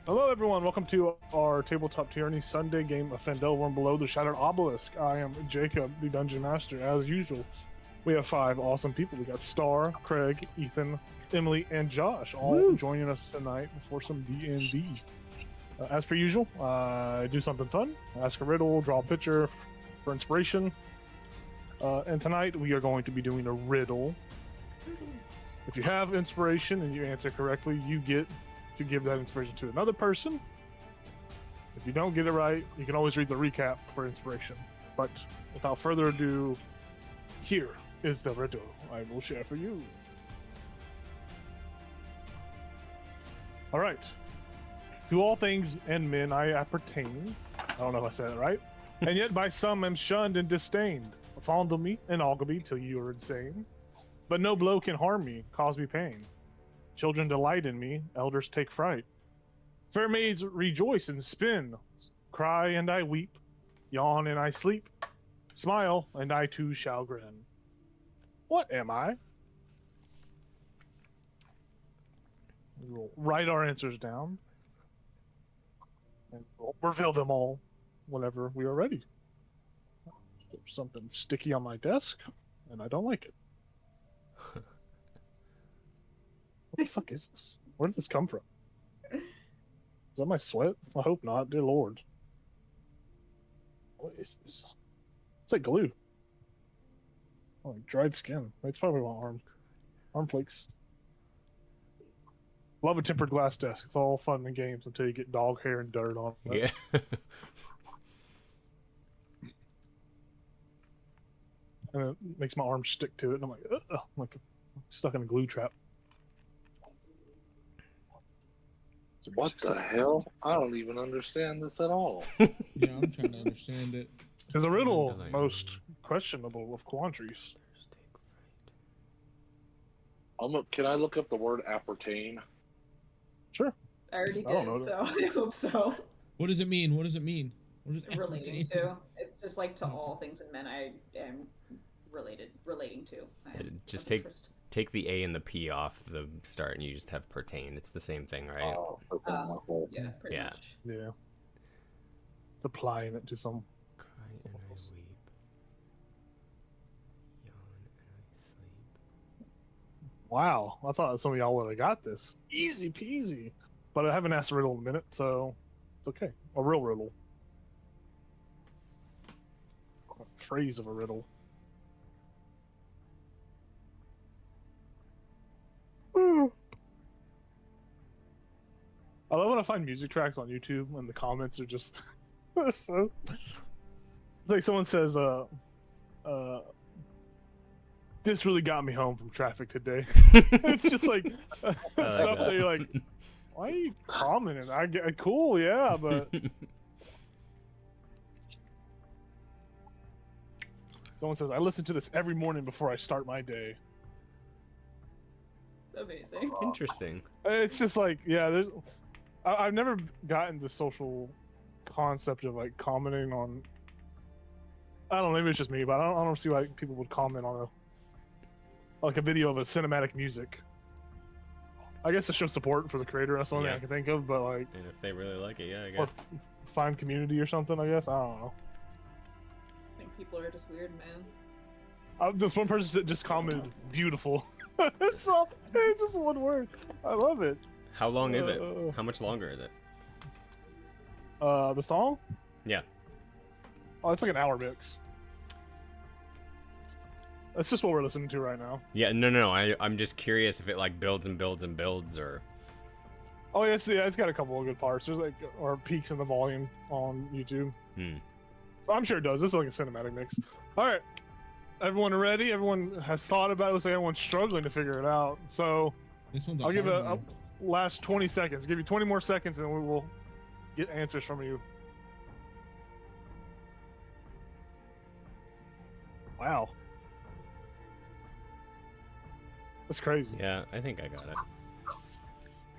Hello everyone, welcome to our Tabletop Tyranny Sunday game of Phandelver and Below the Shattered Obelisk. I am Jacob, the Dungeon Master. As usual, we have 5 awesome people. We got Star, Craig, Ethan, Emily, and Josh all joining us tonight for some D&D. As per usual, do something fun, ask a riddle, draw a picture for inspiration. And tonight we are going to be doing a riddle. If you have inspiration and you answer correctly, you get to give that inspiration to another person. If you don't get it right, you can always read the recap for inspiration. But without further ado, here is the riddle I will share for you. All right. To all things and men I appertain. I don't know if I said it right. And yet by some am shunned and disdained. Fondle me and ogle me till you are insane. But no blow can harm me, cause me pain. Children delight in me, elders take fright. Fair maids rejoice and spin. Cry and I weep, yawn and I sleep. Smile and I too shall grin. What am I? We will write our answers down. And we'll reveal them all whenever we are ready. There's something sticky on my desk, and I don't like it. What the fuck is this? Where did this come from? Is that my sweat? I hope not. Dear Lord. What is this? It's like glue. Oh, like dried skin. It's probably my arm flakes. Love a tempered glass desk. It's all fun and games until you get dog hair and dirt on it. Yeah. And it makes my arm stick to it, and I'm like, ugh, I'm like stuck in a glue trap. What the hell? I don't even understand this at all. Yeah, I'm trying to understand it. Is the riddle most questionable of quandaries? Can I look up the word appertain? Sure. I already I don't did, know. so I hope so. What does it mean? What does it mean? What does Relating appertain? to. It's just like to all things and men I am relating to. I am Just of interest. take the A and the P off the start, and you just have pertain. It's the same thing, right? Yeah, pretty Yeah. much. Yeah. It's applying it to some. Cry and I weep, yawn and I sleep. Wow, I thought some of y'all would have got this. Easy peasy. But I haven't asked a riddle in a minute, so it's okay. A real riddle. A phrase of a riddle. I love when I find music tracks on YouTube and the comments are just so. It's like someone says, this really got me home from traffic today. It's just like stuff that you're like, why are you commenting? I get cool, yeah, but someone says I listen to this every morning before I start my day. Amazing. Interesting. It's just like, yeah, I've never gotten the social concept of like commenting on. I don't know, maybe it's just me, but I don't see why people would comment on a video of a cinematic music. I guess to show support for the creator. That's the only thing I can think of. But like, And if they really like it, yeah, I or guess. find community or something. I guess I don't know. I think people are just weird, man. This one person just commented, "Beautiful." It's just one word. I love it. How long is it? How much longer is it? The song? Yeah. Oh, it's like an hour mix. That's just what we're listening to right now. Yeah, no. I'm just curious if it like builds and builds and builds, or. Oh yes, yeah, it's got a couple of good parts. There's like or peaks in the volume on YouTube. So I'm sure it does. This is like a cinematic mix. All right, everyone ready? Everyone has thought about it. Looks like everyone's struggling to figure it out. So This one's I'll give it hard a one. last 20 seconds. Give you 20 more seconds, and we will get answers from you. Wow. That's crazy. Yeah, I think I got it.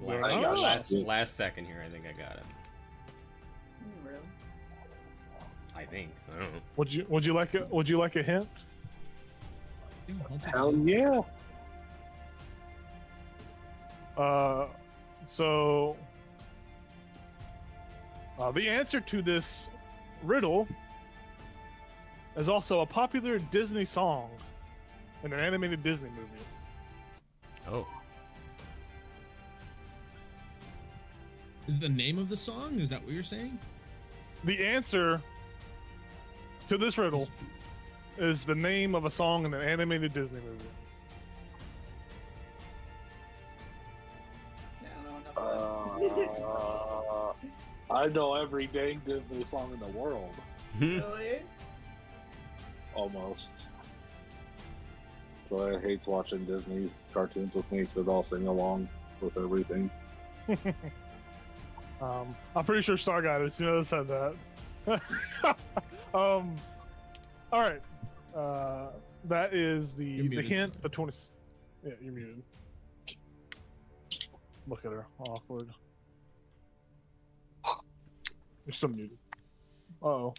Last- Last second here, I think I got it. Really? I think. I don't know. Would you like it? Would you like a hint? Yeah, I'll take Hell it. yeah. So the answer to this riddle is also a popular Disney song in an animated Disney movie. Oh. Is the name of the song? Is that what you're saying? The answer to this riddle is the name of a song in an animated Disney movie. I know every dang Disney song in the world. Really? Almost. So I hate watching Disney cartoons with me because I'll sing along with everything. I'm pretty sure Star got it as soon as I said that. All right. That is the muted, hint. sorry. The 20. Yeah, you're muted. Look at her, awkward. You're still muted. Uh-oh.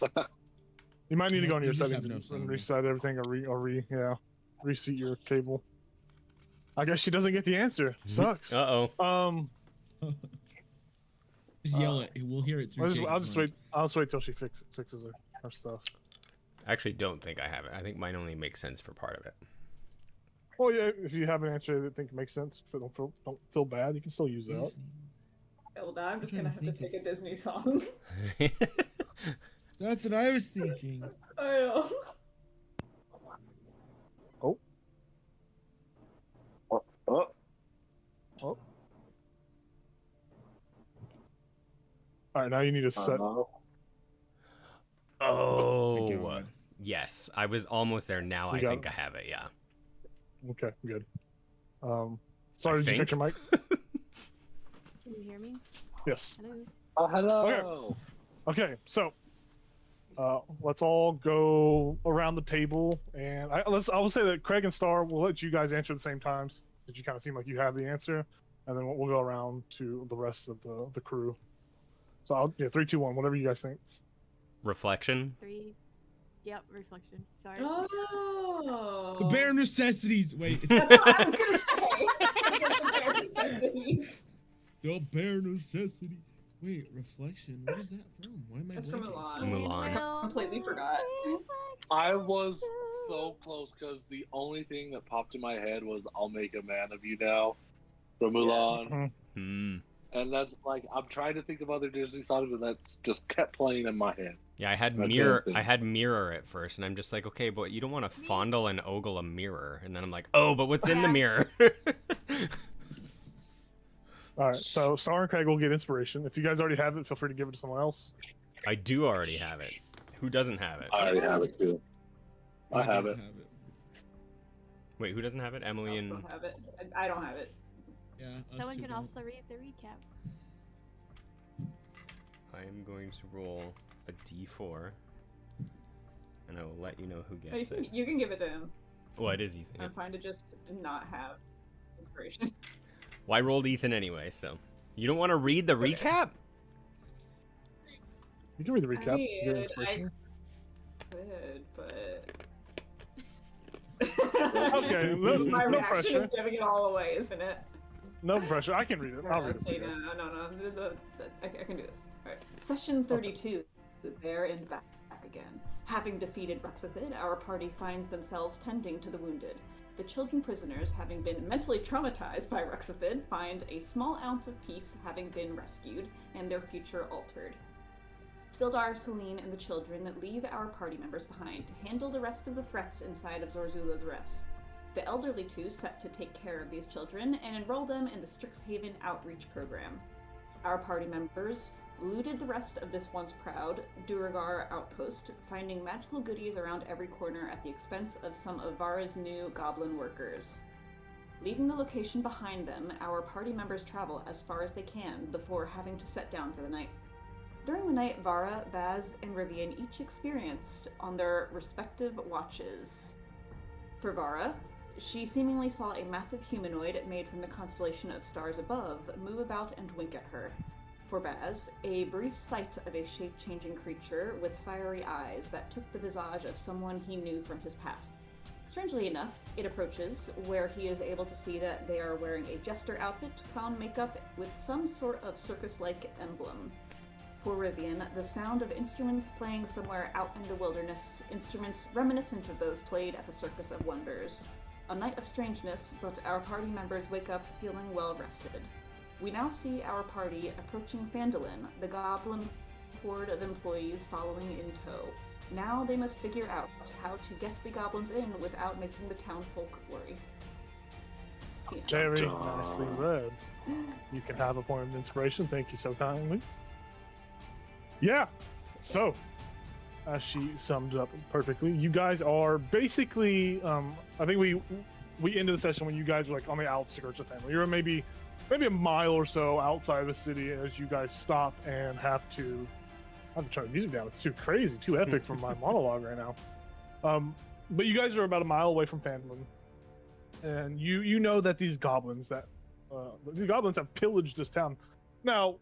You might need to go into You your just settings have no and sound. reset everything, or reseat your cable. I guess she doesn't get the answer. Sucks. Uh-oh. Just yell it. We'll hear it through. I'll just wait. I'll just wait till she fixes her stuff. I actually don't think I have it. I think mine only makes sense for part of it. Oh yeah, if you have an answer that think makes sense, don't feel bad. You can still use that. Well, now I'm just I'm gonna trying have to to think pick a Disney song. That's what I was thinking. I know. Oh. Oh. All right, now you need to set. Oh. God. Yes, I was almost there. Now You I got think it? I have it, yeah. Okay, good. Sorry, did you fix your mic? Can you hear me? Yes. Hello. Oh, hello. Okay, so let's all go around the table, and I will say that Craig and Star will let you guys answer at the same times. Did you kind of seem like you have the answer, and then we'll go around to the rest of the crew. So 3, 2, 1, whatever you guys think. Reflection. 3. Yep, reflection. Sorry. Oh. The bare necessities. Wait. That's what I was gonna say. The bare necessities. The bare necessity. Wait, reflection. What is that from? Why am I That's from blanking? Mulan. Mulan. I completely forgot. I was so close because the only thing that popped in my head was "I'll Make a Man of You Now" from Mulan, Hmm. and that's like I'm trying to think of other Disney songs, but that just kept playing in my head. Yeah, I had I mirror. couldn't think. I had mirror at first, and I'm just like, okay, but you don't want to fondle and ogle a mirror, and then I'm like, oh, but what's in the mirror? All right, so Star and Craig will get inspiration. If you guys already have it, feel free to give it to someone else. I do already have it. Who doesn't have it? I already have it too. I have don't it. Wait, who doesn't have it? I Emily also and don't have it. I don't have it. Yeah. us Someone two can don't. also read the recap. I am going to roll a d4, and I will let you know who Oh, gets it. you can give it to him. What is Ethan? I'm fine to just not have inspiration. Well, I rolled Ethan anyway, so you don't want to read the recap? You can read the recap. mean, Get inspiration. Good, but Okay, no my reaction pressure. is giving it all away, isn't it? No pressure. I can read it. I'll read it. Say for you no, guys. no. I can do this. All right. Session 32. There and back again. Having defeated Ruxathid, our party finds themselves tending to the wounded. The children prisoners, having been mentally traumatized by Ruxathid, find a small ounce of peace having been rescued, and their future altered. Sildar, Celine, and the children leave our party members behind to handle the rest of the threats inside of Zorzula's Rest. The elderly two set to take care of these children and enroll them in the Strixhaven Outreach Program. Our party members looted the rest of this once proud Duragar outpost, finding magical goodies around every corner at the expense of some of Vara's new goblin workers. Leaving the location behind them, our party members travel as far as they can before having to set down for the night. During the night, Vara, Baz, and Rivian each experienced on their respective watches. For Vara, she seemingly saw a massive humanoid made from the constellation of stars above move about and wink at her. For Baz, a brief sight of a shape-changing creature with fiery eyes that took the visage of someone he knew from his past. Strangely enough, it approaches, where he is able to see that they are wearing a jester outfit, clown makeup, with some sort of circus-like emblem. For Rivian, the sound of instruments playing somewhere out in the wilderness, instruments reminiscent of those played at the Circus of Wonders. A night of strangeness, but our party members wake up feeling well rested. We now see our party approaching Phandelver, the goblin horde of employees following in tow. Now they must figure out how to get the goblins in without making the townfolk worry. Very nicely read. You can have a point of inspiration. Thank you so kindly. Yeah. So, as she summed up perfectly, you guys are basically. I think we ended the session when you guys were like on the outskirts of town. You're maybe a mile or so outside of the city as you guys stop and have to turn the music down. It's too crazy, too epic for my monologue right now. But you guys are about a mile away from Phandelver, and you know that these goblins have pillaged this town. Now,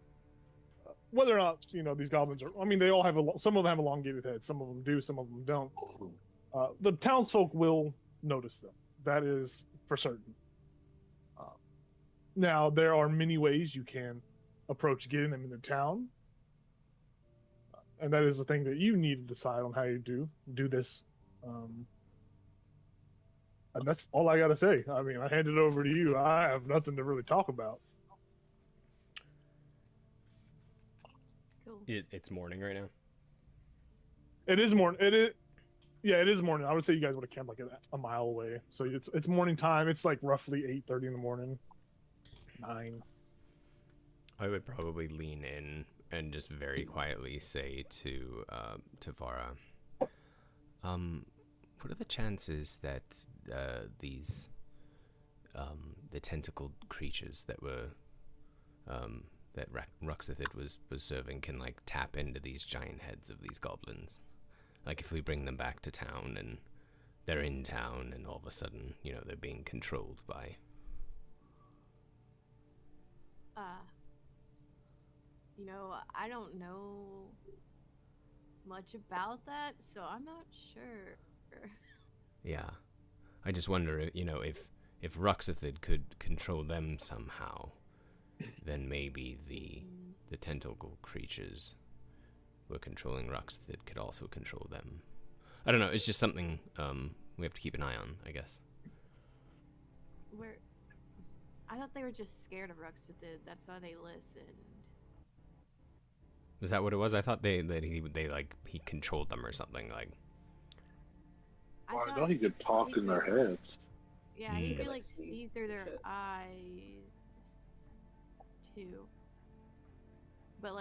whether or not these goblins are, I mean, they all have some of them have elongated heads. Some of them do, some of them don't. The townsfolk will notice them. That is for certain. Now, there are many ways you can approach getting them into town. And that is the thing that you need to decide on how you do this. And that's all I got to say. I mean, I hand it over to you. I have nothing to really talk about. Cool. It's morning right now. It is morning. Yeah, it is morning. I would say you guys would have camped like a mile away. So it's morning time. It's like roughly 8:30 in the morning. 9. I would probably lean in and just very quietly say to Vara, what are the chances that these the tentacled creatures that were that XXXIV was serving can like tap into these giant heads of these goblins? Like if we bring them back to town and they're in town and all of a sudden, they're being controlled by. I don't know much about that, so I'm not sure. Yeah. I just wonder, if XXXIV could control them somehow, then maybe the tentacle creatures were controlling XXXIV could also control them. I don't know, it's just something we have to keep an eye on, I guess. I thought they were just scared of XXXIV, that's why they listened. Is that what it was? I thought he controlled them or something like. Well, I know he could talk in their heads. Yeah, he could see through their eyes too. But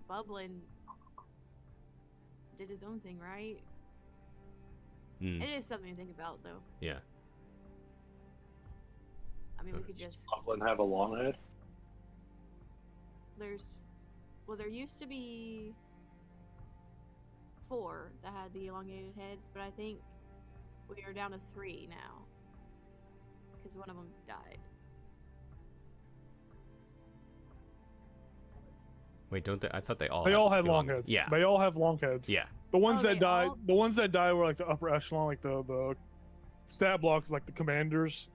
Bubbling did his own thing, right? It is something to think about, though. Yeah. I mean, we could just. Goblin have a long head? There used to be 4 that had the elongated heads, but I think we are down to 3 now. Because one of them died. Wait, don't they? I thought they all. They all had long heads. Yeah. They all have long heads. Yeah. The ones that died. The ones that died were like the upper echelon, like the stat blocks, like the commanders.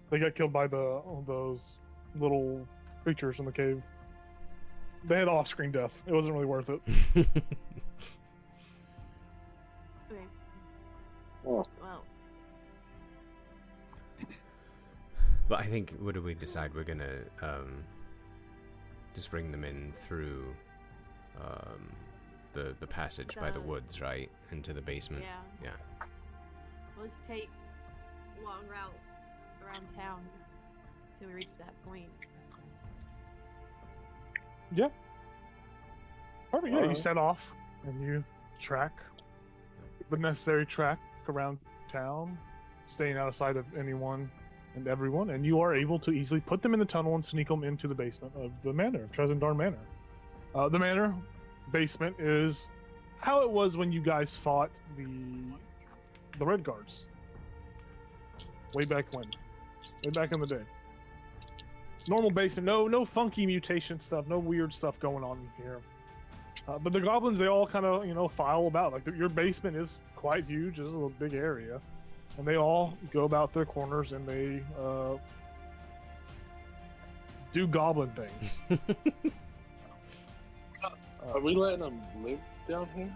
They got killed by those little creatures in the cave. They had off-screen death. It wasn't really worth it. Okay. Oh. Well. But I think, what do we decide? We're gonna just bring them in through the passage by the woods, right? Into the basement. Yeah. Yeah. Let's take a long route around town till we reach that point. Yeah. Perfect. Yeah, you set off and you track the necessary track around town, staying out of sight of anyone and everyone, and you are able to easily put them in the tunnel and sneak them into the basement of the manor, of Trezendar Manor. The manor basement is how it was when you guys fought the Red Guards. Way back when. Way back in the day. Normal basement, no funky mutation stuff, no weird stuff going on here. But the goblins, they all kind of, file about. Like, your basement is quite huge. It's a little big area. and they all go about their corners and they do goblin things. Are we letting them live down here?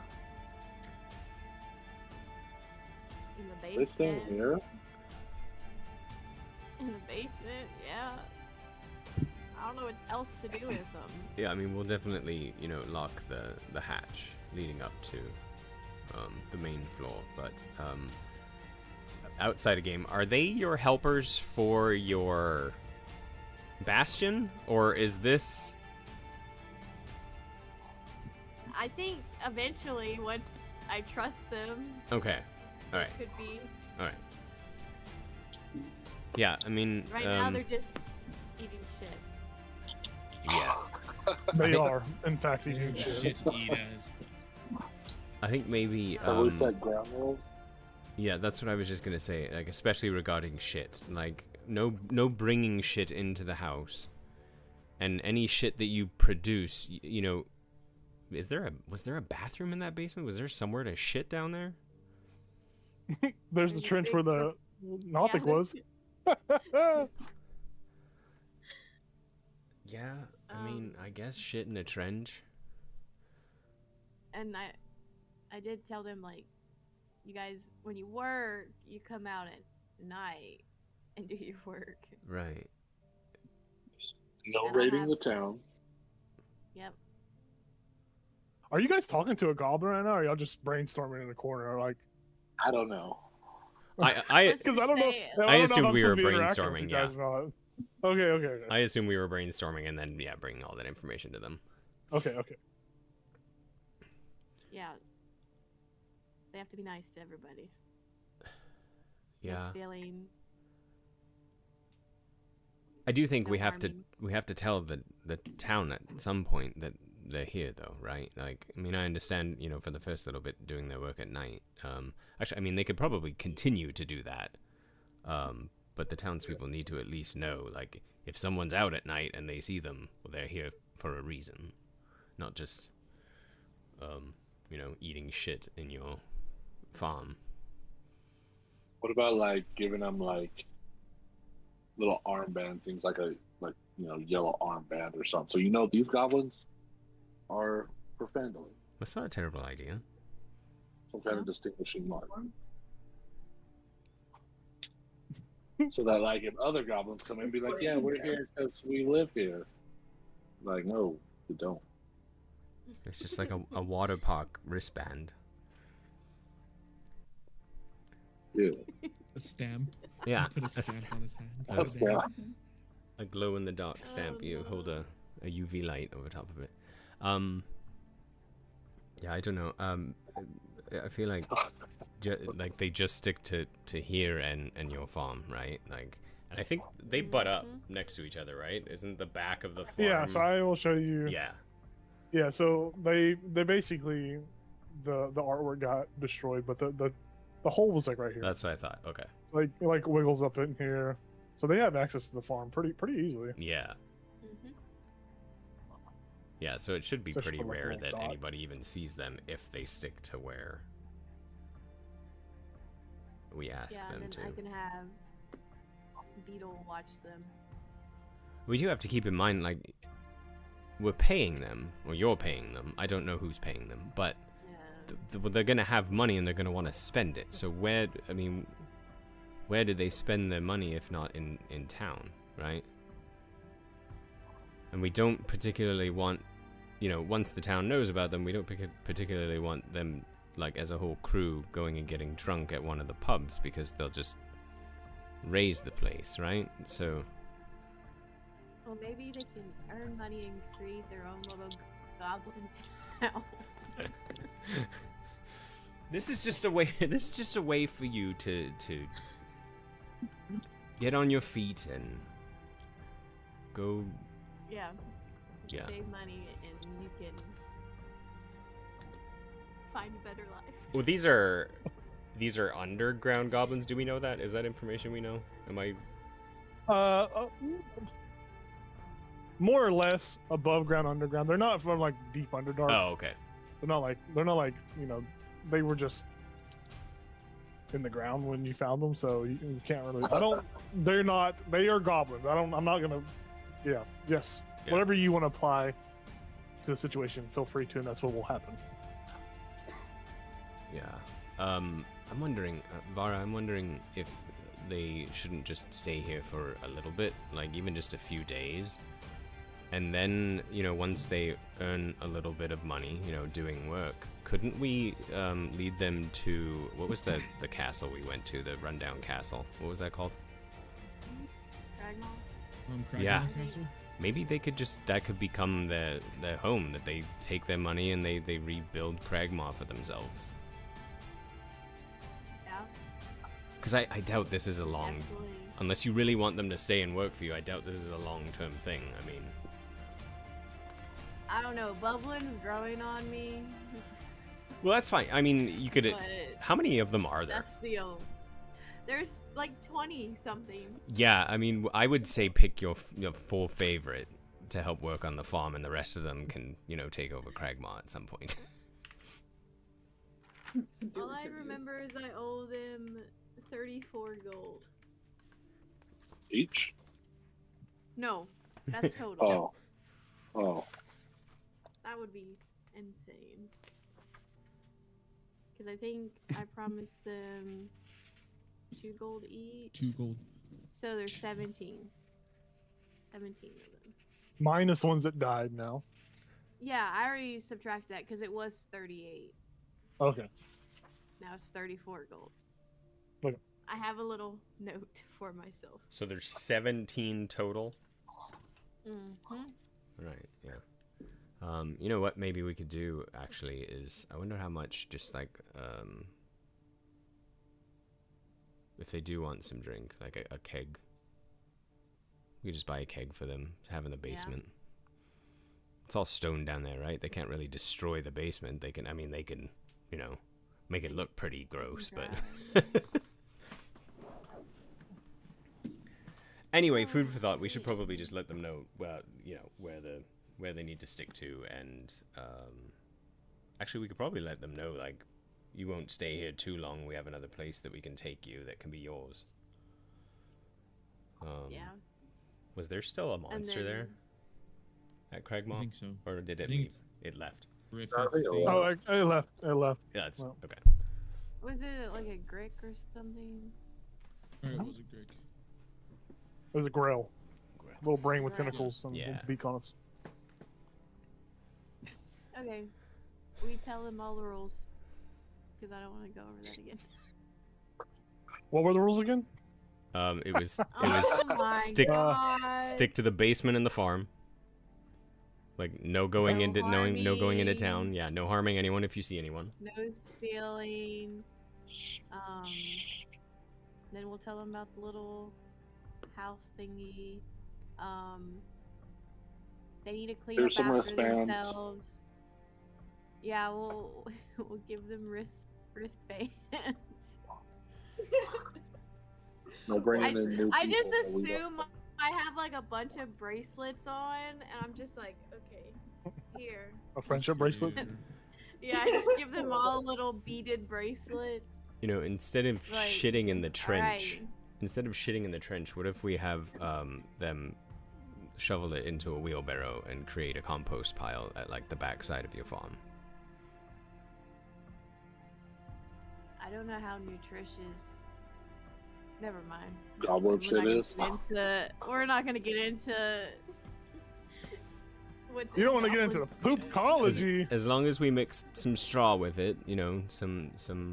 In the They staying basement. here? In the basement, yeah. I don't know what else to do with them. Yeah, I mean, we'll definitely, you know, lock the hatch leading up to the main floor. But outside of game, are they your helpers for your bastion, or is this? I think eventually, once I trust them, Okay, all right, it could be. all right. Yeah, I mean, Right now, they're just eating shit. yeah, They think- are, in fact, eating Shit shit. to eat as. I think maybe. Have we said ground rules? Yeah, that's what I was just gonna say. Like, especially regarding shit. Like, no bringing shit into the house, and any shit that you produce, you know. Was there a bathroom in that basement? Was there somewhere to shit down there? There's the There's a trench big where the Nothic Yeah, was. Yeah, I mean, I guess shit in a trench. And I did tell them, like, you guys, when you work, you come out at night and do your work. Right. No I don't raiding have- the town. Yep. Are you guys talking to a goblin right now, or are y'all just brainstorming in the corner? Like, I don't know. I Let's because I just don't know. say- don't I know if assumed I'm we were supposed to be interacting with brainstorming, you guys or not. Okay. I assume we were brainstorming and then bringing all that information to them. Okay. Yeah. They have to be nice to everybody. No Yeah. stealing. I do think No we harming. have to tell the town at some point that they're here, though, right? Like, I mean, I understand, you know, for the first little bit doing their work at night. Actually, I mean, they could probably continue to do that. But the townspeople need to at least know, like, if someone's out at night and they see them, well, they're here for a reason, not just, you know, eating shit in your farm. What about like giving them like little armband things, like yellow armband or something, so you know these goblins are for Phandelver. That's not a terrible idea. Some kind of distinguishing mark. So that, like, if other goblins come in and be like, yeah, we're here because we live here. Like, no, we don't. It's just like a water park wristband. Yeah. A stamp. Yeah, Put a a stamp on his hand. That's Damn. a glow in the dark stamp. You hold a UV light over top of it. Yeah, I don't know. I feel like like they just stick to here and your farm, right? Like, and I think they butt up next to each other, right? Isn't the back of the farm? Yeah. So I will show you. Yeah. Yeah. So they basically the artwork got destroyed, but the hole was like right here. That's what I thought. Okay. like wiggles up in here, so they have access to the farm pretty easily. Yeah. Mm-hmm. Yeah. So it should be Especially pretty for, like, a rare little that dot. anybody even sees them if they stick to where we ask Yeah, them and to. then I can have Beetle watch them. We do have to keep in mind, like, we're paying them, or you're paying them. I don't know who's paying them, but Yeah. they're gonna have money and they're gonna want to spend it. So where do they spend their money if not in town, right? And we don't particularly want, you know, once the town knows about them, we don't particularly want them, like, as a whole crew going and getting drunk at one of the pubs, because they'll just raise the place, right? So Well, maybe they can earn money and create their own little goblin town. this is just a way. This is just a way for you to get on your feet and go. Yeah. Yeah. Save money and you can find a better life. Well, these are underground goblins. Do we know that? Is that information we know? Am I? More or less above ground, underground. They're not from like deep underdark. Oh, okay. They're not like you know. They were just in the ground when you found them, so you can't really. I don't. They're not. They are goblins. I'm not gonna. Yeah. Yes. Yeah. Whatever you want to apply to the situation, feel free to, and that's what will happen. Yeah. I'm wondering, Vara. I'm wondering if they shouldn't just stay here for a little bit, like even just a few days, and then once they earn a little bit of money, doing work, couldn't we lead them to what was the castle we went to, the rundown castle? What was that called? Yeah. Castle? Maybe they could that could become their home, that they take their money and they rebuild Cragmaw for themselves. Yeah. Because I doubt this is a long, Absolutely. unless you really want them to stay and work for you, I doubt this is a long-term thing. I mean, I don't know. Bubbling's growing on me. well, that's fine. I mean, you could. But How many of them are there? that's the old. There's like 20 something. Yeah, I mean, I would say pick your full favorite to help work on the farm, and the rest of them can, take over Cragmaw at some point. All I remember is I owe them 34 gold. Each? No, that's total. Oh. That would be insane. Because I think I promised them 2 gold each. 2 gold. So there's 17. 17 of them. Minus ones that died now. Yeah, I already subtracted that because it was 38. Okay. Now it's 34 gold. Okay. I have a little note for myself. So there's 17 total. Mm-hmm. Right. Yeah. You know what? Maybe we could do actually is I wonder how much just like if they do want some drink, like a keg. We just buy a keg for them to have in the basement. Yeah. It's all stone down there, right? They can't really destroy the basement. They can. I mean, they can. Make it look pretty gross, but. Anyway, food for thought. We should probably just let them know, where they need to stick to, and actually, we could probably let them know, like, you won't stay here too long. We have another place that we can take you that can be yours. Yeah. Was there still a monster there at Cragmaw? I think so. Or did it leave? It left. Oh, it left. It left. Yeah, that's Well. okay. Was it like a Grick or something? Or it was a Greek. It was a grill. Little brain with Right. tentacles and Yeah. beak on it. Okay. We tell them all the rules. Because I don't want to go over that again. What were the rules again? It was Oh my stick God. stick to the basement and the farm. Like no going into no going into town. harming. Yeah, no harming anyone if you see anyone. No stealing. Then we'll tell them about the little house thingy. They need to clean There's up some after wristbands. themselves. Yeah, we'll give them wristbands. No bringing in new I just people that we don't- assume I have like a bunch of bracelets on, and I'm just like, okay, here. A friendship bracelet? Yeah, I just give them all little beaded bracelets. Instead of Like, shitting in the trench, alright. what if we have them shovel it into a wheelbarrow and create a compost pile at like the back side of your farm? I don't know how nutritious. Never mind. Goblin shit is. We're not gonna get into. What's You don't want to get into the poopcology. As long as we mix some straw with it, some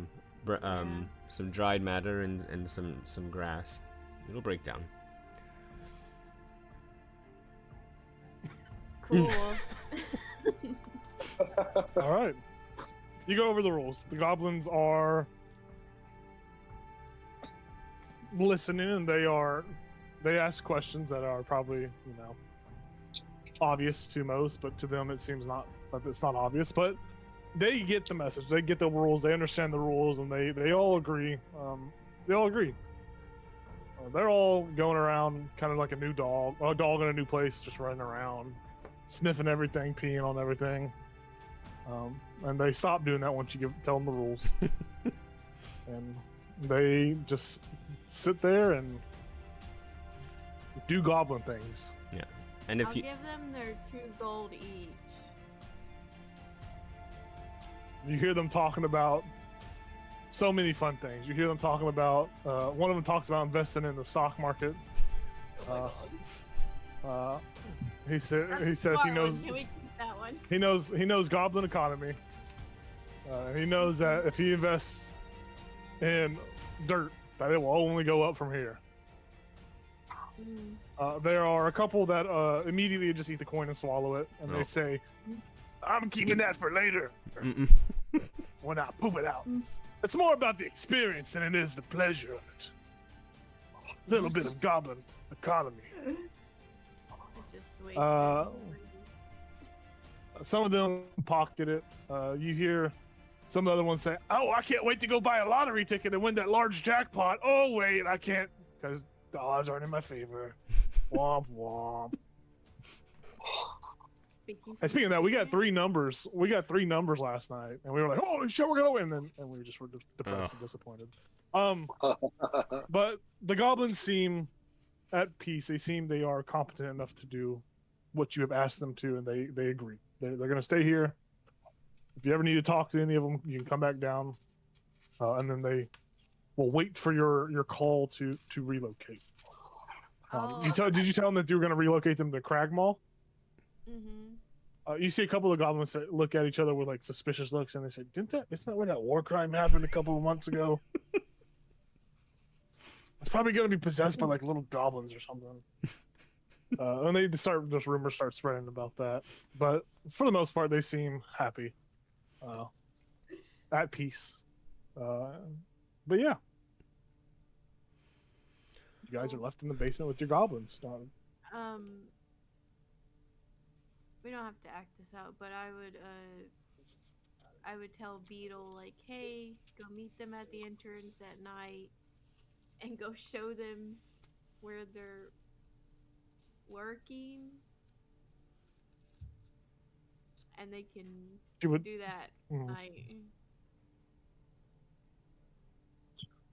dried matter and some grass, it'll break down. Cool. All right. You go over the rules. The goblins are listening, and they ask questions that are probably obvious to most, but to them it seems not that it's not obvious. But they get the message. They get the rules. They understand the rules, and they all agree. They all agree. They're all going around kind of like a dog in a new place, just running around, sniffing everything, peeing on everything. And they stop doing that once you tell them the rules. And they just sit there and do goblin things. Yeah. And if I'll you give them their 2 gold each. You hear them talking about so many fun things. You hear them talking about one of them talks about investing in the stock market. Oh my god. He says That's a he smart knows one. Can we keep that one? he knows goblin economy. He knows that if he invests in dirt, that it will only go up from here. There are a couple that immediately just eat the coin and swallow it, and Oh. they say, "I'm keeping that for later when I poop it out." It's more about the experience than it is the pleasure of it. Little bit of goblin economy. It just wasted. Uh, Some of them pocket it. You hear some other ones say, "Oh, I can't wait to go buy a lottery ticket and win that large jackpot. Oh, wait, I can't because the odds aren't in my favor." Womp womp. And speaking of that, we got 3 numbers. We got 3 numbers last night, and we were like, "Holy shit, we're gonna win!" And we just were depressed and disappointed. But the goblins seem at peace. They are competent enough to do what you have asked them to, and they agree. They're gonna stay here. If you ever need to talk to any of them, you can come back down, and then they will wait for your call to relocate. Did you tell them that you were gonna relocate them to Cragmaw? Mm-hmm. You see a couple of goblins that look at each other with like suspicious looks, and they say, isn't that where that war crime happened a couple of months ago?" It's probably gonna be possessed by like little goblins or something. And those rumors start spreading about that. But for the most part, they seem happy, at peace. But yeah, you guys are left in the basement with your goblins. We don't have to act this out, but I would tell Beetle, like, hey, go meet them at the entrance at night and go show them where they're working, and they can do that night.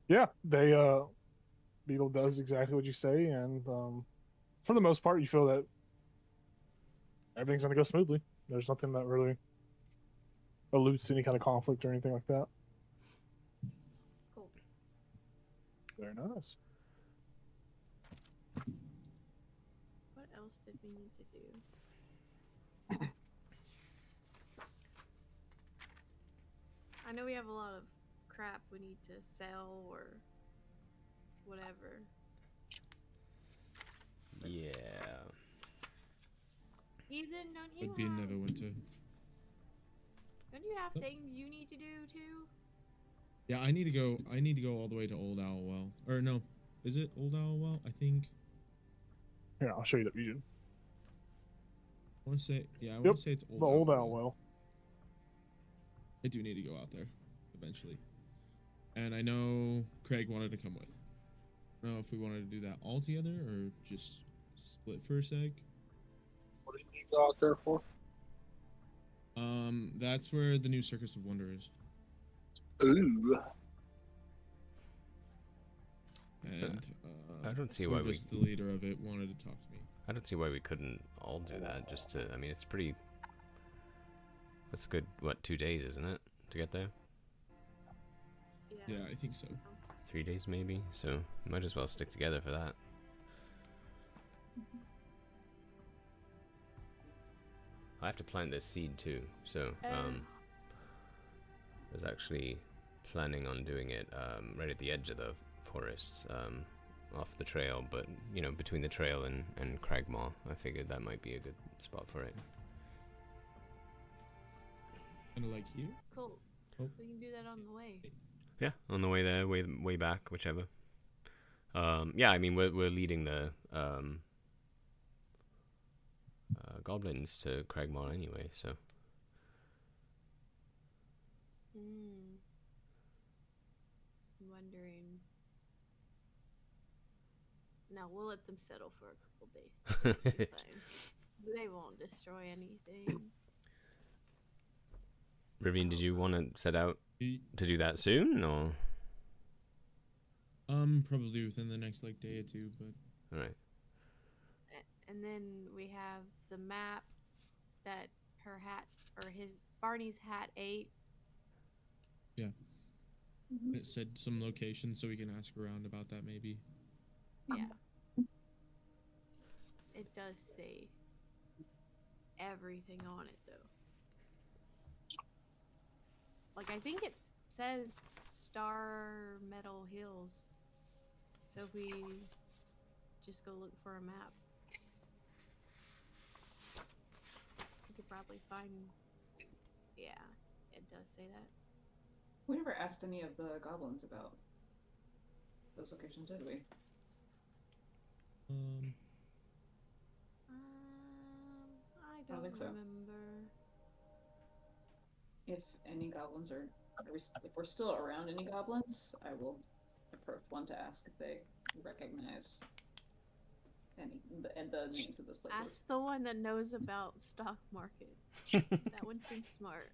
Yeah, Beetle does exactly what you say, and for the most part, you feel that everything's gonna go smoothly. There's nothing that really alludes to any kind of conflict or anything like that. Cool. Very nice. What else did we need to do? I know we have a lot of crap we need to sell or whatever. Yeah. Ethan, don't you Would be have, Neverwinter. don't you have things you need to do too? Yeah, I need to go all the way to Old Owl Well. Or no, is it Old Owl Well? I think. Here, I'll show you the region. I want to say, yeah, I want to say it's Old The Owl Old Well. Owl Well. I do need to go out there eventually. And I know Craig wanted to come with. I don't know if we wanted to do that all together or just split for a sec. What do you need to go out there for? That's where the new Circus of Wonder is. Ooh. And I don't see why Corvus, the leader of it, wanted to talk to me. I don't see why we couldn't all do that. Just to, I mean, it's pretty. That's good. What, 2 days, isn't it, to get there? Yeah, I think so. 3 days maybe. So might as well stick together for that. I have to plant this seed too. So I was actually planning on doing it right at the edge of the forest, off the trail. But you know, between the trail and Cragmaw, I figured that might be a good spot for it. Kind of like here. Cool. Oh. We can do that on the way. Yeah, on the way there, way back, whichever. Yeah, I mean we're leading the goblins to Cragmaw anyway, so. I'm wondering. No, we'll let them settle for a couple days. They won't destroy anything. Ravine, did you want to set out to do that soon, or? Probably within the next like day or two, but All right. And then we have the map that her hat or his Barney's hat ate. it said some location, so we can ask around about that maybe. Yeah. It does say everything on it though. Like I think it says Star Meadow Hills. So if we just go look for a map, we could probably find. Yeah, it does say that. We never asked any of the goblins about those locations, did we? I don't don't think so. remember. If any goblins are, if we're still around any goblins, I will approach one to ask if they recognize any the names of those places. Ask the one that knows about stock market. That one seems smart.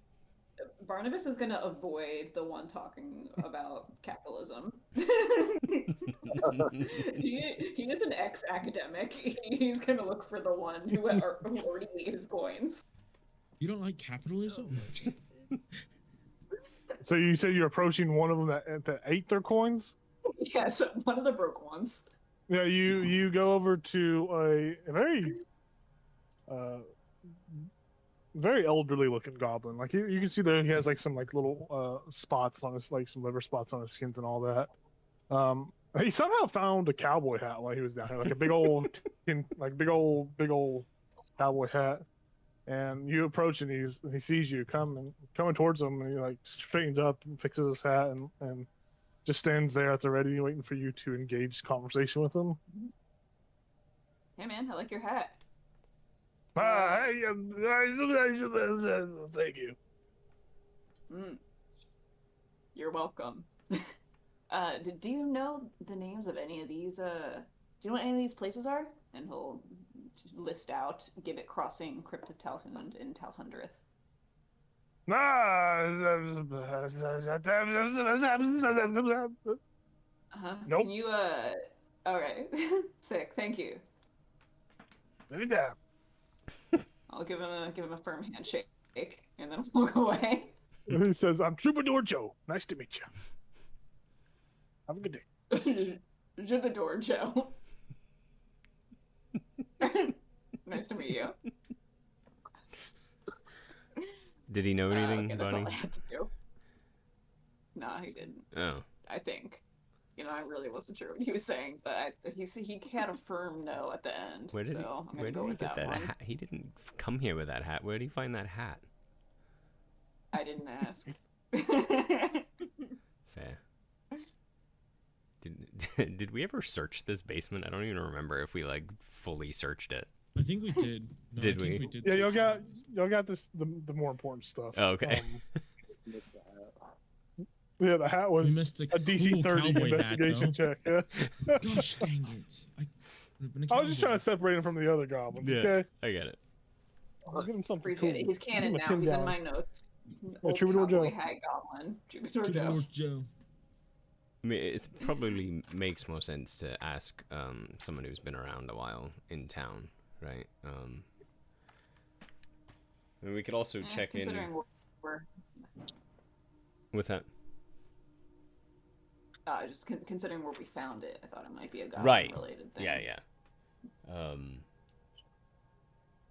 Barnabas is going to avoid the one talking about capitalism. he is an ex-academic. He's going to look for the one who already ate his coins. You don't like capitalism? So you said you're approaching one of them that ate their coins? Yes, one of the broke ones. Yeah, you go over to a very elderly looking goblin. Like you can see that he has like some like little spots on his, like some liver spots on his skins and all that. He somehow found a cowboy hat while he was down here, like a big old big old cowboy hat. And you approach and he sees you coming towards him, and he like straightens up and fixes his hat and just stands there at the ready waiting for you to engage conversation with him. Hey man, I like your hat. Thank you. You're welcome. Do you know the names of any of these? Do you know what any of these places are? And he'll list out Gibbet Crossing, Crypt of Talhund, and Talhundreth. Nope. Can you alright. Sick, thank you. I'll give him a firm handshake, and then we'll walk away. He says, "I'm Troubadour Joe. Nice to meet you. Have a good day." Troubadour Joe. Nice to meet you. Did he know anything, okay, that's Bonnie? all I had to do. No, he didn't. Oh. I think. I really wasn't sure what he was saying, but he had a firm no at the end. Where did so he, where did he get that hat? He didn't come here with that hat. Where did he find that hat? I didn't ask. Fair. Did we ever search this basement? I don't even remember if we like fully searched it. I think we did. No, Did I think we? did Yeah, y'all search got this the more important stuff. Oh, okay. Yeah, the hat was We missed a DC cool 30 cowboy hat, investigation check. Yeah. Gosh dang it! I was just trying to separate him from the other goblins. Yeah. Okay, I get it. I'll give him something Appreciate cool. it. He's canon Give him a now. tin He's in gallon. my notes. Yeah, Old Troubadour cowboy Joe. hat goblin. Troubadour Joe. Troubadour Joe. I mean, it probably makes more sense to ask someone who's been around a while in town, right? I mean, we could also check in. Considering we're What's that? just considering where we found it, I thought it might be a goblin related thing. Yeah.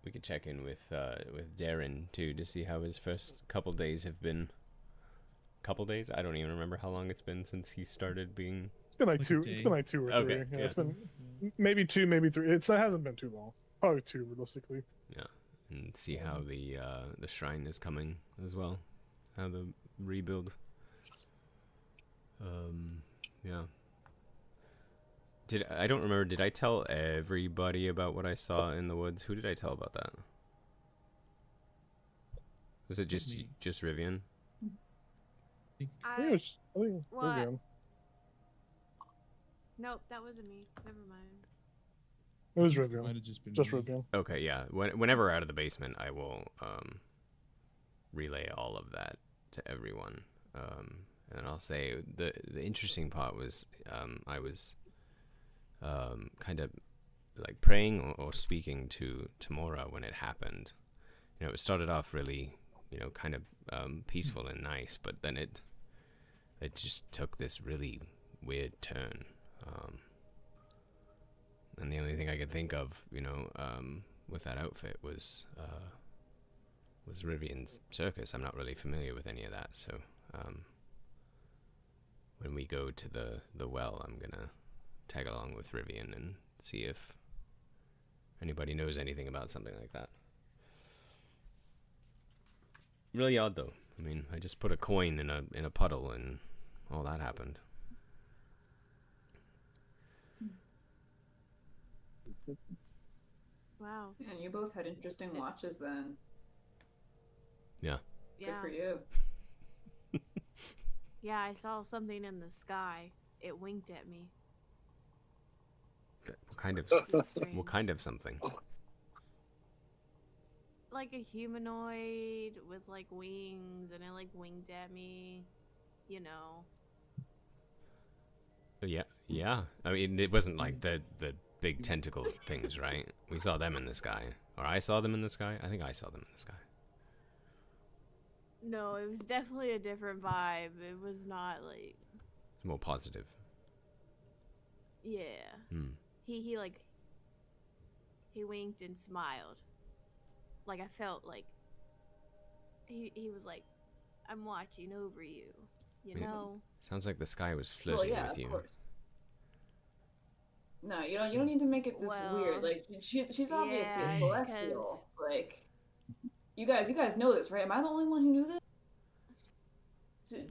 We could check in with Darren too to see how his first couple days have been. Couple days? I don't even remember how long it's been since he started being. It's been like Like a two. day. It's been like 2 or 3. Okay, Yeah, yeah. It's been maybe 2, maybe 3. It hasn't been too long. Probably 2 realistically. Yeah, and see how the shrine is coming as well, how the rebuild. Yeah. I don't remember. Did I tell everybody about what I saw in the woods? Who did I tell about that? Was it just Me. Rivian? I think What? we're good. Nope, that wasn't me. Never mind. It was Might Rivian. have just been Just me. Rivian. Okay, yeah. Whenever we're out of the basement, I will relay all of that to everyone. And I'll say the interesting part was I was kind of like praying or speaking to Tamora when it happened. You know, it started off really, you know, kind of peaceful and nice, but then it just took this really weird turn. And the only thing I could think of, you know, with that outfit was Rivian's circus. I'm not really familiar with any of that, so when we go to the well, I'm gonna tag along with Rivian and see if anybody knows anything about something like that. Really odd, though. I mean, I just put a coin in a puddle, and all that happened. Wow. And you both had interesting watches then. Yeah. Good Yeah. for you. Yeah, I saw something in the sky. It winked at me. What kind of It was strange. what kind of something? Like a humanoid with like wings, and it like winked at me. You know. Yeah. I mean, it wasn't like the big tentacle things, right? We saw them in the sky, or I saw them in the sky. I think I saw them in the sky. No, it was definitely a different vibe. It was not like. It's more positive. Yeah. Hmm. He like. He winked and smiled. Like I felt like. He was like, I'm watching over you. You Yeah. know. Sounds like the sky was Well, flirting yeah, with you. of course. No, you don't need to make it this weird. Well, Like she's obviously a yeah, celestial. Like you guys know this, right? Am I the only one who knew this?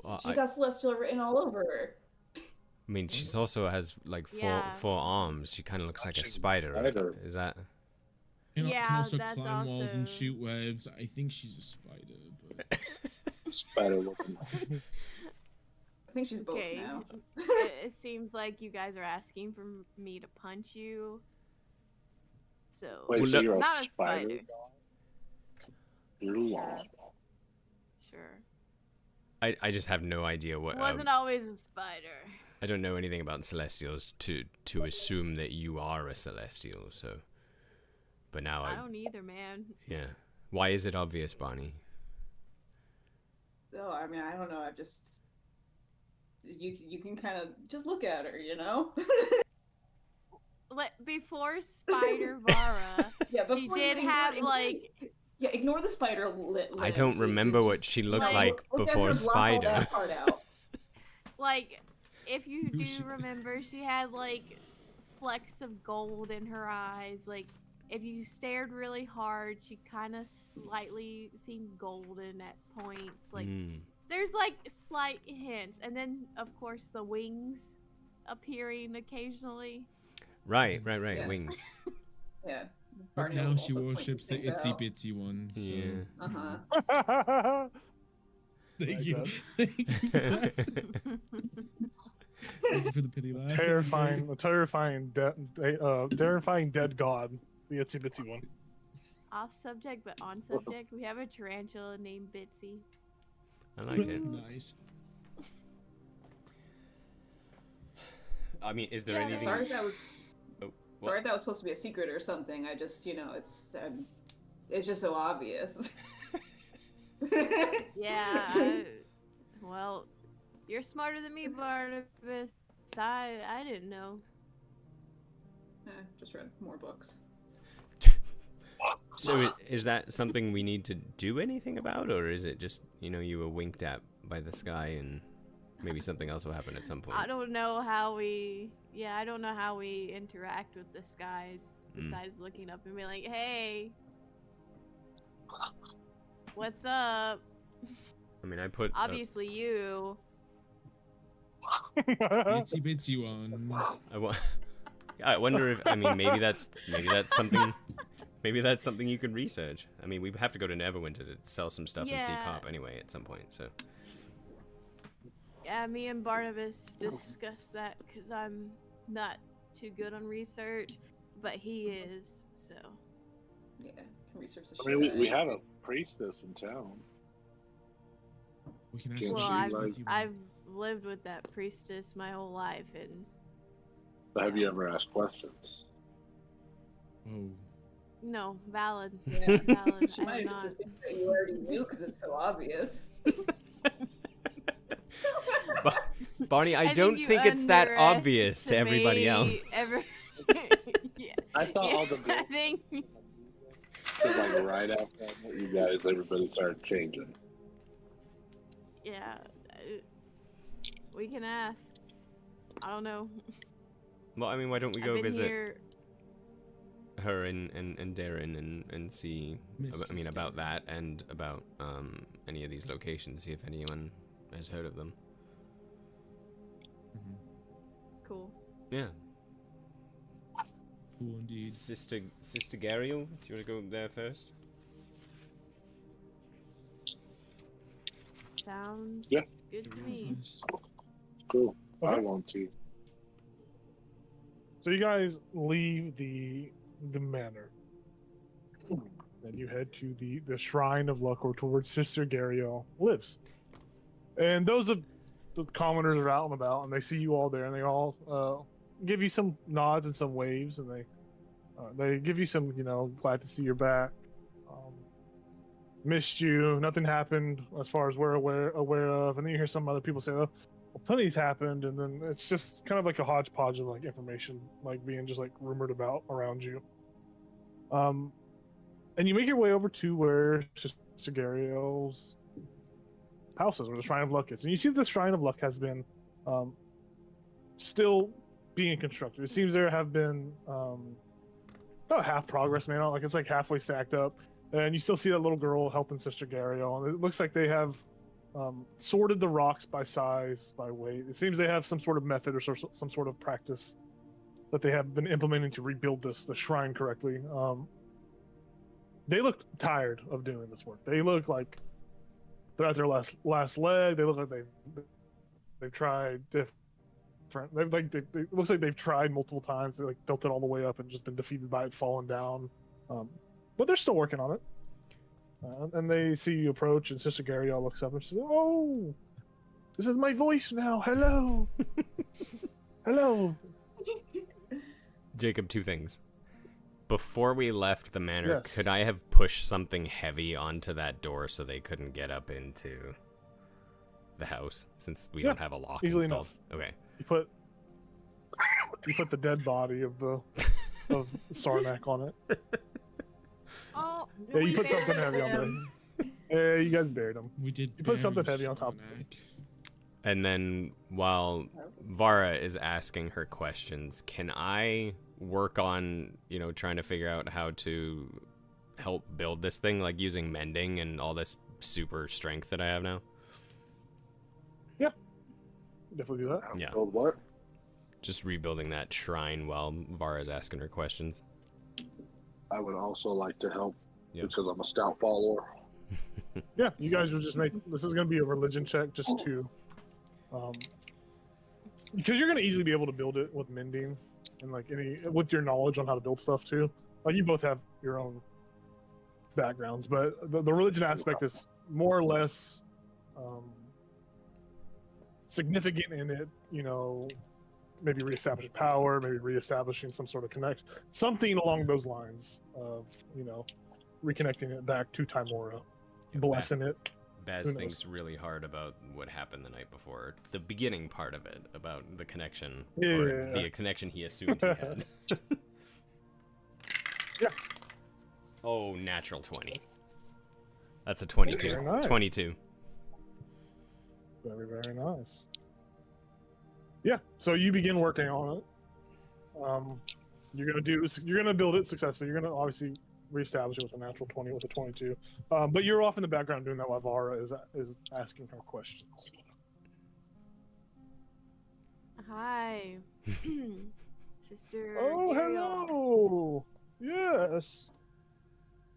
Well, She got celestial written all over her. I mean, she also has like Yeah. four arms. She kind of looks like a She's a spider. spider. Is that? Can Yeah, also that's climb walls and also- shoot webs. I think she's a spider, but Spider looking. I think she's both Okay. now. It seems like you guys are asking for me to punch you. So Wait, Well, so no- you're not a a spider? spider. Blue Sure. wall. Sure. I just have no idea what. Wasn't always a spider. I don't know anything about celestials to assume that you are a celestial. So, but now I don't either, man. Yeah. Why is it obvious, Bonnie? Oh, I mean, I don't know. I just you can kind of just look at her, you know. Before Spider Vara, Yeah, but she did have like yeah. Ignore the spider. I don't remember what she looked like before Spider. That part out. like if you Who do she- remember, she had like flecks of gold in her eyes. Like if you stared really hard, she kind of slightly seemed golden at points. Like Mm. there's like slight hints, and then of course the wings appearing occasionally. Right. Yeah. Wings. Yeah. but Barney now will she also point worships these the things itsy out. bitsy one. So. Yeah. Uh-huh. Thank I you. guess. Thank you for that. Thank you for the pity laugh. terrifying dead god, the itsy bitsy one. Off subject, but on subject, we have a tarantula named Bitsy. I like it. Nice. I mean, is there Yeah, anything? sorry that was Oh, what? sorry that was supposed to be a secret or something. I just it's just so obvious. Yeah. Well, you're smarter than me, Barnabas. I didn't know. Just read more books. So is that something we need to do anything about, or is it just you were winked at by the sky and maybe something else will happen at some point? I don't know how we. Yeah, I don't know how we interact with the skies besides looking up and be like, "Hey, what's up?" I mean, I put. Obviously, you. Itsy bitsy one. I wonder if maybe that's something. Maybe that's something you can research. I mean, we have to go to Neverwinter to sell some stuff and see Yeah. Cop anyway at some point. So Yeah, me and Barnabas discussed that because I'm not too good on research, but he is. So. Yeah, can research the I shit. mean, we have a priestess in town. We can ask Well, the I've- itsy bitsy one. lived with that priestess my whole life, and Have you ever asked questions? Oh. no, valid. Yeah. Valid. She I might have have just not. assumed that you already knew because it's so obvious. Bonnie, I think don't you think it's that obvious to everybody else. Yeah. I thought all the I girls, think. because like right after I met you guys, everybody started changing. Yeah. We can ask. I don't know. Well, I mean, why don't we I've go been visit here. her and Darren and see, I mean, about that and about any of these locations, see if anyone has heard of them. Cool. Yeah. Cool indeed. Sister Gariel, do you want to go there first? Sounds Yeah. good to me. Cool. I Okay. want to. So you guys leave the manor, and you head to the Shrine of Luck, or towards Sister Gariel lives. And those of the commoners are out and about, and they see you all there, and they all give you some nods and some waves, and they give you some, glad to see you're back. Missed you. Nothing happened as far as we're aware of. And then you hear some other people say, "Oh, well, plenty's happened," and then it's just kind of like a hodgepodge of like information, like being just like rumored about around you. And you make your way over to where Sister Gariel's house is, where the Shrine of Luck is, and you see that the Shrine of Luck has been still being constructed. It seems there have been about half progress, man. Like it's like halfway stacked up, and you still see that little girl helping Sister Gariel, and it looks like they have sorted the rocks by size, by weight. It seems they have some sort of method or some sort of practice that they have been implementing to rebuild the shrine correctly. They look tired of doing this work. They look like they're at their last leg. They look like they've tried different. It looks like they've tried multiple times. They like built it all the way up and just been defeated by it, fallen down. But they're still working on it. And they see you approach, and Sister Gariel looks up and says, "Oh, this is my voice now. Hello, hello." Jacob, two things. Before we left the manor, Yes. could I have pushed something heavy onto that door so they couldn't get up into the house, since we don't have a lock easily installed? enough. Okay. You put the dead body of Sarnak on it. Oh, Yeah, you we put something buried heavy on him. there. Yeah, you guys buried him. We did. You put something bury heavy on top of Sarnak. And then while Vara is asking her questions, can I work on, trying to figure out how to help build this thing, like using mending and all this super strength that I have now? Definitely do that. Yeah. Build what? Just rebuilding that shrine while Vara's asking her questions. I would also like to help Yeah. because I'm a stout follower. Yeah, you guys will just make this is going to be a religion check just to, because you're going to easily be able to build it with mending and like with your knowledge on how to build stuff too. Like you both have your own backgrounds, but the religion aspect is more or less significant in it. Maybe reestablishing power, maybe reestablishing some sort of something along those lines of reconnecting it back to Timora, Yeah, blessing it. Baz Who knows? thinks really hard about what happened the night before. The beginning part of it, about the connection. Yeah. Or the connection he assumed he had. Yeah. Oh, natural 20. That's a 22. Very nice. 22. Very, very nice. Yeah, so you begin working on it. You're gonna build it successfully. You're gonna obviously reestablish it with a natural 20, with a 22. But you're off in the background doing that while Vara is asking her questions. Hi, Sister. Oh, Gariel. hello. Yes.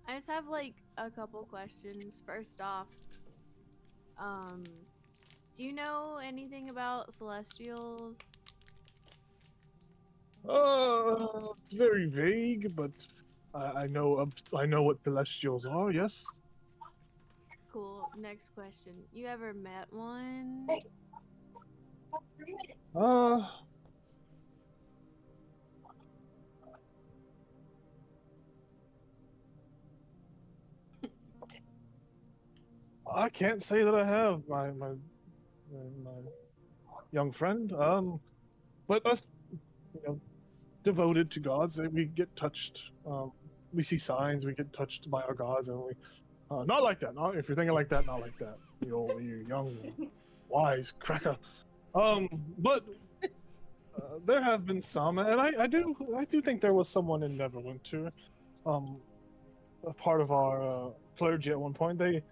I just have like a couple questions. First off, do you know anything about Celestials? It's very vague, but I know what celestials are. Yes. Cool. Next question. You ever met one? Uh, I can't say that I have my young friend. But us, you know, devoted to gods, we get touched. We see signs, we get touched by our gods, and we not like that. Not if you're thinking like that, not like that. You young, wise cracker. But there have been some, and I do think there was someone in Neverwinter, a part of our clergy at one point. They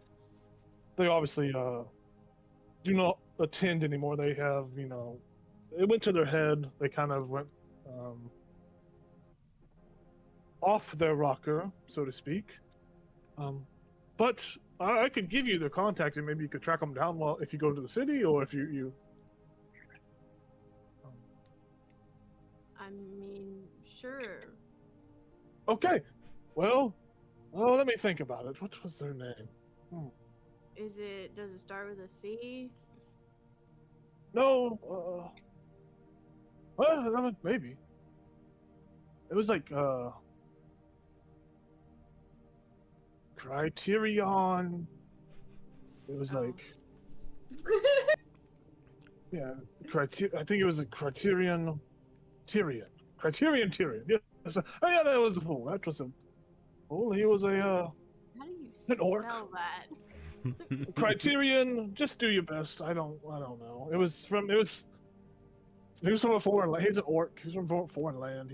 obviously do not attend anymore. They have, it went to their head. They kind of went off their rocker, so to speak. But I could give you their contact, and maybe you could track them down while if you go to the city, or if you. I mean, sure. Okay, well, let me think about it. What was their name? Does it start with a C? No, well, maybe. It was like Criterion. It was like yeah, I think it was a Criterion Tyrion. Yes. Oh yeah, that was the fool. That was a fool. He was a How do you an orc. spell that? Criterion. Just do your best. I don't know. It was from a foreign land. He's an orc. He's from a foreign land.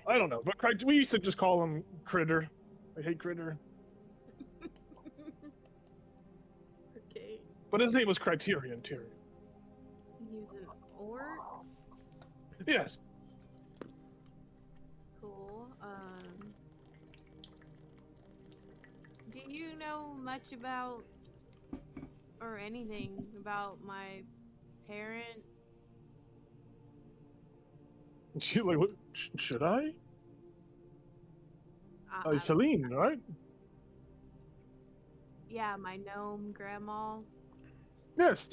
I don't know, but we used to just call him Critter. I hate Critter. Okay. But his name was Criterion Tyrion. He's an orc? Yes. Cool. Do you know much about or anything about my parent? She like, what, should I? Celine, right? Yeah, my gnome grandma. Yes.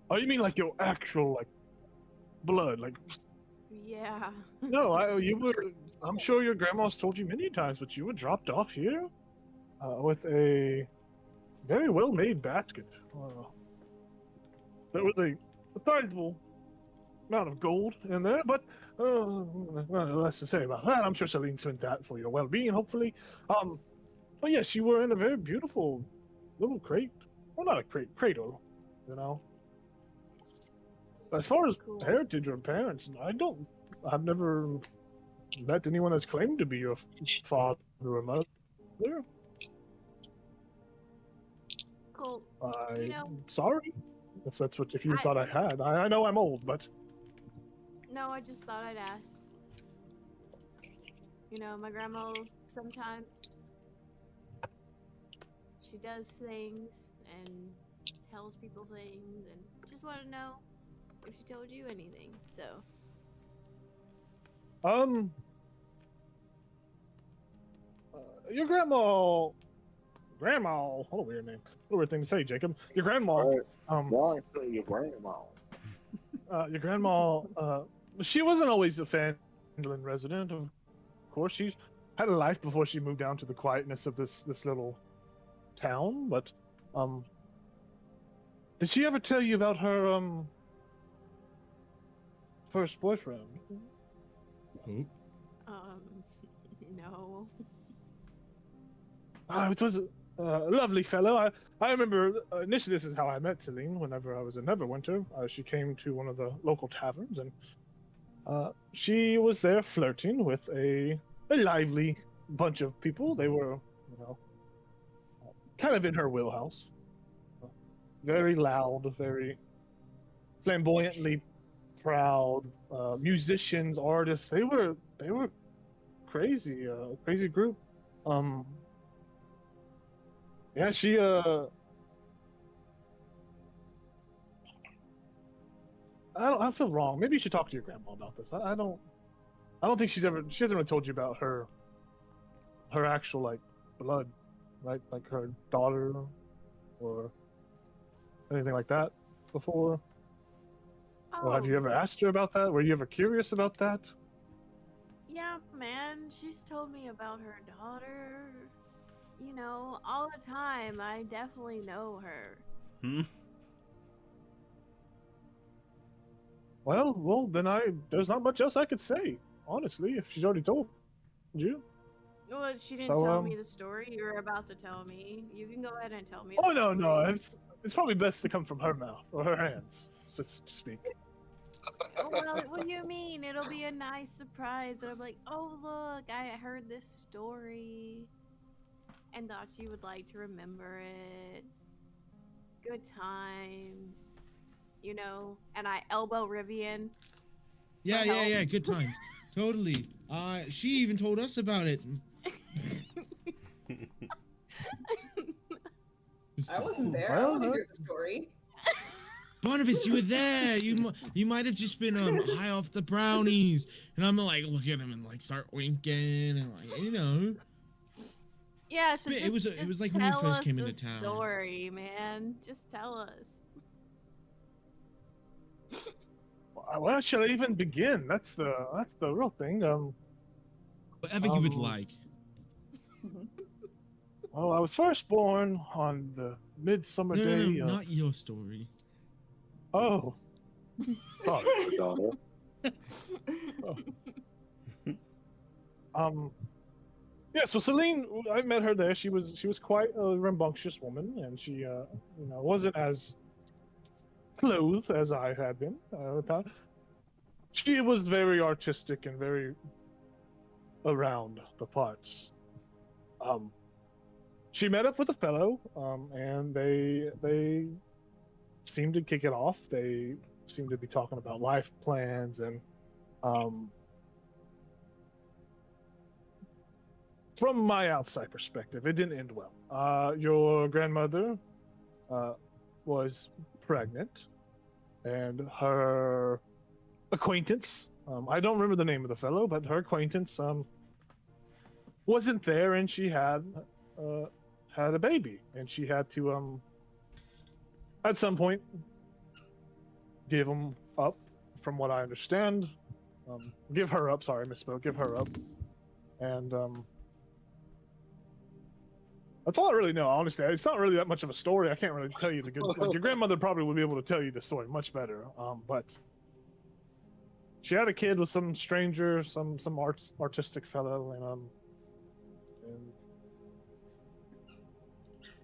Oh, you mean like your actual like blood? Like Yeah. no, you were. I'm sure your grandma's told you many times, but you were dropped off here with a very well-made basket. There was a sizable amount of gold in there, but well, less to say about that. I'm sure Celine spent that for your well-being, hopefully. But yes, you were in a very beautiful little crate. Well, not a crate, cradle, you know. As far as Cool. heritage or parents, I've never met anyone that's claimed to be your father or mother. Cool. I'm sorry if you I- thought I had. I know I'm old, but No, I just thought I'd ask. My grandma sometimes she does things and tells people things, and just want to know if she told you anything. So your grandma, what a weird name. What a weird thing to say, Jacob. Your grandma, Why say your grandma? your grandma, she wasn't always a Phandelver resident. Of course, she had a life before she moved down to the quietness of this little town. But, did she ever tell you about her first boyfriend? Hope. no. It was a lovely fellow. I remember initially this is how I met Celine. Whenever I was in Neverwinter, she came to one of the local taverns, and she was there flirting with a lively bunch of people. They were, kind of in her wheelhouse. Very loud, very flamboyantly proud. Musicians, artists. They were crazy. Crazy group. Yeah, she I feel wrong. Maybe you should talk to your grandma about this. I don't think she hasn't really told you about her actual like blood, right? Like her daughter or anything like that before? Oh, Or have you ever asked her about that? Were you ever curious about that? yeah, man. She's told me about her daughter. You know, all the time. I definitely know her. Hmm? Well, then there's not much else I could say, honestly, if she's already told you. Well, she didn't So, tell me the story you were about to tell me. You can go ahead and tell me. Oh the no, story. it's probably best to come from her mouth or her hands, so to speak. Oh, well, what do you mean? It'll be a nice surprise. I'm like, oh look, I heard this story, and thought you would like to remember it. Good times, you know. And I elbow Rivian. Yeah. Good times. Totally. She even told us about it. I wasn't there. I Well, want to hear the story. Barnabas, you were there. You might have just been high off the brownies. And I'm like, look at him and like start winking and like, you know. Yeah, so It was just like when we tell first us came the into town. Story, man. Just tell us. Where shall I even begin? That's the real thing. Whatever you would Um, like. Well, I was first born on the midsummer No, day. not your story. Oh. Sorry. Daughter. Yeah, so Celine, I met her there. She was quite a rambunctious woman, and she wasn't as clothed as I had been. She was very artistic and very around the parts. She met up with a fellow, and they seemed to kick it off. They seemed to be talking about life plans and from my outside perspective, it didn't end well. Your grandmother was pregnant, and her acquaintance, I don't remember the name of the fellow, but her acquaintance wasn't there, and she had a baby, and she had to at some point give him up, from what I understand. Give her up, sorry, I misspoke. Give her up. And that's all I really know, honestly. It's not really that much of a story. I can't really tell you the good. Like, your grandmother probably would be able to tell you the story much better. But she had a kid with some stranger, some artistic fellow, and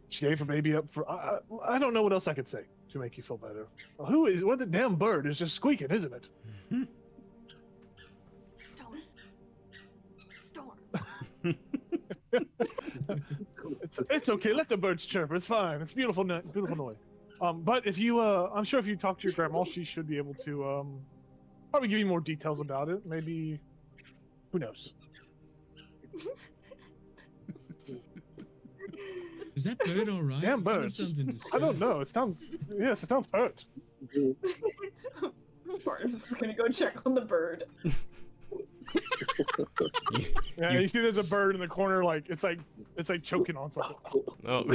she gave her baby up for. I don't know what else I could say to make you feel better. What the damn bird is just squeaking, isn't it? Storm. It's okay. Let the birds chirp. It's fine. It's beautiful, beautiful noise. But if you, I'm sure if you talk to your grandma, she should be able to probably give you more details about it. Maybe, who knows? Is that bird all right? Damn That birds. sounds in distress. I don't know. It sounds hurt. Barnes is gonna go check on the bird. Yeah, you see, there's a bird in the corner, like it's like choking on something. Oh.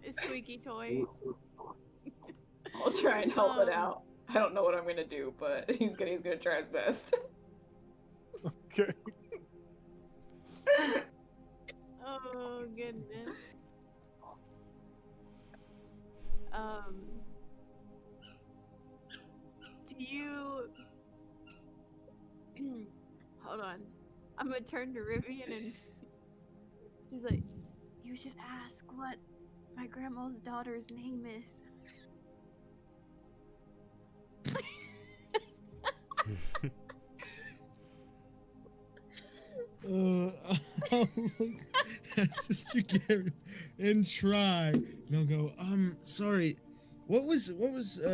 A squeaky toy. I'll try and help it out. I don't know what I'm gonna do, but he's gonna try his best. Okay. Oh goodness. Do you hold on. I'm gonna turn to Rivian and she's like, you should ask what my grandma's daughter's name is. I'll look at Sister Gary and try. And I'll go, sorry. What was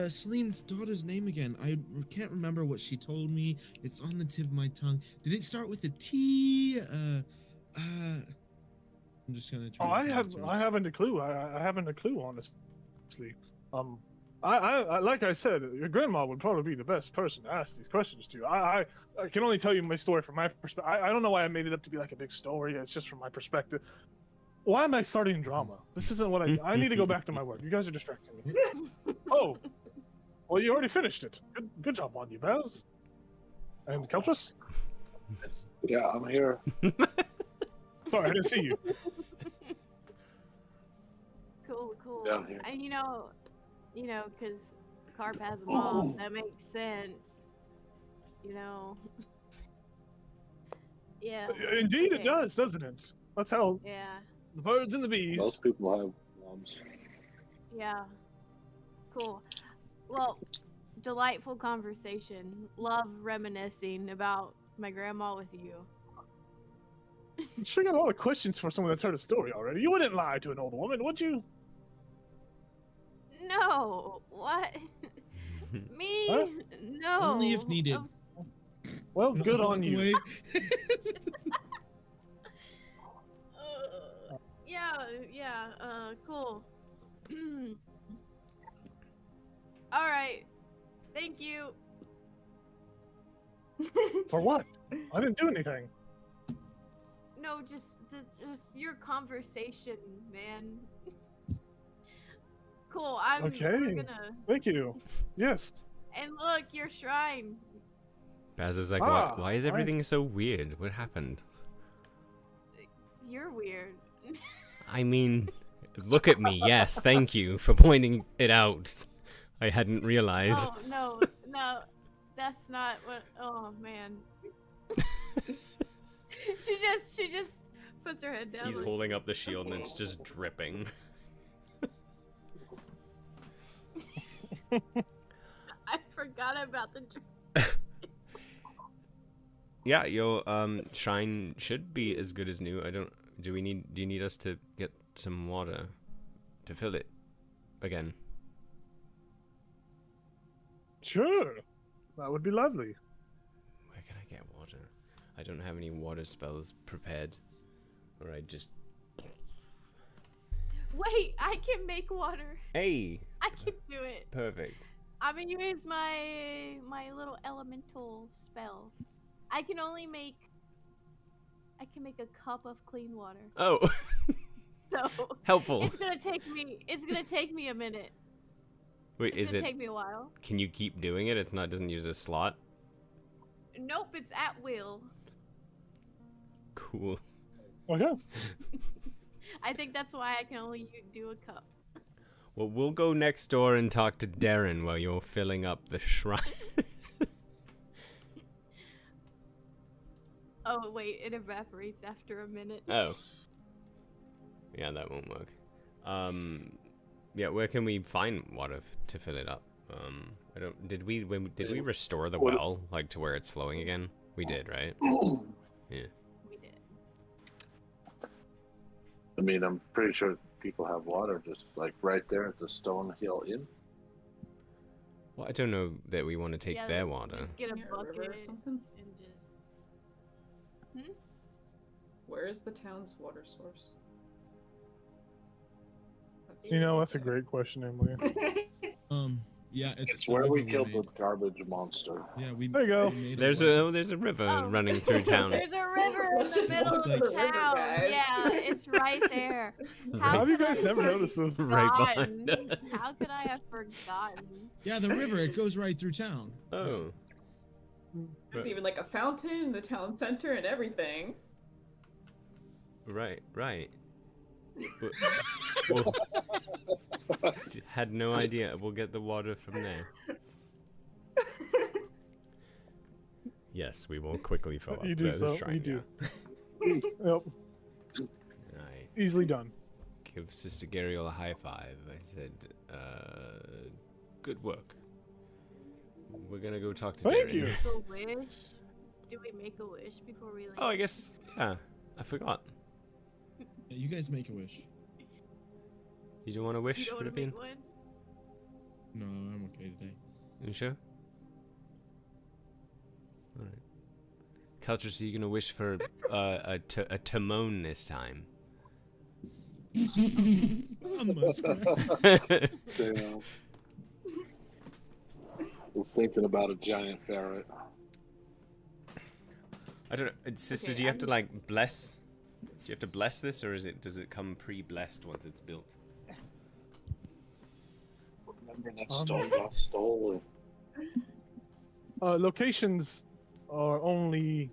Celine's daughter's name again? I can't remember what she told me. It's on the tip of my tongue. Did it start with a T? I'm just gonna try. I haven't a clue. I haven't a clue, honestly. I like I said, your grandma would probably be the best person to ask these questions to. I can only tell you my story from my perspective. I don't know why I made it up to be like a big story. It's just from my perspective. Why am I starting drama? This isn't what I need to go back to my work. You guys are distracting me. Oh, well, you already finished it. Good job on you, Baz. And Keltrus? Yeah, I'm here. Sorry, I didn't see you. Cool. Down here. And you know, because Carp has a mom, that makes sense. You know. Yeah. Indeed, okay. it does, doesn't it? That's how Yeah. the birds and the bees. Most people have moms. Yeah. Cool. Well, delightful conversation. Love reminiscing about my grandma with you. You sure got a lot of questions for someone that's heard a story already. You wouldn't lie to an old woman, would you? No. What? Me? Huh? No. Only if needed. Well, good Walk on you. away. Yeah, cool. All right. Thank you. For what? I didn't do anything. No, just your conversation, man. Cool. We're Okay. gonna. Thank you. Yes. And look, your shrine. Baz is like, Ah, why is right. everything so weird? What happened? You're weird. I mean, look at me. Yes, thank you for pointing it out. I hadn't realized. Oh no, that's not what. Oh man. she just puts her head down. He's like, holding up the shield and it's just dripping. I forgot about the. Yeah, your shrine should be as good as new. Do you need us to get some water to fill it again? Sure. That would be lovely. Where can I get water? I don't have any water spells prepared. Or I just... Wait, I can make water. Hey! I can do it. Perfect. I'm gonna use my little elemental spell. I can make a cup of clean water. Oh! So Helpful. It's gonna take me a minute. Wait, It's is gonna it... take me a while. Can you keep doing it? It doesn't use a slot? Nope, it's at will. Cool. Okay. I think that's why I can only do a cup. Well, we'll go next door and talk to Darren while you're filling up the shrine. Oh wait, it evaporates after a minute. Oh. Yeah, that won't work. Yeah, where can we find water to fill it up? I don't. Did we restore the well like to where it's flowing again? We did, right? Yeah. We did. I mean, I'm pretty sure people have water just like right there at the Stone Hill Inn. Well, I don't know that we want to take Yeah, their water. Just get a Near a river bucket or something. and just. Where is the town's water source? That's You know, that's a usually great question, Emily. Yeah, It's the where we river killed the made. garbage monster. Yeah, we. There you go. we made There's well. a river Oh. running through town. There's a river in Let's the just middle go of to the the river, town. guys. Yeah, it's right there. How have you could guys I never have noticed this? Right forgotten? behind us. How could I have forgotten? Yeah, the river. It goes right through town. Oh. There's even like a fountain in the town center and everything. Right. Well, had no idea. We'll get the water from there. Yes, we will quickly fill up You do the so. shrine. You do. Yeah. Yep. I Easily done. give Sister Gariel a high five. I said, good work. We're gonna go talk to Thank Darren. you. Make a wish? Do we make a wish before we leave? Oh, I guess, yeah. I forgot. Yeah, you guys make a wish. You don't want to wish, You don't want to Rivian? make one? No, I'm okay today. You sure? Alright. Culture, are you gonna wish for a Timon this time? A muskrat. Damn. Was thinking about a giant ferret. I don't know. Sister, Okay, do you have to, like, bless? you have to bless this, or does it come pre-blessed once it's built? Remember that stone got stolen. Locations are only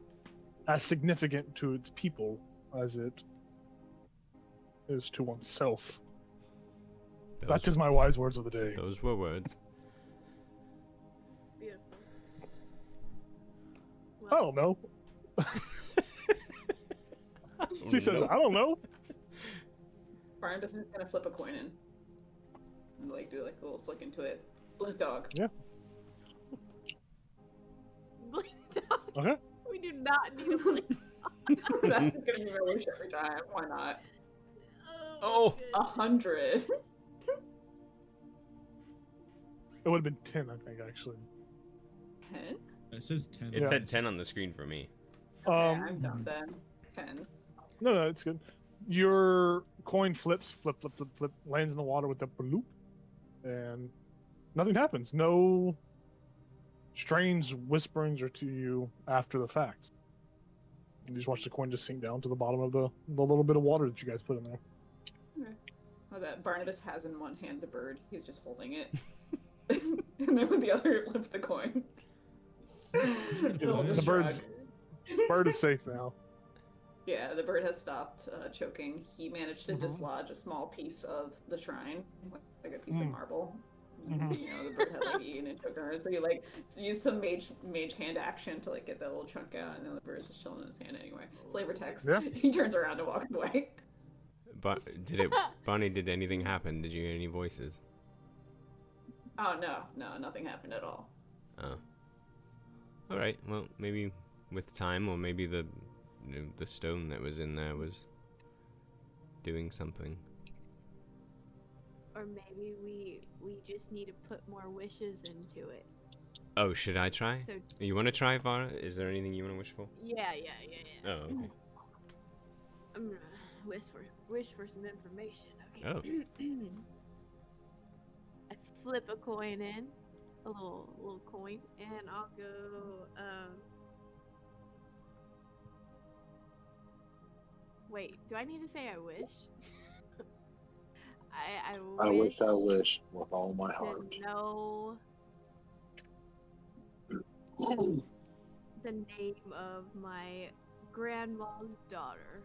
as significant to its people as it is to oneself. That is my wise words of the day. Those were words. Beautiful. I don't know. She says, I don't know. Barnabas is gonna flip a coin in. And, like, do like a little flick into it. Blink dog. Yeah. Blink dog. Okay. We do not need a blink dog. That's just gonna be my wish every time. Why not? Oh. goodness. 100. It would have been 10, I think, actually. 10? It says 10. It Yeah. said 10 on the screen for me. Okay, I'm done then. 10. No, it's good. Your coin flips, flip, lands in the water with a bloop, and nothing happens. No strange whisperings are to you after the fact. You just watch the coin just sink down to the bottom of the little bit of water that you guys put in there. Okay. Oh, that Barnabas has in one hand the bird. He's just holding it. And then with the other, flip the coin. The bird is safe now. Yeah, the bird has stopped choking. He managed to dislodge a small piece of the shrine, like a piece of marble. You know, the bird had like eaten and choking her, so he like used some mage hand action to like get that little chunk out, and then the bird's just chilling in his hand anyway. Flavor text. Yeah. He turns around and walks away. But Bonnie, did anything happen? Did you hear any voices? Oh no, nothing happened at all. Oh. All right. Well, maybe with time, or maybe the stone that was in there was doing something. Or maybe we just need to put more wishes into it. Oh, should I try? So You want to try, Vara? Is there anything you want to wish for? yeah. Oh, okay. I'm gonna wish for some information. Okay. Oh. I flip a coin in, a little coin, and I'll go. Wait, do I need to say I wish? I wish I wished with all my to heart. know the name of my grandma's daughter.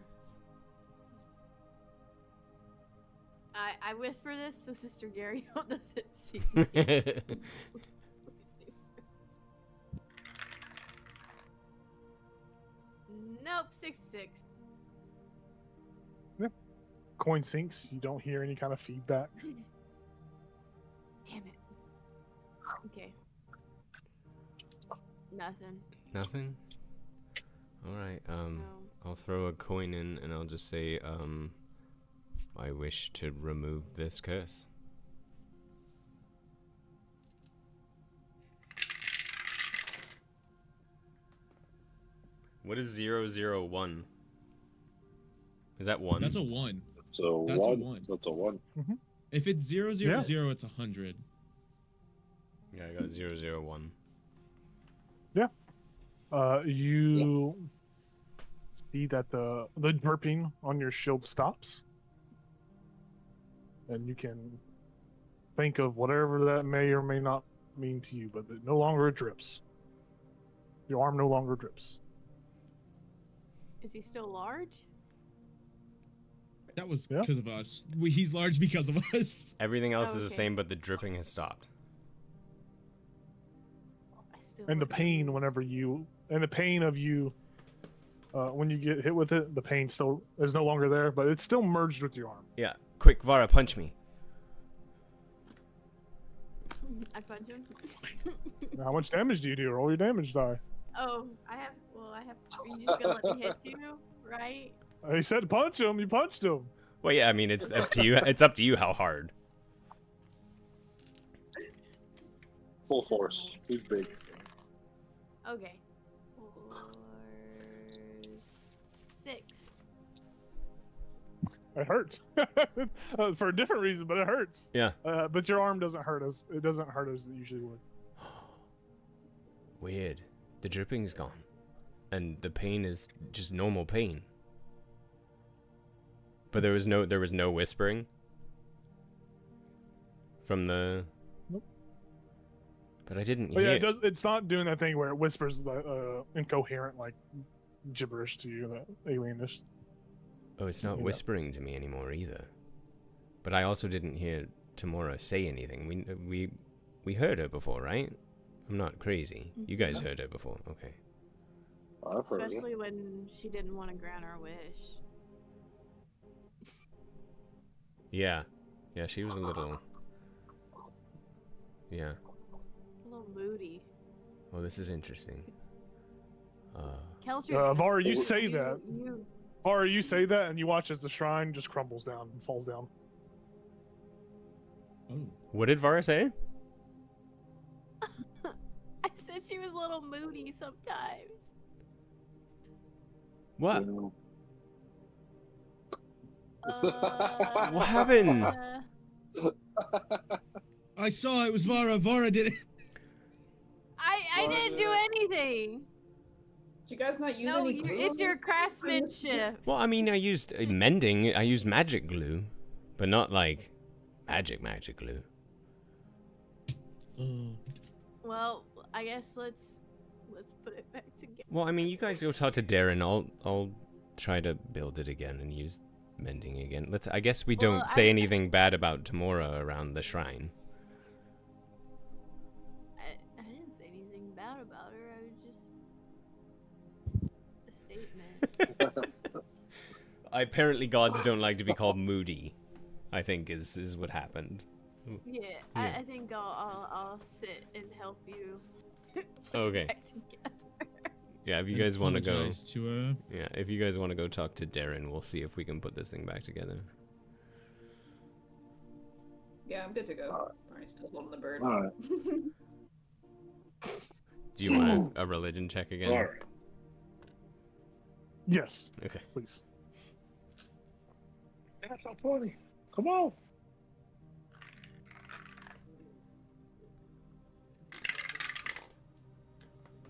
I whisper this so Sister Gary doesn't see me. Nope, 66. Coin sinks. You don't hear any kind of feedback. Damn it. Okay. Nothing. Nothing? Alright, No. I'll throw a coin in and I'll just say, I wish to remove this curse. What is 001? Is that 1? That's a 1. So That's a one. one. That's a 1. If it's 000, it's 100. Yeah, I got 001. You see that the dripping on your shield stops, and you can think of whatever that may or may not mean to you, but it no longer drips. Your arm no longer drips. Is he still large? That was Yeah. because of us. He's large because of us. Everything else is the Okay. same, but the dripping has stopped. I still And the wanna pain know. whenever you, and the pain of you, when you get hit with it, the pain still is no longer there, but it's still merged with your arm. Yeah, quick, Vara, punch me. I punch him. Now, how much damage do you do? Roll your damage die. Oh, I have. Are you just gonna let me hit you, right? He said punch him. You punched him. Well, yeah, I mean, it's up to you. It's up to you how hard. Full force. He's big. Okay. 4, 6. It hurts for a different reason, but it hurts. Yeah. But your arm doesn't hurt as it doesn't hurt as it usually would. Weird. The dripping's gone. And the pain is just normal pain. But there was no whispering from the. Nope. But I didn't Oh, hear. yeah, it's not doing that thing where it whispers incoherent like gibberish to you, that alienish. Oh, it's not Yeah. whispering to me anymore either. But I also didn't hear Tamora say anything. We heard her before, right? I'm not crazy. You guys heard her before, okay? I've heard it. Especially when she didn't want to grant our wish. Yeah, she was a little. Yeah. A little moody. Well, this is interesting. Keltrick, Vara, you say that. You, Vara, you say that, and you watch as the shrine just crumbles down and falls down. Oh. What did Vara say? I said she was a little moody sometimes. What? You What happened? I saw it was Vara. Vara did it. I didn't do anything. Did you guys not use No, any glue? it's your craftsmanship. Well, I mean, I used mending. I used magic glue, but not like magic glue. Well, I guess let's put it back together. Well, I mean, you guys go talk to Darren. I'll try to build it again and use mending again. I guess we don't say anything bad about Tamora around the shrine. I didn't say anything bad about her. I was just a statement. Apparently, gods don't like to be called moody. I think is what happened. Yeah, Yeah. I think I'll sit and help you. Okay. Back together. Yeah, if you guys want to go, Apologize to her. yeah, if you guys want to go talk to Darren, we'll see if we can put this thing back together. Yeah, I'm good to go. Alright, still holding the bird. All right. Do you want a religion check again? All right. Yes, Okay. please. That's not funny. Come on.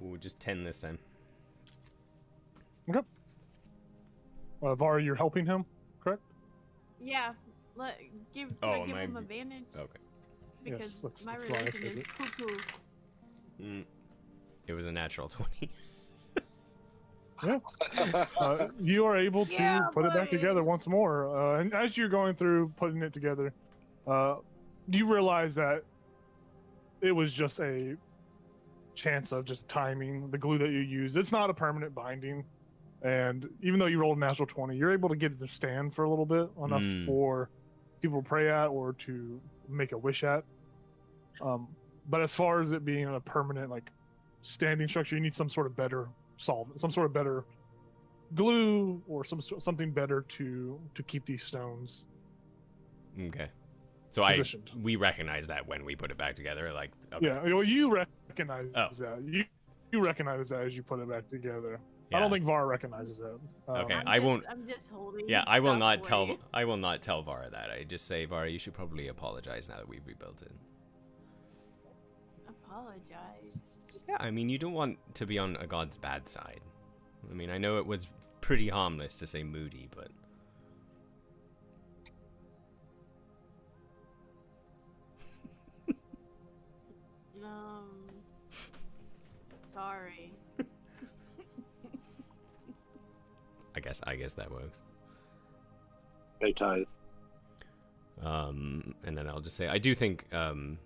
Ooh, just 10 this time. Vara, you're helping him, correct? Yeah, can Oh, I give am I- him advantage? Okay. Because that's my why I religion said is it. poo-poo. It was a natural 20. You are able to Yeah, put it back buddy. together once more. And as you're going through putting it together, you realize that it was just a chance of just timing the glue that you use. It's not a permanent binding. And even though you rolled a natural 20, you're able to get it to stand for a little bit, enough for people to pray at or to make a wish at. But as far as it being a permanent, like, standing structure, you need some sort of better solvent, some sort of better glue, or something better to keep these stones Okay. So positioned. we recognize that when we put it back together, like, okay. Yeah, well, you recognize Oh. that. You recognize that as you put it back together. Yeah. I don't think Var recognizes that. Okay. I'm just holding. Yeah, I will stuff not for tell. you. I will not tell Vara that. I just say, Vara, you should probably apologize now that we've rebuilt it. Apologize. Yeah, I mean, you don't want to be on a god's bad side. I mean, I know it was pretty harmless to say moody, but Sorry. I guess that works. Pay tithe. And then I'll just say, I do think, when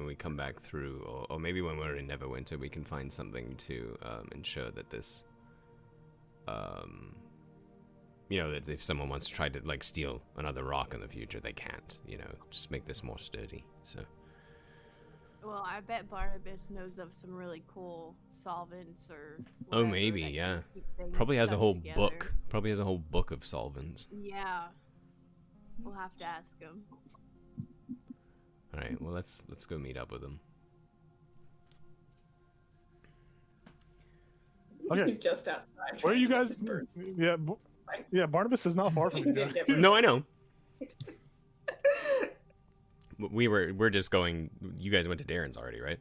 we come back through, or maybe when we're in Neverwinter, we can find something to ensure that this, that if someone wants to try to, like, steal another rock in the future, they can't, just make this more sturdy, so. Well, I bet Barnabas knows of some really cool solvents or. Oh, whatever maybe, that can yeah. keep things Probably has a stuck whole together. book. Probably has a whole book of solvents. Yeah. We'll have to ask him. All right, well, let's go meet up with him. Okay. He's just outside. Where are you guys? trying to get this bird. Yeah, yeah. Barnabas is not far from you guys. No, I know. We're just going. You guys went to Darren's already, right?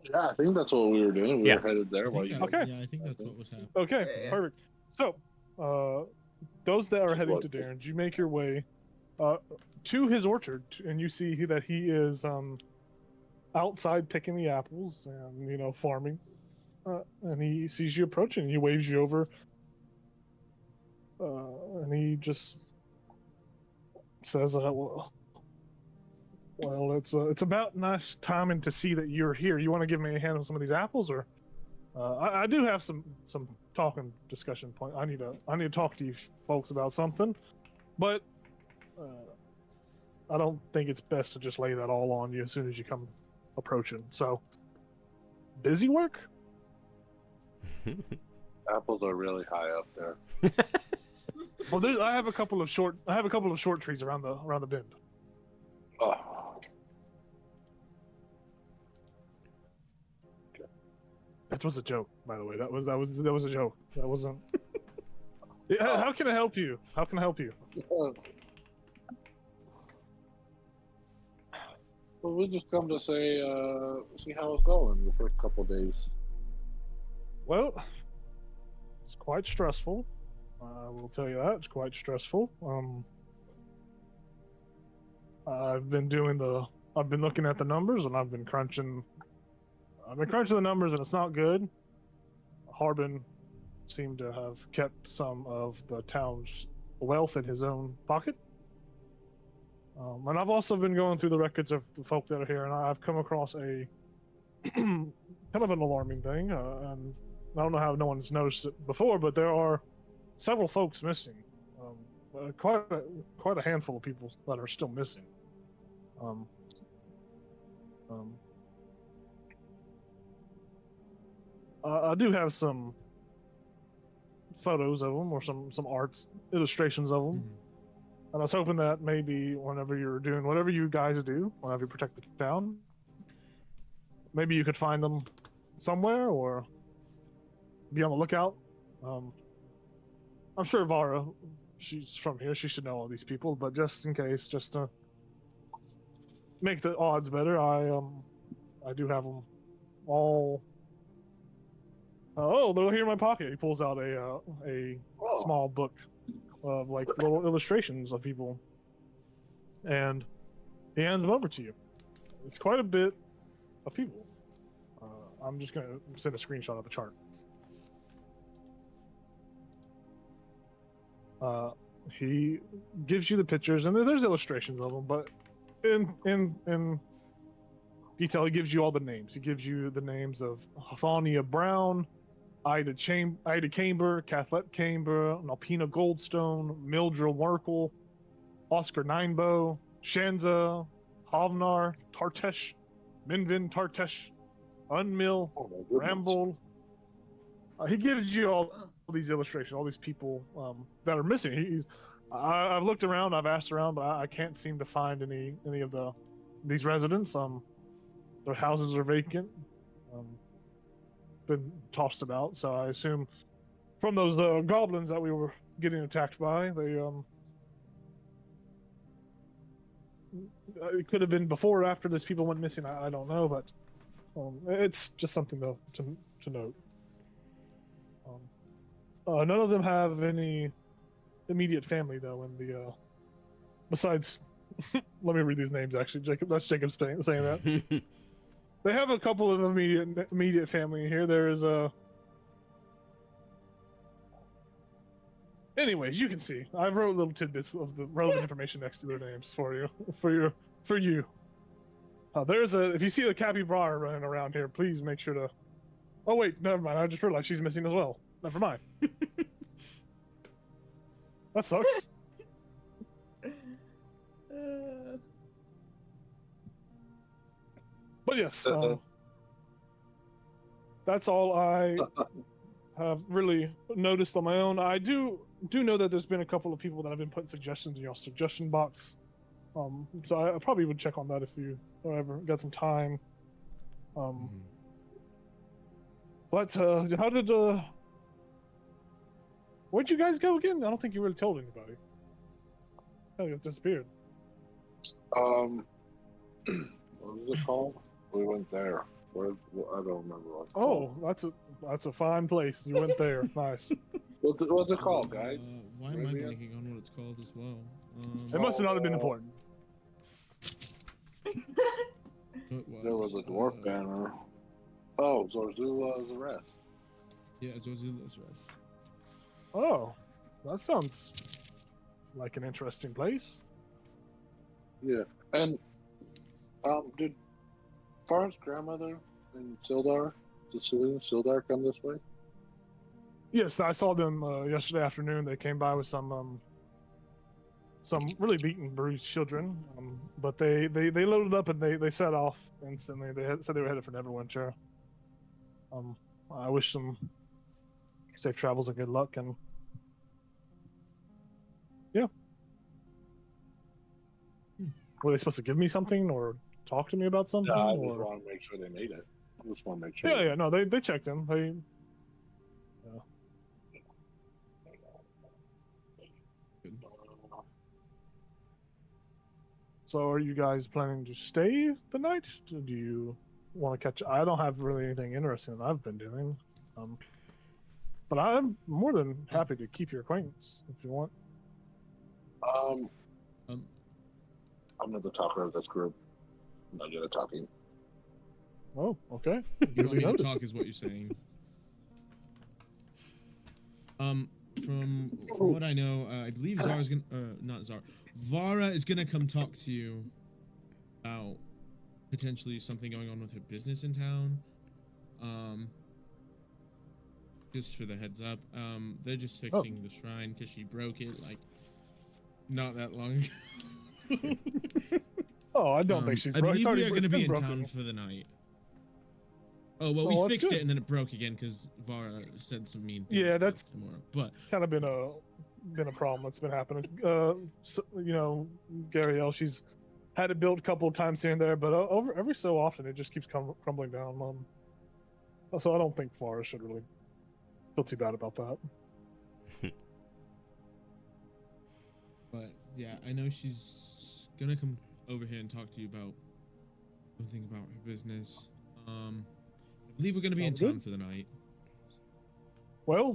Yeah, I think that's what we were doing. We Yeah. were headed there while you. Okay. Yeah, I think that's what was happening. Okay, Yeah. perfect. So, those that are heading What? to Darren's, you make your way to his orchard, and you see that he is outside picking the apples and farming. And he sees you approaching. He waves you over, and he just says, "Well, it's about nice timing to see that you're here. You want to give me a hand on some of these apples, or I do have some talking discussion point. I need to talk to you folks about something, but I don't think it's best to just lay that all on you as soon as you come approaching. So, busy work." Apples are really high up there. Well, I have a couple of short trees around the bend. Oh, That was a joke, by the way. That was a joke. That wasn't. Yeah, how can I help you? How can I help you? well, we just come to say, see how it's going the first couple of days. Well, it's quite stressful. I will tell you that it's quite stressful. I've been looking at the numbers, and I've been crunching the numbers, and it's not good. Harbin seemed to have kept some of the town's wealth in his own pocket. And I've also been going through the records of the folk that are here, and I've come across a kind of an alarming thing. And I don't know how no one's noticed it before, but there are several folks missing. Quite a handful of people that are still missing. I do have some photos of them, or some arts illustrations of them. And I was hoping that maybe whenever you're doing whatever you guys do, whenever you protect the town, maybe you could find them somewhere or be on the lookout. I'm sure Vara, she's from here, she should know all these people, but just in case, just to make the odds better, I do have them all. Oh, they're here in my pocket. He pulls out a small book of like little illustrations of people, and he hands them over to you. It's quite a bit of people. I'm just gonna send a screenshot of the chart. He gives you the pictures, and there's illustrations of them, but in detail, he gives you all the names. He gives you the names of Hafania Brown, Ida Camber, Cathlet Camber, Nalpina Goldstone, Mildred Werkel, Oscar Ninebow, Shanza, Havnar, Tartesh, Minvin Tartesh, Unmill, Ramble. He gives you all these illustrations, all these people that are missing. I've looked around, I've asked around, but I can't seem to find any of these residents. Their houses are vacant, been tossed about. So I assume from those goblins that we were getting attacked by, they it could have been before or after these people went missing. I don't know, but it's just something to note. None of them have any immediate family, though, in the besides let me read these names. Actually, that's Jacob saying that. They have a couple of immediate family here. There is a anyways, you can see I wrote little tidbits of the relevant information next to their names for you. There's if you see the capybara running around here, please make sure to. Oh wait, never mind. I just realized she's missing as well. Never mind. That sucks. But yes, that's all I have really noticed on my own. I do know that there's been a couple of people that have been putting suggestions in your suggestion box. So I probably would check on that if you ever got some time. But how did where'd you guys go again? I don't think you really told anybody. Oh, you disappeared. What was it called? We went there. I don't remember what it's called. Oh, that's a fine place. You went there. Nice. What's it called, guys? Why am I Arabia? blanking on what it's called as well? It must have not have been important. There was a dwarf banner. Oh, Zorzula's arrest. Yeah, Zorzula's Rest. Oh, that sounds like an interesting place. Yeah, and did Far's grandmother and Sildar, did Selena Sildar come this way? Yes, I saw them yesterday afternoon. They came by with some really beaten, bruised children. But they loaded up and they set off instantly. Said they were headed for Neverwinter. I wish them safe travels and good luck. And yeah, were they supposed to give me something or talk to me about something? Yeah, I or... just want to make sure they made it. I just want to make sure. Yeah, no, they checked in. So are you guys planning to stay the night? Do you want to catch... I don't have really anything interesting that I've been doing. But I'm more than happy to keep your acquaintance if you want. I'm not the talker of this group. I'm not good at talking. Oh, okay. You want me to talk is what you're saying. From what I know, I believe Zara's gonna, not Zara, Vara is gonna come talk to you about potentially something going on with her business in town. Just for the heads up, they're just fixing the shrine because she broke it like not that long ago. Oh, I don't think she's I broke. believe we are going to be in broken. town for the night. Oh, well, Oh, we that's fixed good. it and then it broke again because Vara said some mean things. Yeah, to that's- us tomorrow. But Kind of been a problem that's been happening. So, Gariel, she's had it built a couple of times here and there, but over every so often it just keeps crumbling down. So I don't think Flora should really feel too bad about that. But yeah, I know she's gonna come over here and talk to you about something about her business. I believe we're gonna be in Sounds town good. for the night. Well,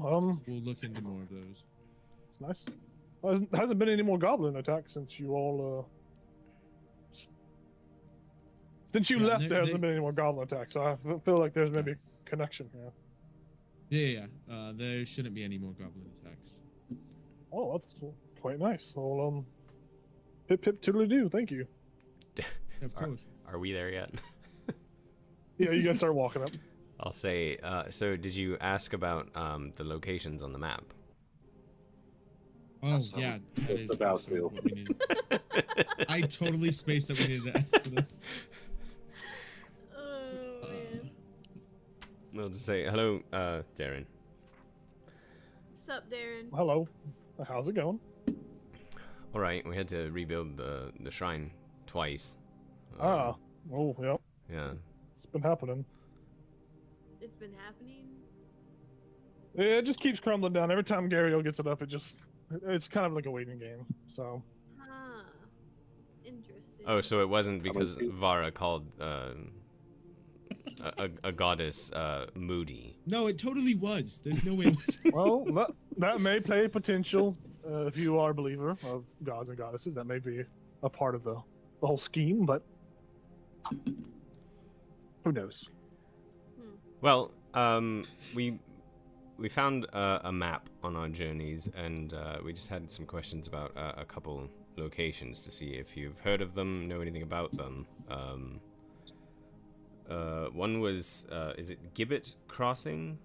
We'll look into more of those. it's nice. Hasn't been any more goblin attacks since you all since you Yeah, left. There hasn't they- been any more goblin attacks, so I feel like there's maybe a connection here. Yeah. There shouldn't be any more goblin attacks. Oh, that's quite nice. Well, pip pip toodly doo. Thank you. Of course. Are we there yet? Yeah, you guys start walking up. I'll say, so did you ask about the locations on the map? Oh That's yeah, that is about also to. what we needed. I totally spaced that we needed to ask for this. Oh man. I'll just say, hello, Darren. What's up, Darren? Hello. How's it going? All right, we had to rebuild the shrine twice. Oh, yeah. Yeah. It's been happening. It's been happening. Yeah, it just keeps crumbling down. Every time Gariel gets it up, it's kind of like a waiting game. So Huh. Interesting. Oh, so it wasn't How about because you? Vara called a goddess moody. No, it totally was. There's no way it was. well, that may play potential if you are a believer of gods and goddesses. That may be a part of the whole scheme, but who knows? Well, we found a map on our journeys, and we just had some questions about a couple locations to see if you've heard of them, know anything about them. One was, is it Gibbet Crossing?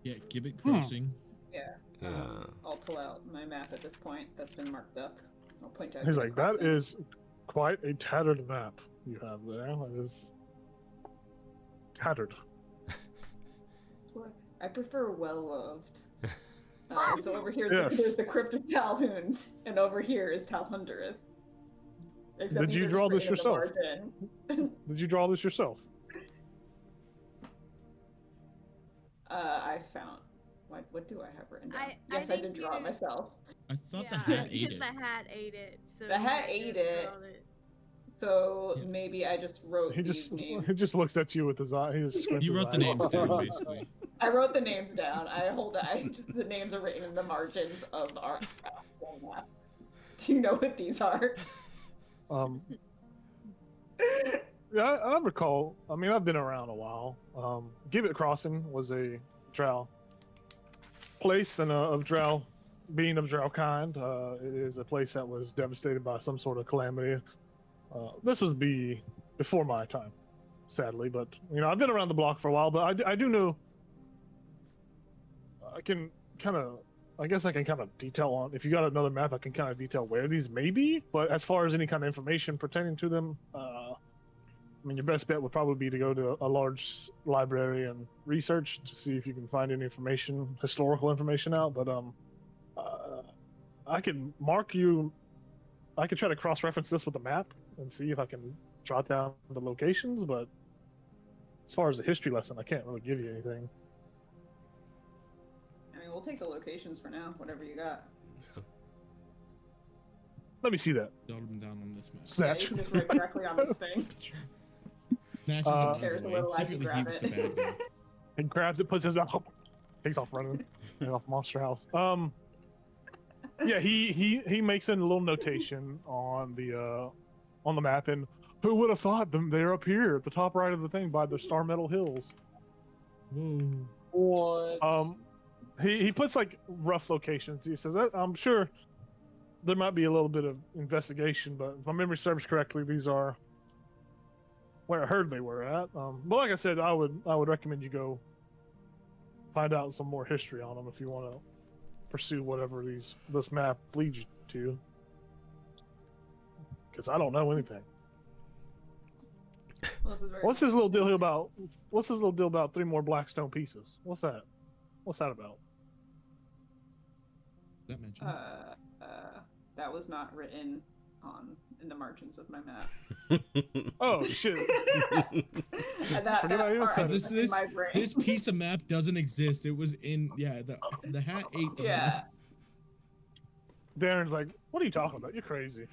Yeah, Gibbet Crossing. Yeah. Yeah. I'll pull out my map at this point. That's been marked up. I'll point out. He's Gibbet like, that Crossing. is quite a tattered map you have there. That is tattered. I prefer well-loved. So over here Yes. there's the Crypt of Talhund, and over here is Talhundereth. Except Did these you are draw just this written in yourself? the margin. Did you draw this yourself? I found. What do I have written down? I Yes, I think did draw it you- myself. I thought the Yeah, hat ate because it. the hat ate it. So The hat you ate just it. wrote So Yeah. maybe I just wrote He these just names. he just looks at you with his eye. He just squints You his wrote the eye. names down, basically. I wrote the names down. The names are written in the margins of our map. Do you know what these are? Yeah, I recall. I mean, I've been around a while. Gibbet Crossing was a drow place, and of drow, being of drow kind, it is a place that was devastated by some sort of calamity. This was before my time, sadly, but I've been around the block for a while. But I do know. I can kind of. I guess I can kind of detail on. If you got another map, I can kind of detail where these may be. But as far as any kind of information pertaining to them, I mean, your best bet would probably be to go to a large library and research to see if you can find any information, historical information out. But I can mark you. I could try to cross-reference this with the map and see if I can jot down the locations. But as far as a history lesson, I can't really give you anything. I mean, we'll take the locations for now. Whatever you got. Let me see that. Jot them down on this map. Yeah, Snatch. you can just write directly on this thing. Snatches and runs Tears a away. little as you Secretly grab heaps it. the bad guy. And grabs it, puts his mouth, takes off running, off Monster House. Yeah, he makes a little notation on the map, and who would have thought them? They're up here at the top right of the thing by the Star Metal Hills. Whoa. What? He puts like rough locations. He says that I'm sure there might be a little bit of investigation, but if my memory serves correctly, these are where I heard they were at. But like I said, I would recommend you go find out some more history on them if you want to pursue whatever this map leads you to. Because I don't know anything. Well, this is very What's this little deal about 3 more blackstone pieces? What's that? What's that about? That mentioned. that was not written in the margins of my map. Oh shit! that Forget I even part said is it. in my brain. This piece of map doesn't exist. It was in the hat ate the Yeah. map. Darren's like, what are you talking about? You're crazy.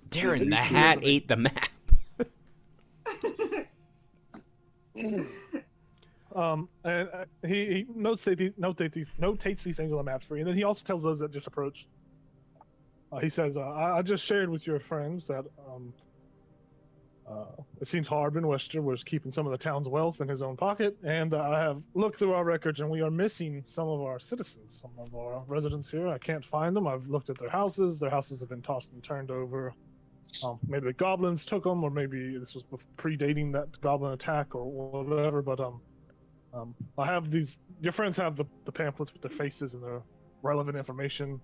Darren, the hat ate the map. And he notates these things on the maps for you, and then he also tells those that just approach. He says, I just shared with your friends that it seems Harbin Wester was keeping some of the town's wealth in his own pocket, and I have looked through our records, and we are missing some of our citizens, some of our residents here. I can't find them. I've looked at their houses. Their houses have been tossed and turned over. Maybe the goblins took them, or maybe this was predating that goblin attack or whatever, but I have these. Your friends have the pamphlets with their faces and their relevant information.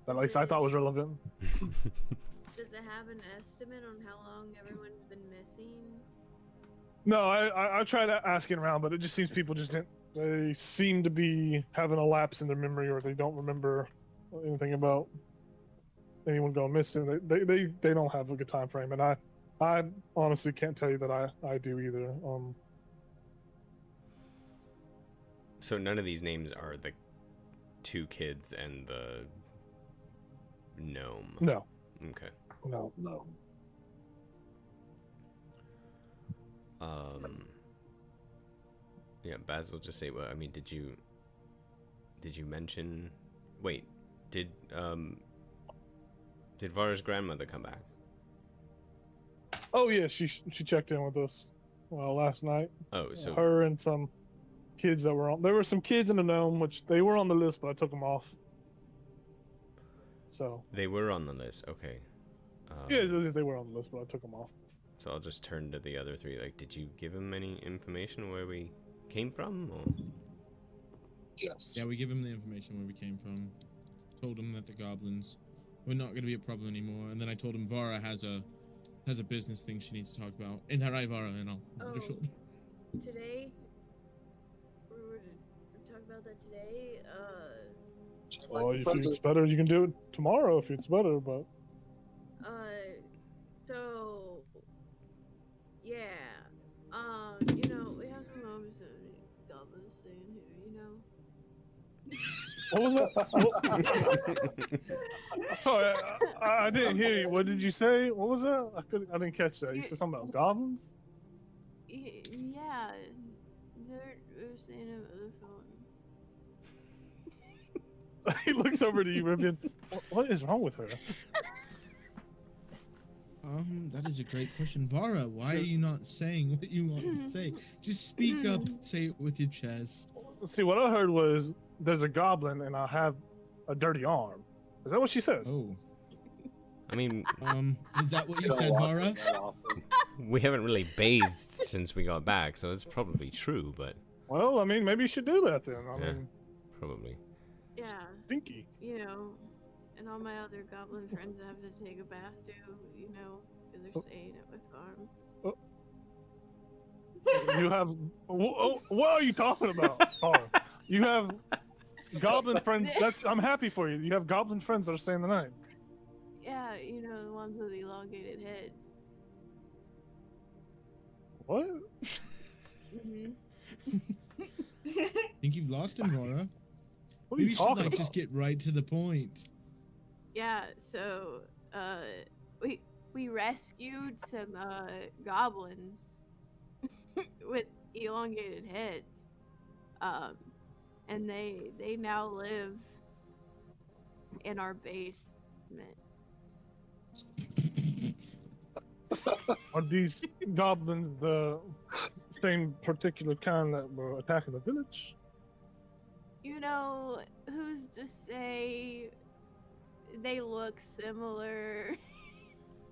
That at least I thought was relevant. Does it have an estimate on how long everyone's been missing? No, I tried asking around, but it just seems people just didn't. They seem to be having a lapse in their memory, or they don't remember anything about anyone going missing. They don't have a good time frame, and I honestly can't tell you that I do either. So none of these names are the 2 kids and the gnome. No. Okay. No. Yeah, Basil just say, well, I mean, did you mention, wait, did Vara's grandmother come back? Oh yeah, she checked in with us last night. Oh, so Her and some kids that were on. There were some kids in the gnome, which they were on the list, but I took them off. So they were on the list. Okay. yeah, they were on the list, but I took them off. So I'll just turn to the other 3. Like, did you give him any information where we came from? Or? Yes. Yeah, we give him the information where we came from. Told him that the goblins were not going to be a problem anymore, and then I told him Vara has a business thing she needs to talk about. And right, Vara, and I'll pat her shoulder. Today? We were talking about that today? Well, if it's better, you can do it tomorrow if it's better, but So, yeah, we have some moments of goblins staying here, what was that? Sorry, I didn't hear you. What did you say? What was that? I didn't catch that. You said something about goblins? Yeah, saying over the phone. He looks over to you, Rivian. What is wrong with her? That is a great question. Vara, why are you not saying what you want to say? Just speak up, say it with your chest. See, what I heard was there's a goblin and I have a dirty arm. Is that what she said? Oh. I mean, is that what you don't said, watch Vara? it that often. we haven't really bathed since we got back, so it's probably true, but Well, I mean, maybe you should do that then. I Yeah. mean, probably. Yeah, stinky. you know, and all my other goblin friends have to take a bath too, you know, because they're staying at my farm. You have. What are you talking about? Oh, you have goblin friends. I'm happy for you. You have goblin friends that are staying the night. Yeah, you know, the ones with elongated heads. What? Mm-hmm. Think you've lost him, Vara? What are Maybe you you should talking like about? just get right to the point. Yeah, so we rescued some goblins with elongated heads. And they now live in our basement. Are these goblins the same particular kind that were attacking the village? You know, who's to say they look similar?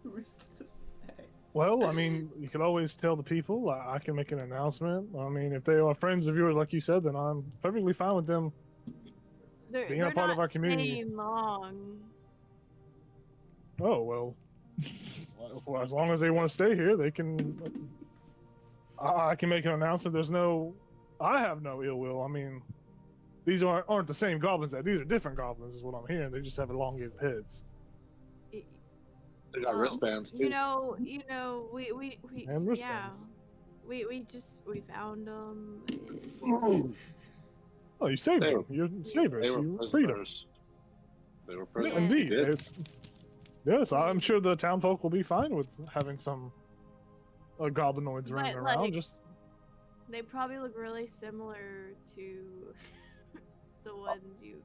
Who's to say? Well, I mean, you can always tell the people. I can make an announcement. I mean, if they are friends of yours, like you said, then I'm perfectly fine with them. They're, Being a they're part not of our community. staying long. Oh, well, as long as they want to stay here, they can. I can make an announcement. I have no ill will. I mean, these aren't the same goblins. These are different goblins, is what I'm hearing. They just have elongated heads. They got wristbands too. You know, we And yeah, wristbands. we found them. Oh, you saved They them. were- You're savers. They were You freed them. prisoners. They were Yeah, prisoners. indeed. They did. Yes, I'm sure the town folk will be fine with having some goblinoids But, running around. like, Just They probably look really similar to the ones you've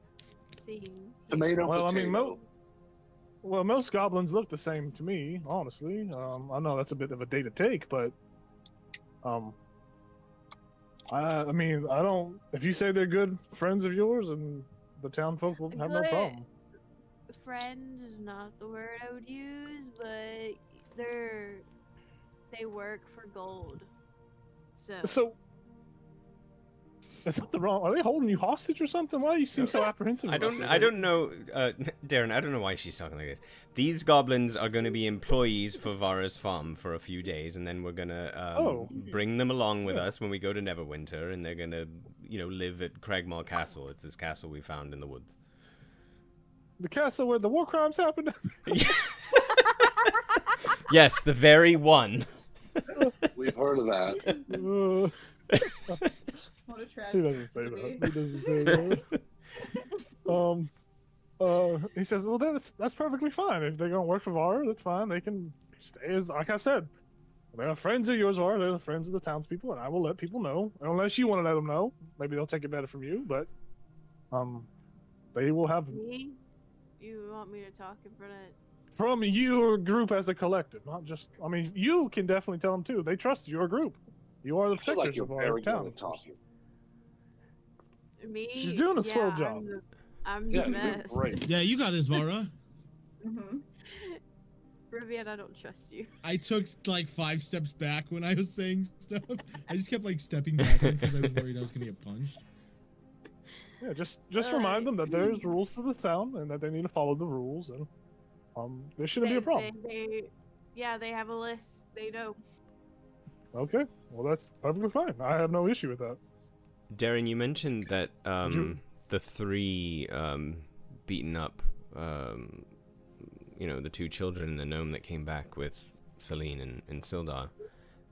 seen. Tomato, Well, I mean, potato. most goblins look the same to me, honestly. I know that's a bit of a day to take, but I mean, I don't. If you say they're good friends of yours, and the town folk will have no Good. problem. Friend is not the word I would use, but they work for gold. So, is something wrong? Are they holding you hostage or something? Why do you seem so apprehensive? I about don't know, Darren, I don't know why she's talking like this. These goblins are going to be employees for Vara's farm for a few days, and then we're going to bring them along with us when we go to Neverwinter, and they're going to, live at Cragmaw Castle. It's this castle we found in the woods. The castle where the war crimes happened. Yes, the very one. We've heard of that. What a He tragedy. doesn't say that. He doesn't say that. He says, "Well, that's perfectly fine. If they're gonna work for Vara, that's fine. They can stay as, like I said, they're friends of yours, Vara. They're friends of the townspeople, and I will let people know. Unless you want to let them know, maybe they'll take it better from you. But they will have Me? You want me to talk in front of? from your group as a collective, not just. I mean, you can definitely tell them too. They trust your group. You are the I feel like protectors you're of our very good town. at talking. Me? She's doing a swell Yeah, job. I'm Yeah, the you're best. great. Yeah, you got this, Vara. Mm-hmm. Rivian, I don't trust you. I took like 5 steps back when I was saying stuff. I just kept like stepping back because I was worried I was gonna get punched. Yeah, just remind them that there's rules to the town and that they need to follow the rules, and there shouldn't be a problem. They have a list. They know. Okay, well that's perfectly fine. I have no issue with that. Darren, you mentioned that you- the 3 beaten up, the 2 children and the gnome that came back with Celine and Sildar,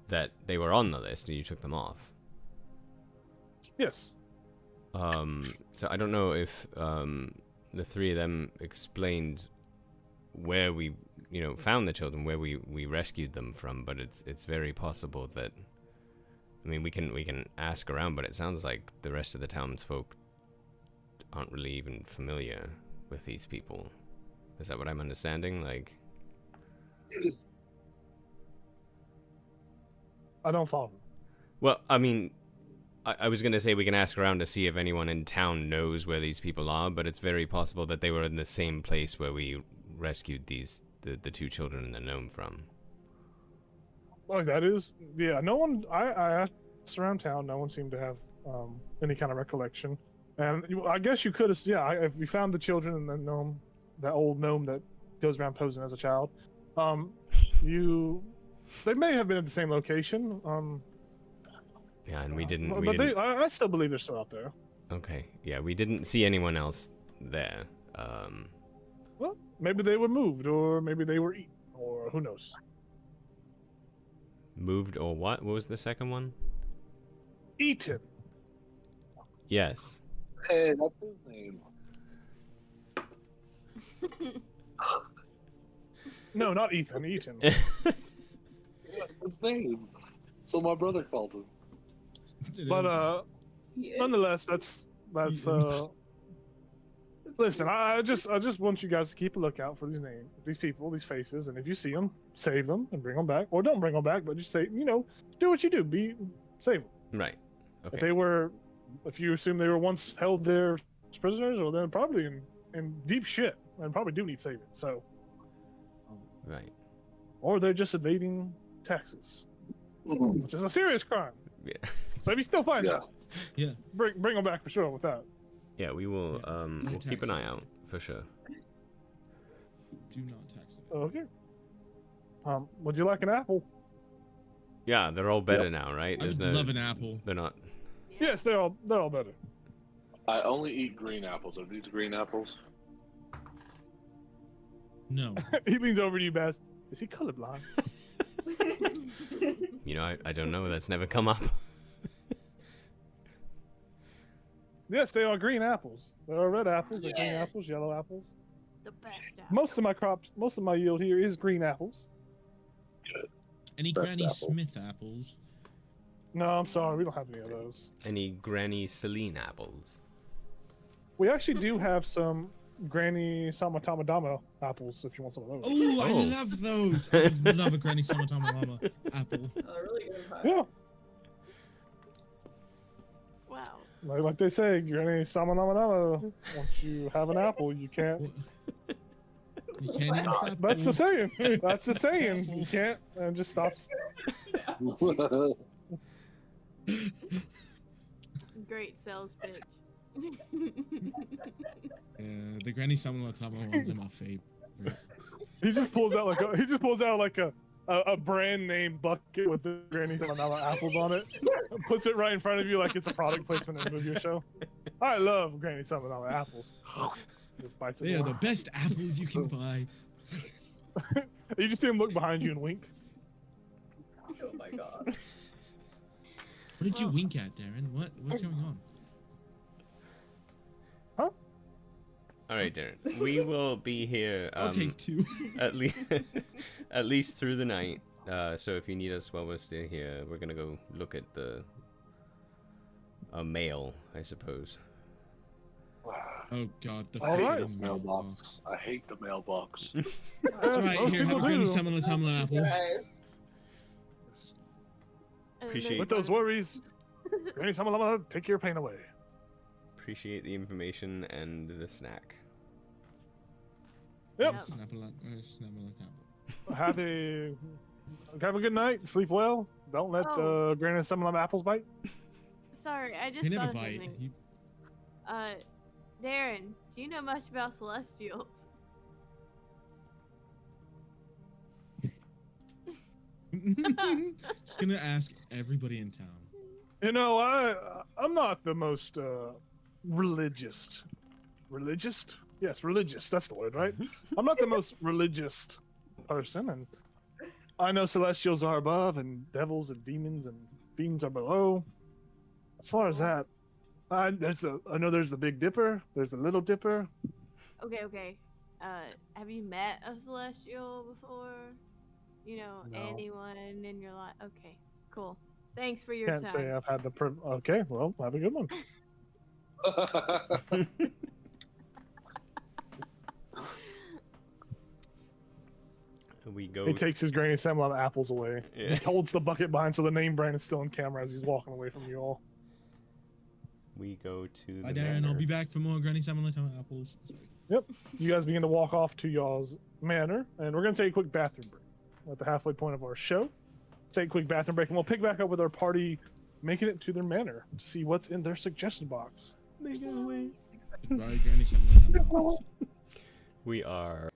that they were on the list and you took them off. Yes. So I don't know if the 3 of them explained where we, found the children, where we rescued them from, but it's very possible that I mean, we can ask around, but it sounds like the rest of the townsfolk aren't really even familiar with these people. Is that what I'm understanding? Like, I don't follow. well, I mean, I was gonna say we can ask around to see if anyone in town knows where these people are, but it's very possible that they were in the same place where we rescued the 2 children and the gnome from. Oh, that is, yeah. No one. I asked around town. No one seemed to have any kind of recollection. And I guess you could have. Yeah, if you found the children and the gnome, that old gnome that goes around posing as a child, they may have been at the same location. Yeah, and we didn't. I still believe they're still out there. Okay, yeah, we didn't see anyone else there. Well, maybe they were moved, or maybe they were eaten, or who knows. Moved or what? What was the second one? Eaten. Yes. Hey, that's his name. No, not Ethan. Eaten. Yeah, that's his name. So my brother called him. But nonetheless, that's listen. I just want you guys to keep a lookout for these names, these people, these faces, and if you see them, save them and bring them back, or don't bring them back, but just say, do what you do, save them. Right. If Okay. if you assume they were once held there as prisoners, or they're probably in deep shit and probably do need saving. So, Right. or they're just evading taxes, which is a serious crime. Yeah. So if you still find them, Yeah. bring them back for sure with that. Yeah, we will. Yeah. We'll keep an eye out for sure. Do not tax it. Okay. Would you like an apple? Yeah, they're all better now, right? I would love an apple. They're not. Yes, they're all better. I only eat green apples. Are these green apples? No. He leans over to you, Bass. Is he colorblind? I don't know. That's never come up. Yes, they are green apples. There are red apples, and green Yes. apples, yellow apples. The best apple. Most of my yield here is green apples. Any Best Granny apple. Smith apples? No, I'm sorry, we don't have any of those. Any Granny Celine apples? We actually do have some Granny Samatamadama apples if you want some of those. Oh, I Oh. love those. I would love a Granny Samatama Llama apple. Really good advice. Yeah. Wow. Like they say, Granny Samatamadama. Once you have an apple, you can't. You can't eat a fat That's the apple. saying. That's the saying. You can't, and just stops. Great sales pitch. The Granny Samatama ones are my favorite. He just pulls out like a brand name bucket with the Granny Samatamadama apples on it, and puts it right in front of you like it's a product placement in a movie or show. I love Granny Samatamadama apples. Just bites it. They are the best apples you can buy. You just see him look behind you and wink. Oh my god. What did you wink at, Darren? What's going on? All right, Darren. We will be here. I'll take 2. at least at least through the night. So if you need us while we're still here, we're gonna go look at the mail, I suppose. Oh god, the All right. freaking Mailbox. I hate the mailbox. That's right. Most Here, have a people Granny do. Samatama apple. Right. And Appreciate- With those worries, Granny Samatamadama, take your pain away. Appreciate the information and the snack. Yep. Yep. Snapple apple. Have a good night. Sleep well. Don't let Oh. Granny Samatamadama apples bite. Sorry, I just They never thought of bite. something. Darren, do you know much about celestials? Just gonna ask everybody in town. You know, I'm not the most religious. Religious? Yes, religious. That's the word, right? I'm not the most religious person, and I know celestials are above, and devils and demons and fiends are below. As far as that, I know there's the Big Dipper. There's the Little Dipper. Okay. Have you met a celestial before? You know, No. anyone in your life? Okay, cool. Thanks for your Can't time. say I've had the Okay, well, have a good one. We go. He takes his Granny Semlon apples away. Yeah. He holds the bucket behind so the name brand is still in camera as he's walking away from you all. We go to Bye, the Darren. I'll manor. be back for more Granny Salmon apples. Sorry. You guys begin to walk off to y'all's manor, and we're going to take a quick bathroom break. We're at the halfway point of our show. Take a quick bathroom break, and we'll pick back up with our party making it to their manor to see what's in their suggestion box. Make it away. Bye, Granny Salmon apples. We are.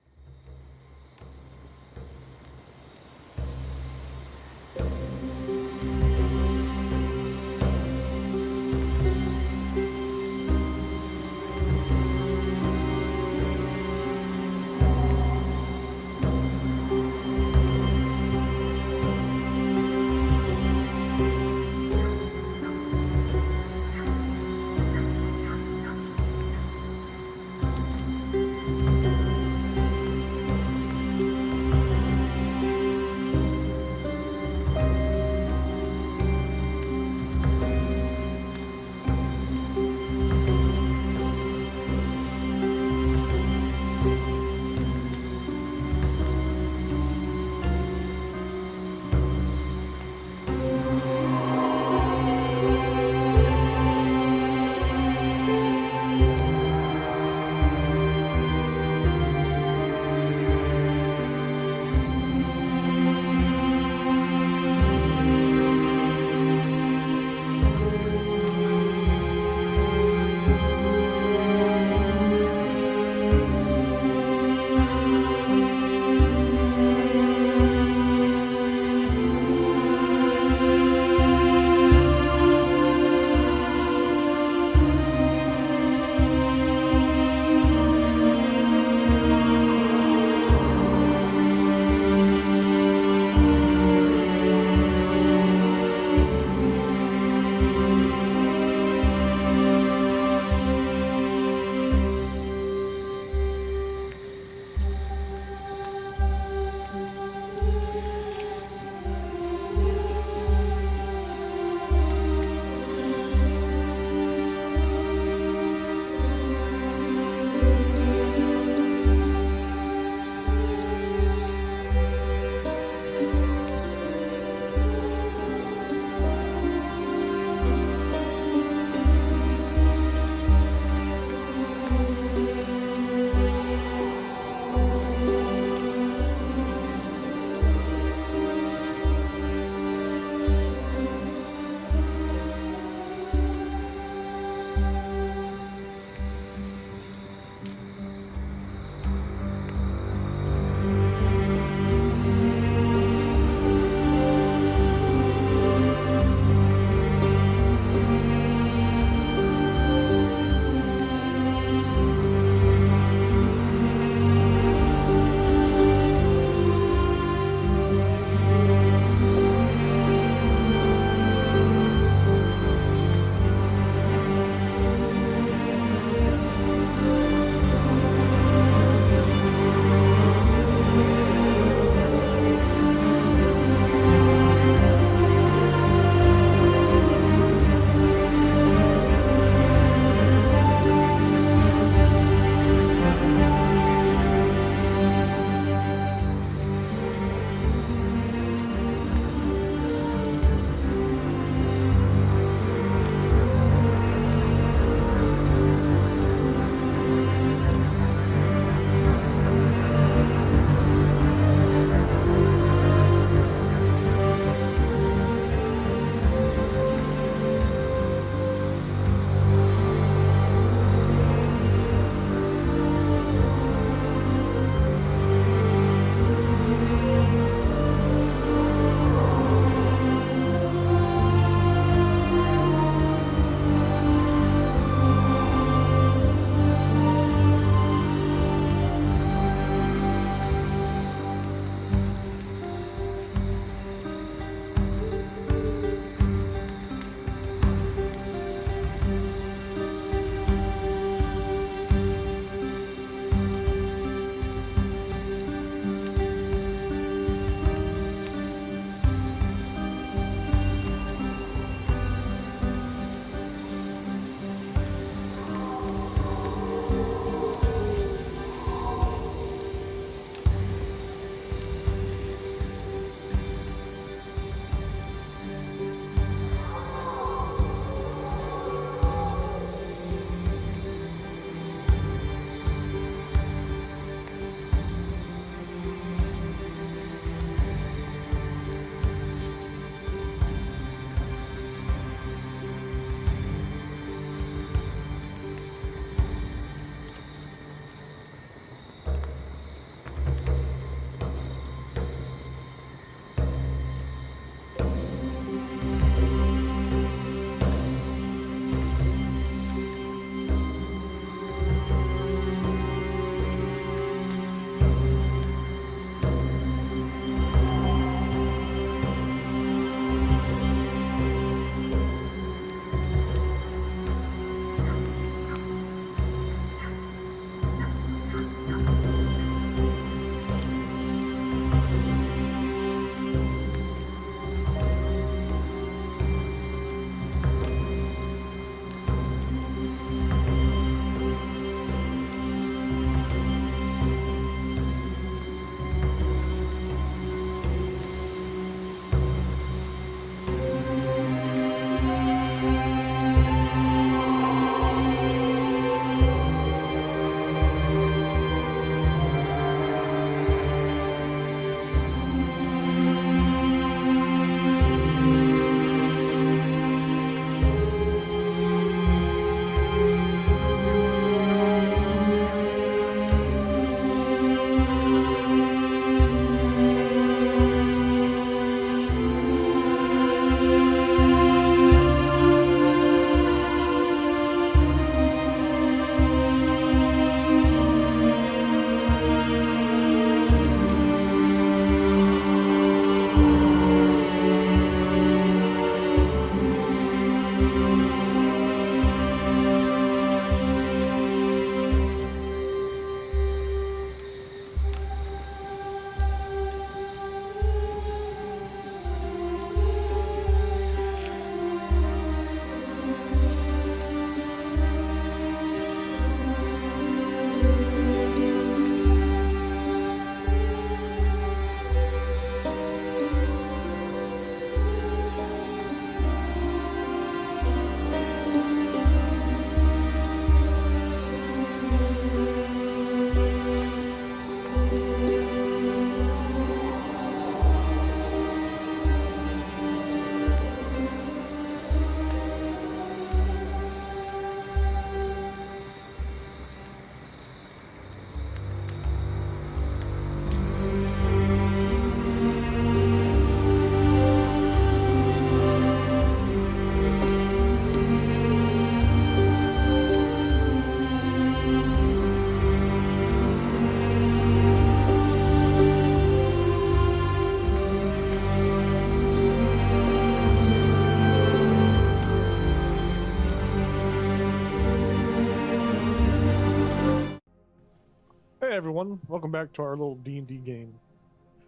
Hey everyone, welcome back to our little D&D game.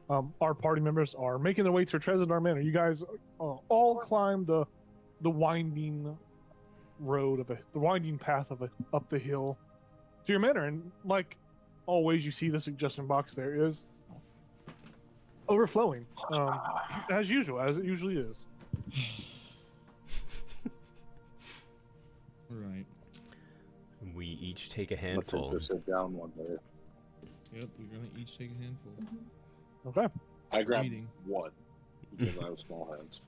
Our party members are making their way to Trezendar Manor. You guys all climb the winding road of the winding path of up the hill to your manor, and like always, you see the suggestion box there is overflowing, as usual, as it usually is. All right. We each take a Let's handful. take sit down one day. Yep, we're gonna each take a handful. Okay. I grabbed Reading. one because I have small hands.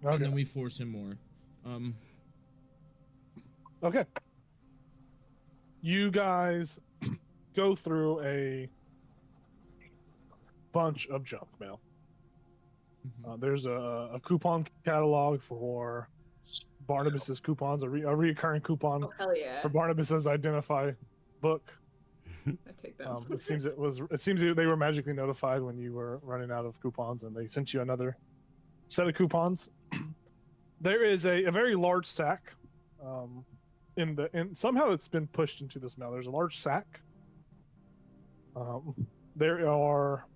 And Okay. then we force him more. Okay. You guys go through a bunch of junk mail. There's a coupon catalog for Barnabas's coupons, a reoccurring coupon Oh hell yeah! for Barnabas's Identify book. I take that. It seems they were magically notified when you were running out of coupons, and they sent you another set of coupons. There is a very large sack. Somehow it's been pushed into this mail. There's a large sack. There are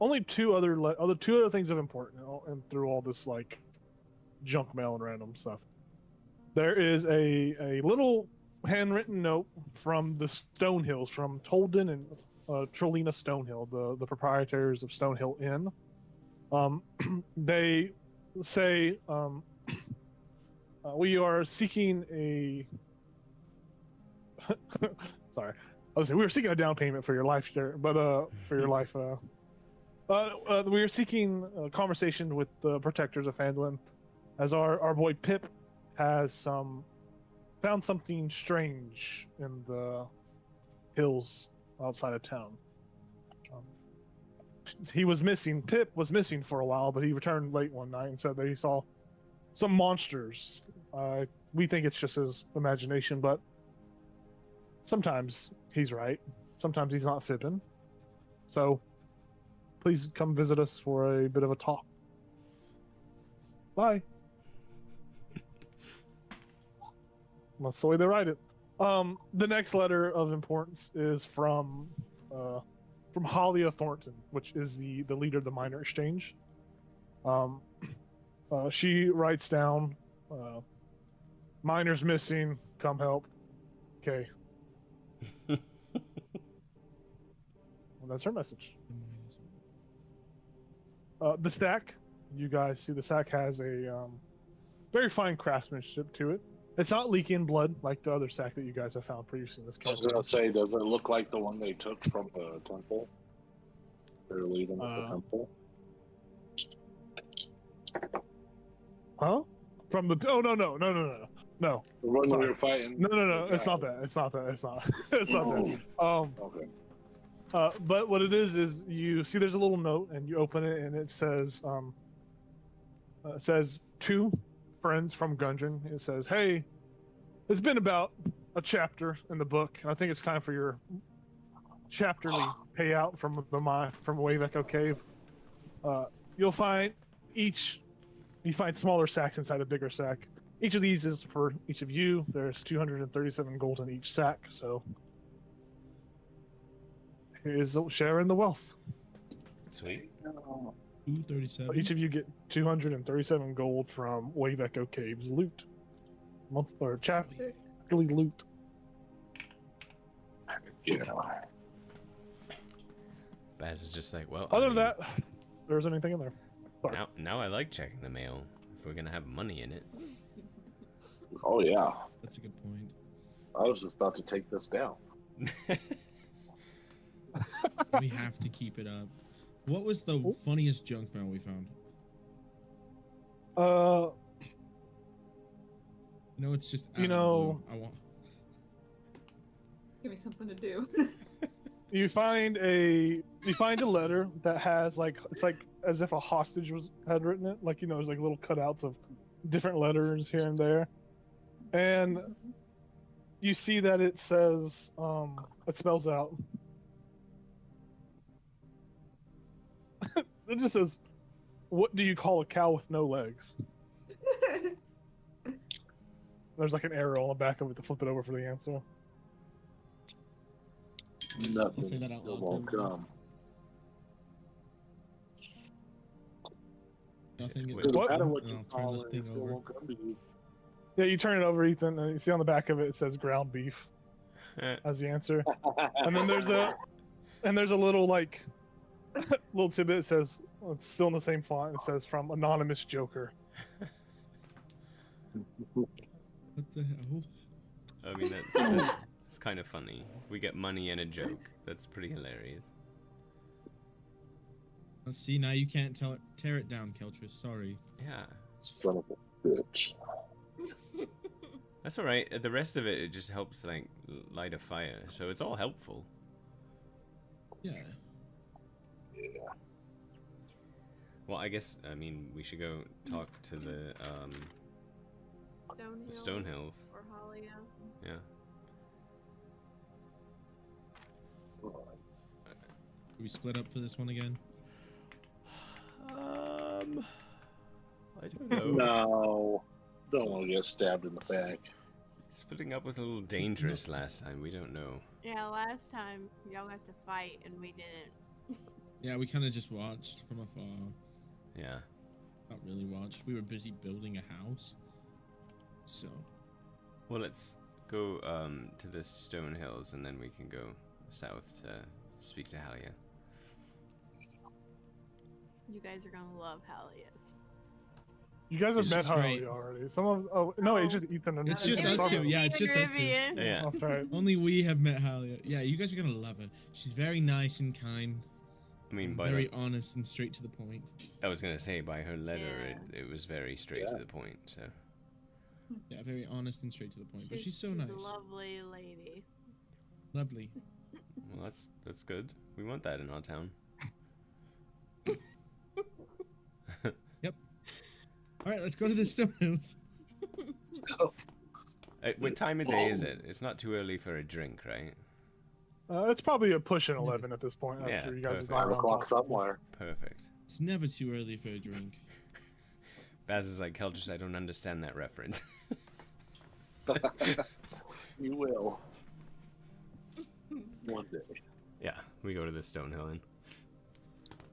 only two other things of importance, and through all this like junk mail and random stuff. There is a little handwritten note from the Stonehills, from Tolden and Trolina Stonehill, the proprietors of Stonehill Inn. They say we are seeking a sorry, I was saying we were seeking a down payment for your life share, but for your life. We are seeking a conversation with the protectors of Phandelver, as our boy Pip has found something strange in the hills outside of town. He was missing. Pip was missing for a while, but he returned late one night and said that he saw some monsters. We think it's just his imagination, but sometimes he's right. Sometimes he's not fibbing. So please come visit us for a bit of a talk. Bye. That's the way they write it. The next letter of importance is from Halia Thornton, which is the leader of the Minor Exchange. She writes down, "Miner's missing. Come help." Okay. Well, that's her message. The stack, you guys see the stack has a very fine craftsmanship to it. It's not leaking blood like the other sack that you guys have found previously in this I was campaign. gonna say, does it look like the one they took from the temple? They're leaving at the temple. Huh? From the no. The one Sorry. we were fighting. No. It's not that. It's not that. It's not that. Okay. But what it is you see there's a little note and you open it and it says to friends from Gundren. It says, "Hey, it's been about a chapter in the book, and I think it's time for your chapterly payout from Wave Echo Cave. You'll find you find smaller sacks inside a bigger sack. Each of these is for each of you. There's 237 gold in each sack, so here's sharing the wealth. Sweet. 237. Each of you get 237 gold from Wave Echo Cave's loot. Chapterly loot. Yeah. Baz is just like, well. Other than that, there's anything in there. Sorry. Now I like checking the mail. If we're gonna have money in it. Oh yeah. That's a good point. I was just about to take this down. We have to keep it up. What was the funniest junk mail we found? No, it's just out of the blue. I want. Give me something to do. You find a letter that has it's like as if a hostage had written it. Like, there's like little cutouts of different letters here and there. And you see that it says, it spells out. It just says, "What do you call a cow with no legs?" There's like an arrow on the back of it to flip it over for the answer. Nothing say that out still loud, won't probably. come. Nothing. Wait, Doesn't What? matter what And you I'll turn call the it, thing it still over. won't come to you. Yeah, you turn it over, Ethan, and you see on the back of it, it says ground beef as the answer. And then there's a little like little tidbit. It says, well, it's still in the same font. It says from anonymous Joker. What the hell? I mean, that's kind of funny. We get money and a joke. That's pretty hilarious. Let's see, now you can't tear it down, Keltris. Sorry. Yeah, Son of a bitch. that's all right. The rest of it just helps like light a fire, so it's all helpful. Yeah. Well, I guess we should go talk to the Stonehills. Or Halia. Yeah. Do we split up for this one again? I don't know. No. Don't want to get stabbed in the back. Splitting up was a little dangerous last time. We don't know. Yeah, last time y'all got to fight and we didn't. Yeah, we kind of just watched from afar. Yeah. Not really watched. We were busy building a house. So. Well, let's go to the Stone Hills, and then we can go south to speak to Halia. You guys are gonna love Halia. You guys have It's met just great. Harley already. Some of no, it's just Ethan and It's just and us Bubba. two. Yeah, it's just us two. Caribbean. Yeah. That's right. Only we have met Halia. Yeah, you guys are gonna love her. She's very nice and kind. I mean, by Very honest and straight to the point. I was gonna say by her letter, Yeah. it was very straight to the point. So Yeah, very honest and straight to the point. But she's so nice. a lovely lady. Lovely. well, that's good. We want that in our town. All right, let's go to the Stone Hills. What time of day is it? It's not too early for a drink, right? It's probably a pushing 11 at this point. Yeah, After you guys have perfect. gone 5 around o'clock talking. somewhere. Perfect. It's never too early for a drink. Baz is like, Keltris, I don't understand that reference. You will. One day. Yeah, we go to the Stonehill Inn.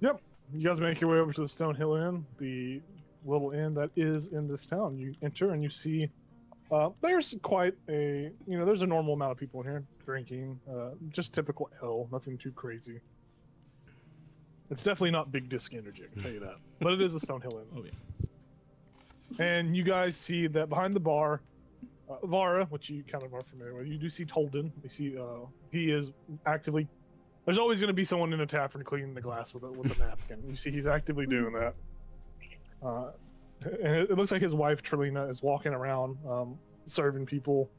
Yep. You guys make your way over to the Stonehill Inn, the little inn that is in this town. You enter and you see there's quite a, there's a normal amount of people in here drinking, just typical ale, nothing too crazy. It's definitely not Big Disc Energy, I can tell you that. But it is the Stonehill Inn. Oh yeah. And you guys see that behind the bar, Vara, which you kind of are familiar with, you do see Tolden. You see he is actively. There's always going to be someone in a tavern cleaning the glass with a napkin. You see he's actively doing that. And it looks like his wife Trelina is walking around serving people.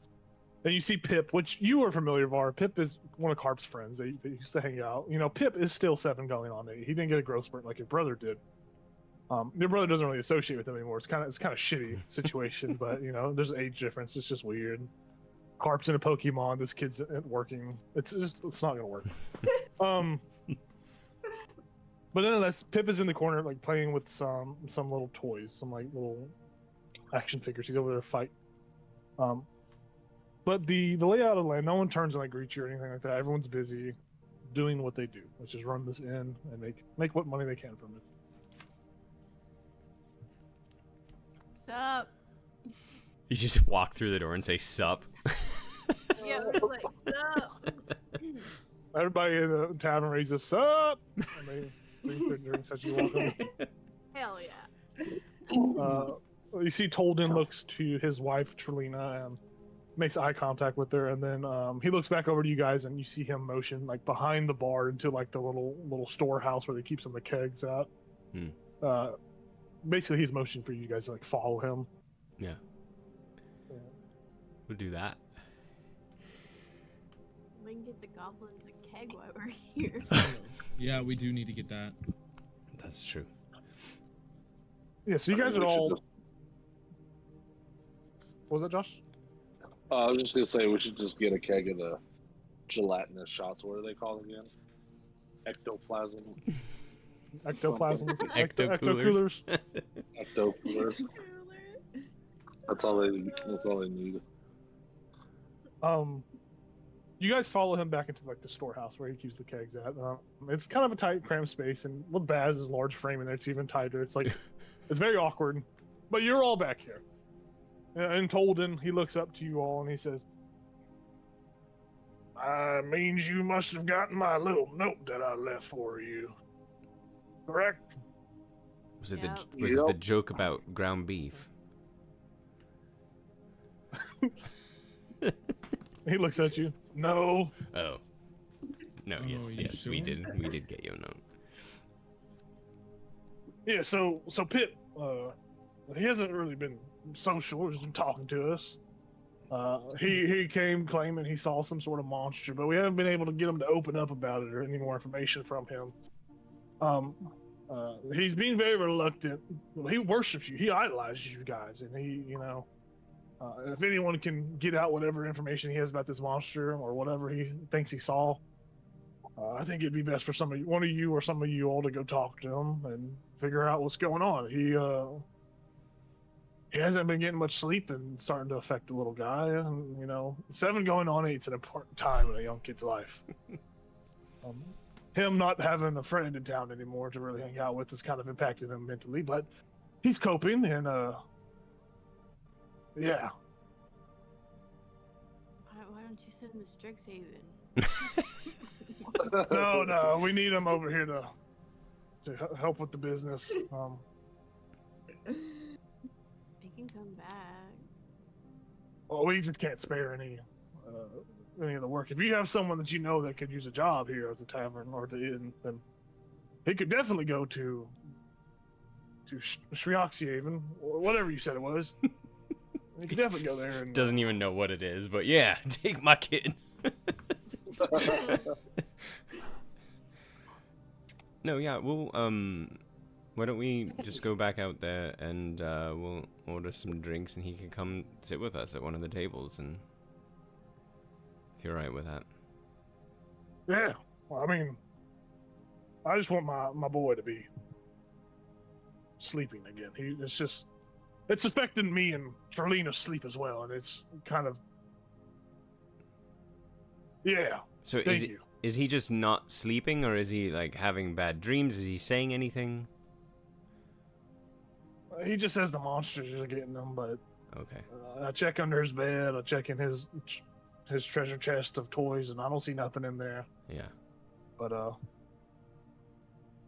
And you see Pip, which you are familiar with. Vara. Pip is one of Carp's friends. They used to hang out. Pip is still 7 going on 8. He didn't get a growth spurt like your brother did. Your brother doesn't really associate with him anymore. It's kind of shitty situation, but there's an age difference. It's just weird. Carp's in a Pokemon. This kid's working. It's not gonna work. But nonetheless, Pip is in the corner, like playing with some little toys, some like little action figures. He's over there to fight. But the layout of the land, no one turns and like greets you or anything like that. Everyone's busy doing what they do, which is run this inn and make what money they can from it. Sup? You just walk through the door and say sup. Yeah, we're like, sup? Everybody in the tavern raises up, and they drink their drinks as you welcome. Hell yeah. You see Tolden looks to his wife Trelina and makes eye contact with her, and then he looks back over to you guys, and you see him motion like behind the bar into like the little storehouse where they keep some of the kegs at. Basically, he's motioning for you guys to like follow him. Yeah. We'll do that. We can get the goblins a keg while we're here. Yeah, we do need to get that. That's true. Yeah, so you guys are all. What was that, Josh? I was just gonna say we should just get a keg of the gelatinous shots. What are they called again? Ectoplasm. Ectoplasm. Ecto coolers. Ecto coolers. That's all they need. You guys follow him back into like the storehouse where he keeps the kegs at. It's kind of a tight, cramped space, and with Baz's large frame in there, it's even tighter. It's like it's very awkward. But you're all back here. And Tolden, he looks up to you all and he says, means you must have gotten my little note that I left for you. Correct? Was it Yep. was it the joke about ground beef? He looks at you. No. Oh. No, Oh, yes, you yes, we sure? did get your note. Yeah, so Pip, he hasn't really been social, he's been talking to us. He came claiming he saw some sort of monster, but we haven't been able to get him to open up about it or any more information from him. He's being very reluctant. He worships you. He idolizes you guys, and he, if anyone can get out whatever information he has about this monster or whatever he thinks he saw, I think it'd be best for one of you or some of you all to go talk to him and figure out what's going on. He hasn't been getting much sleep and starting to affect the little guy. And 7 going on 8's an important time in a young kid's life. Him not having a friend in town anymore to really hang out with has kind of impacted him mentally, but he's coping, and yeah. Why don't you send him to Strixhaven? No, we need him over here to help with the business. He can come back. Well, we just can't spare any of the work. If you have someone that you know that could use a job here at the tavern or the inn, then he could definitely go to XXXIV or whatever you said it was. He could definitely go there and Doesn't even know what it is, but yeah, take my kid. No, yeah, we'll why don't we just go back out there and we'll order some drinks and he can come sit with us at one of the tables, and if you're right with that. Yeah. Well, I mean, I just want my boy to be sleeping again. It's affecting me and Charlena's sleep as well, and it's kind of, yeah. So is he just not sleeping, or is he like having bad dreams? Is he saying anything? He just says the monsters are getting him, but Okay. I check under his bed, I check in his treasure chest of toys, and I don't see nothing in there. Yeah. But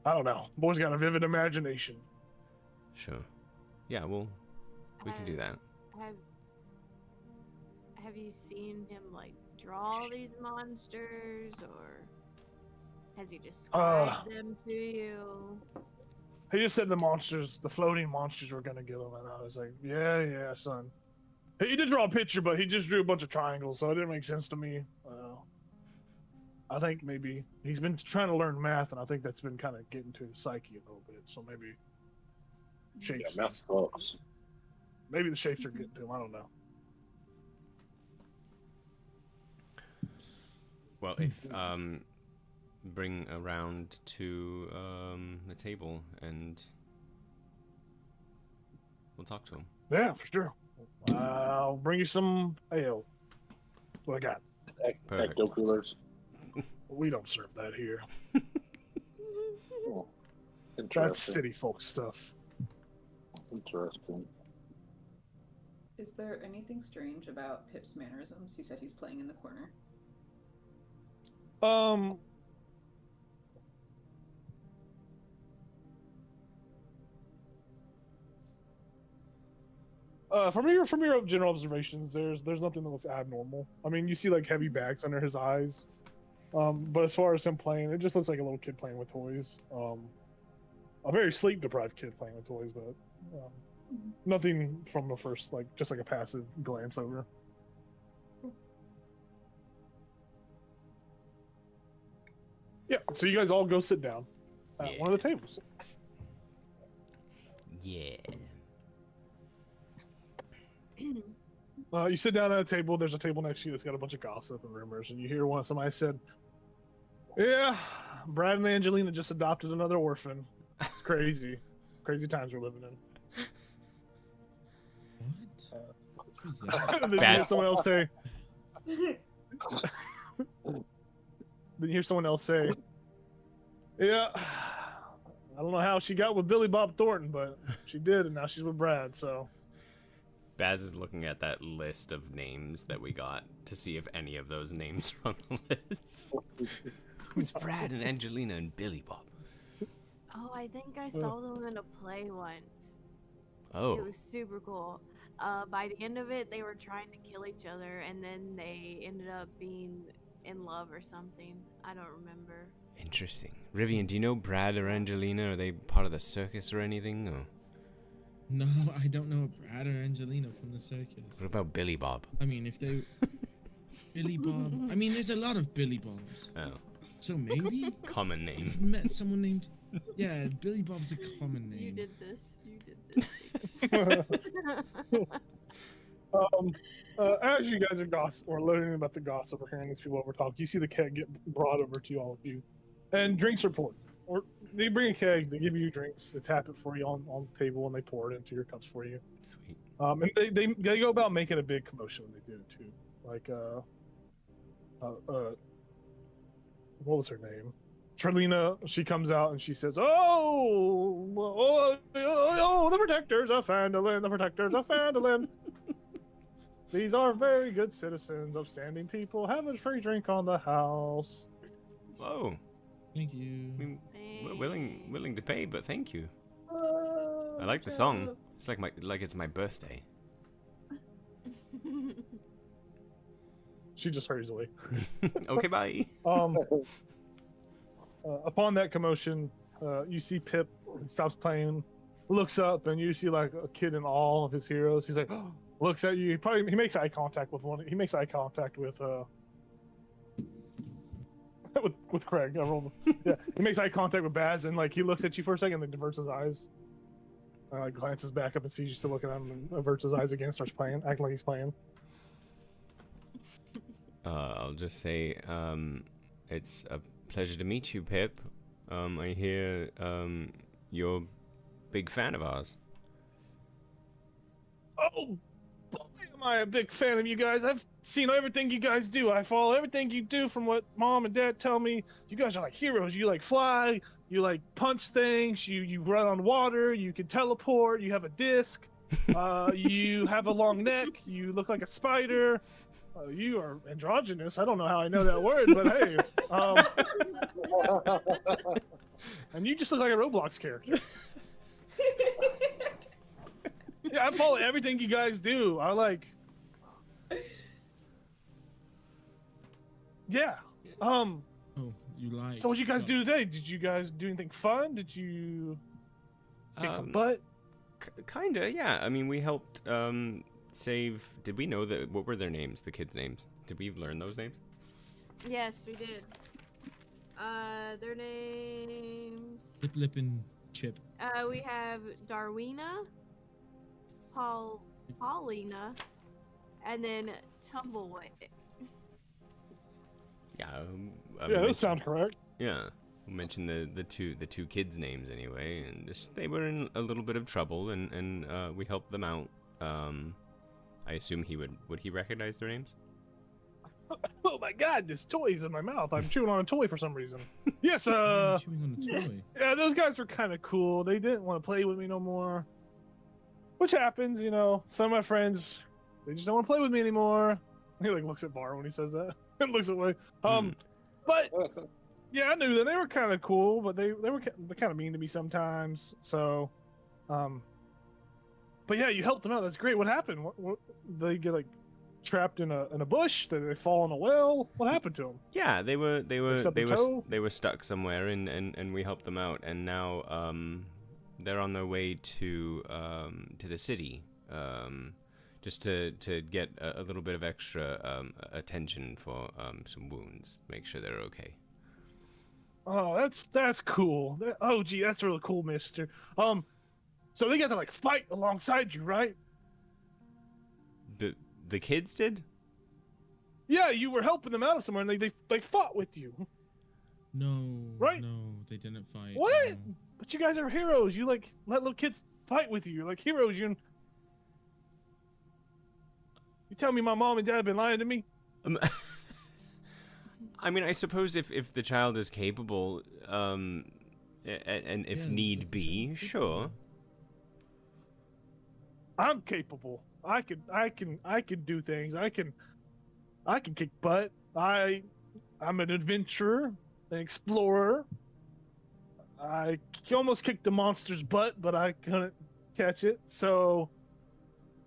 I don't know. Boy's got a vivid imagination. Sure. Yeah, well, we can do that. Have you seen him like draw these monsters, or has he described them to you? He just said the floating monsters were gonna get him, and I was like, yeah, son. He did draw a picture, but he just drew a bunch of triangles, so it didn't make sense to me. I think maybe he's been trying to learn math, and I think that's been kind of getting to his psyche a little bit. So maybe shapes. Yeah, math sucks. Maybe the shapes are getting to him. I don't know. Well, if bring around to the table and we'll talk to him. Yeah, for sure. I'll bring you some ale. That's what I got. Perfect. Ecto coolers. We don't serve that here. Oh, That's interesting. city folk stuff. Interesting. Is there anything strange about Pip's mannerisms? You said he's playing in the corner. From your general observations, there's nothing that looks abnormal. I mean, you see like heavy bags under his eyes, but as far as him playing, it just looks like a little kid playing with toys. A very sleep deprived kid playing with toys, but nothing from the first, like just like a passive glance over. Yeah, so you guys all go sit down at one of the tables. Yeah. You sit down at a table. There's a table next to you that's got a bunch of gossip and rumors, and you hear somebody said, "Yeah, Brad and Angelina just adopted another orphan. It's crazy, crazy times we're living in." What? Who's that? And then you hear someone else say, Then you hear someone else say, "Yeah, I don't know how she got with Billy Bob Thornton, but she did, and now she's with Brad." So Baz is looking at that list of names that we got to see if any of those names are on the list. Who's Brad and Angelina and Billy Bob? Oh, I think I saw them in a play once. Oh, It was super cool. By the end of it, they were trying to kill each other, and then they ended up being in love or something. I don't remember. interesting. Rivian, do you know Brad or Angelina? Are they part of the circus or anything? Or No, I don't know Brad or Angelina from the circus. what about Billy Bob? I mean, if they... Billy Bob... I mean, there's a lot of Billy Bobs. Oh, So maybe? common name. I've met someone named... Yeah, Billy Bob's a common name. You did this. You did this. As you guys are learning about the gossip or hearing these people over talk, you see the keg get brought over to all of you, and drinks are poured. Or they bring a keg, they give you drinks, they tap it for you on the table, and they pour it into your cups for you. Sweet. And they go about making a big commotion when they do it too. Like what was her name? Trelina. She comes out and she says, "Oh, the protectors of Phandelver, the protectors of Phandelver. These are very good citizens, upstanding people. Have a free drink on the house." Whoa. Thank you. I mean, we're willing to pay, but thank you. I like the song. It's like it's my birthday. She just hurries away. Okay, bye. Upon that commotion, you see Pip stops playing, looks up, and you see like a kid in awe of his heroes. He's like, looks at you. He makes eye contact with one. He makes eye contact with with Craig. Yeah, he makes eye contact with Baz, and like he looks at you for a second, then diverts his eyes. Glances back up and sees you still looking at him, and averts his eyes again, starts playing, acting like he's playing. I'll just say, it's a pleasure to meet you, Pip. I hear you're a big fan of ours. Oh, boy, am I a big fan of you guys. I've seen everything you guys do. I follow everything you do from what Mom and Dad tell me. You guys are like heroes. You like fly, you like punch things, you run on water, you can teleport, you have a disc, you have a long neck, you look like a spider. You are androgynous. I don't know how I know that word, but hey. And you just look like a Roblox character. Yeah, I follow everything you guys do. I like. Yeah. Oh, you like. So what you guys do today? Did you guys do anything fun? Did you kick some butt? Kinda, yeah. I mean, we helped save. Did we know that? What were their names? The kids' names? Did we learn those names? Yes, we did. Their names. Lip, Lip, and Chip. We have Darwina, Paulina, and then Tumbleweed. Yeah. Yeah, those sound correct. Yeah. We mentioned the two kids' names anyway, and just they were in a little bit of trouble, and we helped them out. I assume would he recognize their names? Oh my God, this toy's in my mouth. I'm chewing on a toy for some reason. Yes, Chewing on the toy. yeah, those guys were kind of cool. They didn't want to play with me no more. Which happens, you know. Some of my friends, they just don't want to play with me anymore. He like looks at Bar when he says that and looks away. But yeah, I knew them. They were kind of cool, but they were kind of mean to me sometimes. So, but yeah, you helped them out. That's great. What happened? What they get like trapped in a bush? Did they fall in a well? What happened to them? Yeah, they were stuck somewhere, and we helped them out, and now they're on their way to the city, just to get a little bit of extra attention for some wounds, make sure they're okay. Oh, that's cool. Oh, gee, that's really cool, Mister. So they got to like fight alongside you, right? The kids did? Yeah, you were helping them out of somewhere, and they fought with you. No. Right? No, they didn't fight. What? No. But you guys are heroes. You like let little kids fight with you. You're like heroes. You tell me my mom and dad have been lying to me? I mean, I suppose if the child is capable, and if Yeah, need if the be, child's sure. capable. I'm capable. I can do things. I can kick butt. I'm an adventurer, an explorer. I almost kicked the monster's butt, but I couldn't catch it. So,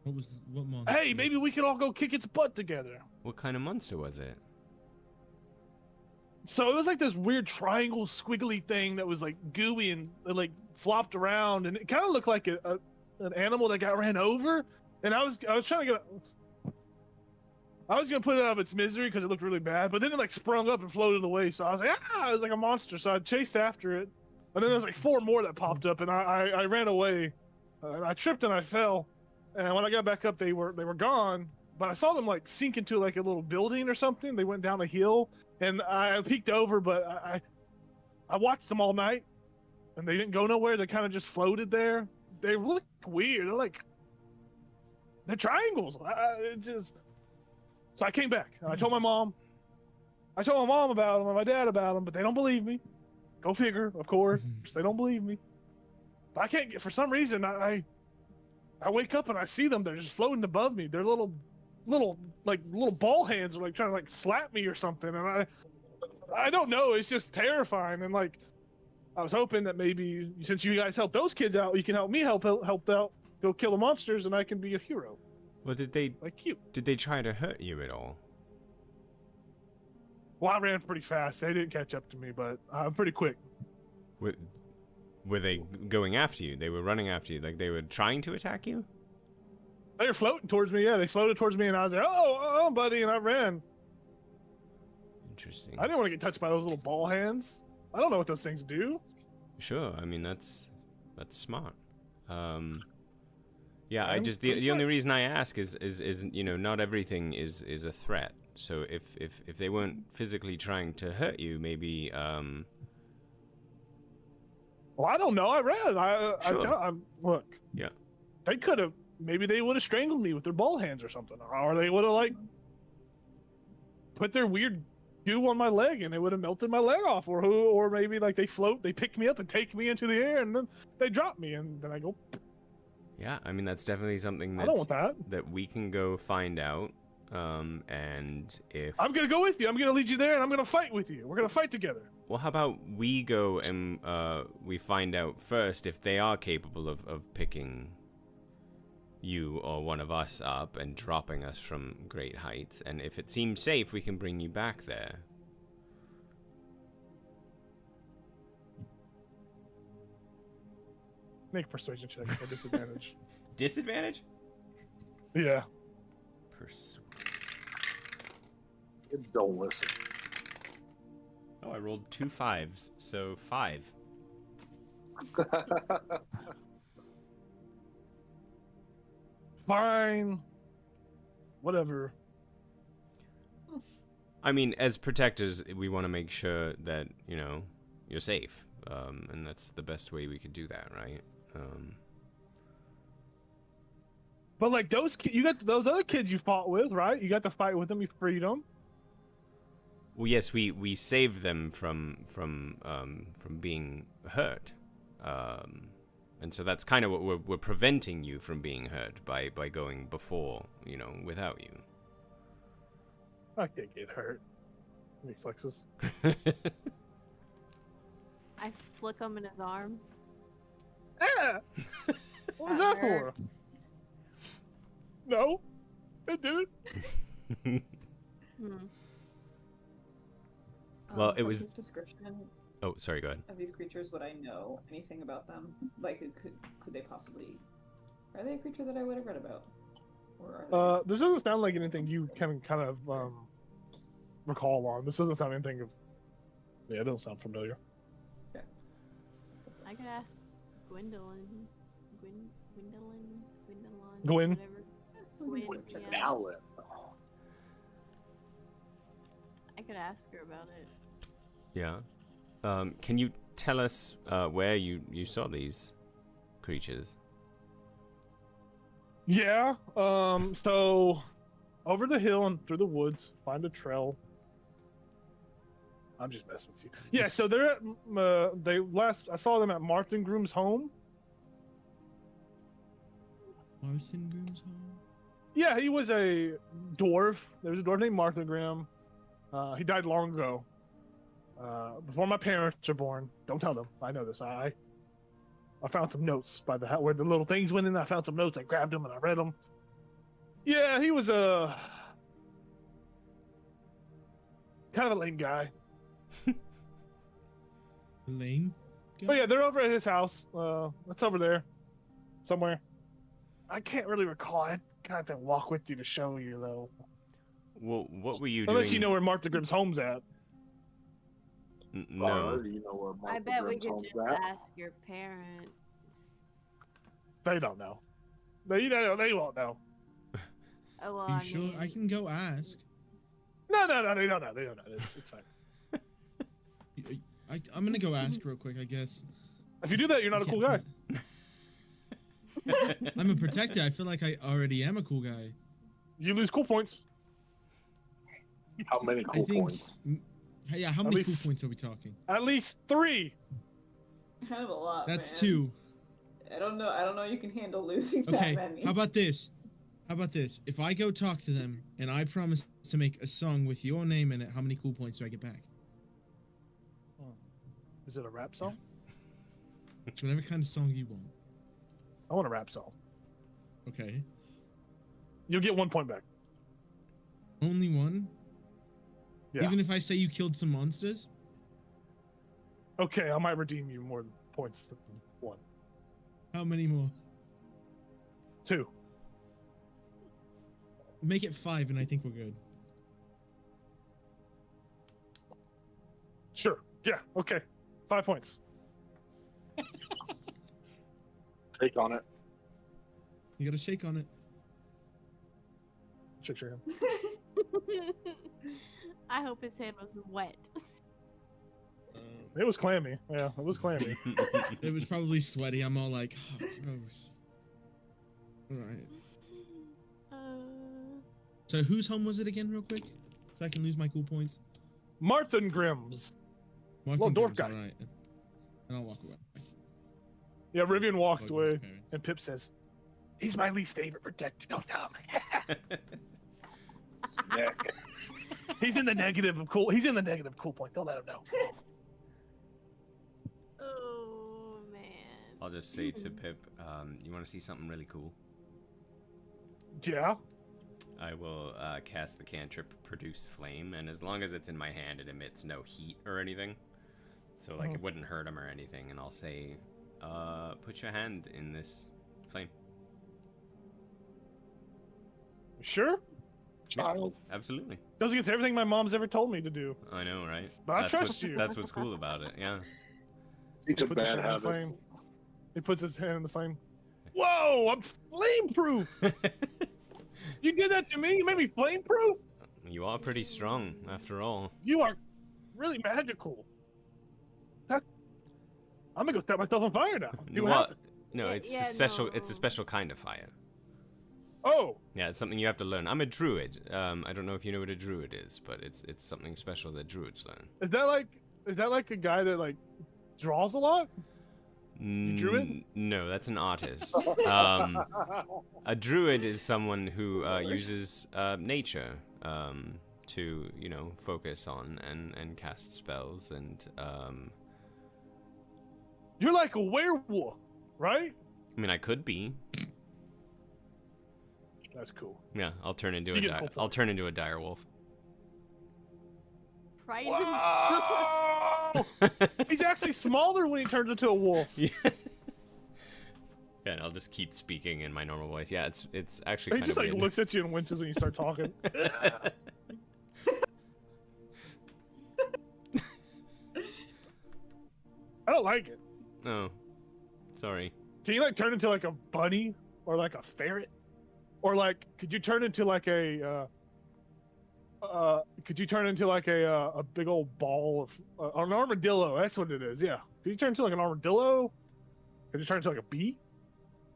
What monster? hey, maybe we could all go kick its butt together. What kind of monster was it? So it was like this weird triangle squiggly thing that was like gooey and it, like flopped around, and it kind of looked like an animal that got ran over. And I was trying to get. I was gonna put it out of its misery because it looked really bad, but then it like sprung up and floated away. So I was like, it was like a monster. So I chased after it, and then there's like 4 more that popped up, and I ran away. And I tripped and I fell, and when I got back up, they were gone. But I saw them like sink into like a little building or something. They went down the hill, and I peeked over, but I watched them all night, and they didn't go nowhere. They kind of just floated there. They look weird. They're triangles. So I came back and I told my mom. I told my mom about them and my dad about them, but they don't believe me. Go figure, of course. They don't believe me. But I can't get, for some reason, I wake up and I see them. They're just floating above me. They're little ball hands are like trying to like slap me or something. And I don't know. It's just terrifying. And like, I was hoping that maybe since you guys helped those kids out, you can help me help out, go kill the monsters, and I can be a hero. Well, did they you. Did they try to hurt you at all? Well, I ran pretty fast. They didn't catch up to me, but I'm pretty quick. Were they going after you? They were running after you, like they were trying to attack you? They were floating towards me. Yeah, they floated towards me, and I was like, "Oh, buddy," and I ran. Interesting. I didn't want to get touched by those little ball hands. I don't know what those things do. Sure. I mean, that's smart. Yeah, I I'm just pretty the only smart. reason I ask is not everything is a threat. So if they weren't physically trying to hurt you, maybe Well, I don't know. I ran. Sure. Look. Yeah. They could have. Maybe they would have strangled me with their ball hands or something, or they would have like put their weird goo on my leg and it would have melted my leg off, or maybe like they pick me up and take me into the air and then they drop me and then I go. Yeah, I mean that's definitely something I don't want that. that we can go find out. And if I'm gonna go with you. I'm gonna lead you there and I'm gonna fight with you. We're gonna fight together. well, how about we go and we find out first if they are capable of picking you or one of us up and dropping us from great heights, and if it seems safe, we can bring you back there. Make a persuasion check at disadvantage. Disadvantage? Yeah. Kids don't listen. Oh, I rolled 2 5s, so 5. Fine. Whatever. I mean, as protectors, we want to make sure that, you're safe. And that's the best way we could do that, right? But like you got those other kids you fought with, right? You got to fight with them. You freed them. Well, yes, we saved them from being hurt. And so that's kind of what we're preventing you from being hurt by going before, without you. I can't get hurt. Reflexes. I flick him in his arm. Yeah. What was that for? No, it didn't. Well, it From was- his description Oh, sorry, go ahead. of these creatures. Would I know anything about them? Like, could they possibly? Are they a creature that I would have read about? Or are they... This doesn't sound like anything you can kind of recall on. This doesn't sound anything of. Yeah, it doesn't sound familiar. I could ask Gwendolyn. Gwyn? Whatever. Gwyn, yeah. Valid. I could ask her about it. Yeah. Can you tell us where you saw these creatures? Yeah. So over the hill and through the woods, find a trail. I'm just messing with you. Yeah, so they're at I saw them at Martha Groom's home. Martha Groom's home? Yeah, he was a dwarf. There was a dwarf named Martha Grimm. He died long ago. Before my parents were born. Don't tell them. I know this. I found some notes by where the little things went in. I found some notes. I grabbed them and I read them. Yeah, he was a kind of a lame guy. Lame guy? Oh yeah, they're over at his house. That's over there, somewhere. I can't really recall. I kind of have to walk with you to show you though. Well, what were you Unless doing? you know where Martha Grimm's home's at. No. Do you know where I Martha bet we Grimm's could home's just at? ask your parents. They don't know. They won't know. Oh well, Are you I sure? mean, I can go ask. No, they don't know. They don't know. It's fine. I'm gonna go ask real quick, I guess. If you do that, you're not a cool guy. I'm a protector. I feel like I already am a cool guy. You lose cool points. How many I cool think. points? Yeah, how At many least- cool points are we talking? At least 3. Kind of a lot. That's man. 2. I don't know. You can handle losing Okay, that many. how about this? If I go talk to them and I promise to make a song with your name in it, how many cool points do I get back? Is it a rap song? It's whatever kind of song you want. I want a rap song. Okay. You'll get 1 point back. Only one? Yeah. Even if I say you killed some monsters? Okay, I might redeem you more points than 1. How many more? 2. Make it 5 and I think we're good. Sure. Yeah. Okay. 5 points. Take on it. You gotta shake on it. Shake your hand. I hope his hand was wet. It was clammy. Yeah, it was clammy. It was probably sweaty. I'm all like, oh, gross. Alright. So whose home was it again, real quick? So I can lose my cool points. Martha Grimm's. Martin dwarf Grimm's, guy. Alright. And I'll walk away. Yeah, Rivian walks Like away, his parents. and Pip says, "He's my least favorite protector. Don't tell him." Snack. He's in the negative of cool. He's in the negative cool point. Don't let him know. Oh man. I'll just say to Pip, you want to see something really cool? Yeah. I will cast the cantrip Produce Flame, and as long as it's in my hand, it emits no heat or anything. So, like, it wouldn't hurt him or anything, and I'll say, put your hand in this flame. Sure. Child. Absolutely. Goes against everything my mom's ever told me to do. I know, right? But I That's trust you. That's what's cool about it, yeah. Teach a Puts his bad hand in the habits. flame. He puts his hand in the flame. Whoa! I'm flame proof. You did that to me. You made me flame proof. You are pretty strong, after all. You are really magical. That's. I'm gonna go set myself on fire now. See what happens. No, Yeah, it's yeah, a special. It's a no. special kind of fire. Oh, Yeah, it's something you have to learn. I'm a druid. I don't know if you know what a druid is, but it's something special that druids learn. is that like a guy that like draws a lot? druid? No, that's an artist. A druid is someone who uses nature to, focus on and cast spells and. You're like a werewolf, right? I mean, I could be. That's cool. Yeah, I'll turn into You get a full I'll point. turn into a direwolf. Right. Wow! He's actually smaller when he turns into a wolf. Yeah. Yeah, and I'll just keep speaking in my normal voice. Yeah, it's actually He kind just of like weird. looks at you and winces when you start talking. I don't like it. Oh, sorry. Can you like turn into like a bunny or like a ferret, or like could you turn into like a big old ball of an armadillo? That's what it is. Yeah. Could you turn into like an armadillo? Could you turn into like a bee,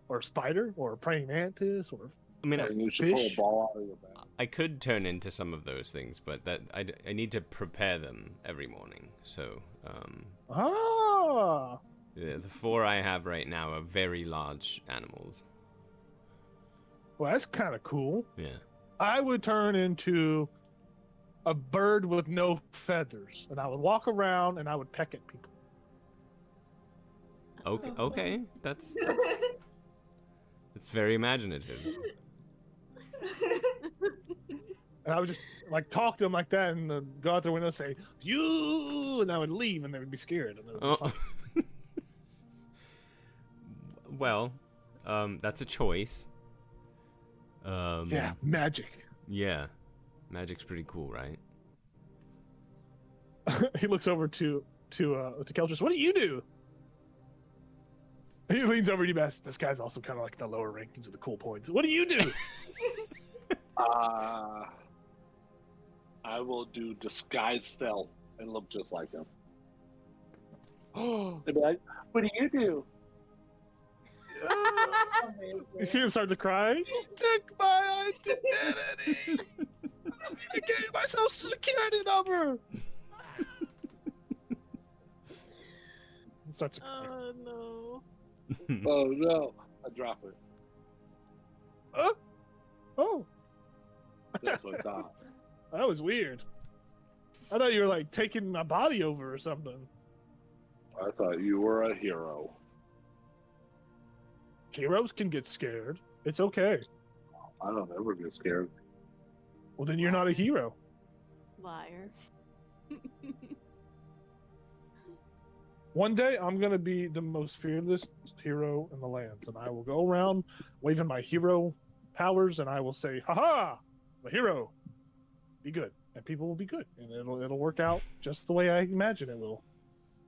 or a spider, or a praying mantis, or I mean, And you should pull a Fish? ball out of your bag. I could turn into some of those things, but that I need to prepare them every morning. So, Ah, the 4 I have right now are very large animals. well, that's kind of cool. Yeah. I would turn into a bird with no feathers, and I would walk around and I would peck at people. Okay. Okay. That's very imaginative. And I would just like talk to them like that, and go out their window and say "you," and I would leave, and they would be scared. And it would be fun. Well, that's a choice. Yeah, magic. Yeah. Magic's pretty cool, right? He looks over to Keltris. What do you do? He leans over to you. This guy's also kind of like the lower rankings of the cool points. What do you do? I will do disguise stealth and look just like him. Oh, They'd be like, "What do you do?" you see him start to cry. You took my identity. I gave myself security number. He starts to cry. Oh no. Oh no! I drop it. Oh, That's what I thought. that was weird. I thought you were like taking my body over or something. I thought you were a hero. Heroes can get scared. It's okay. I don't ever get scared. Well, then you're not a hero. Liar. One day, I'm going to be the most fearless hero in the lands, and I will go around waving my hero powers, and I will say, "Ha-ha! I'm a hero. Be good." And people will be good, and it'll work out just the way I imagine it will.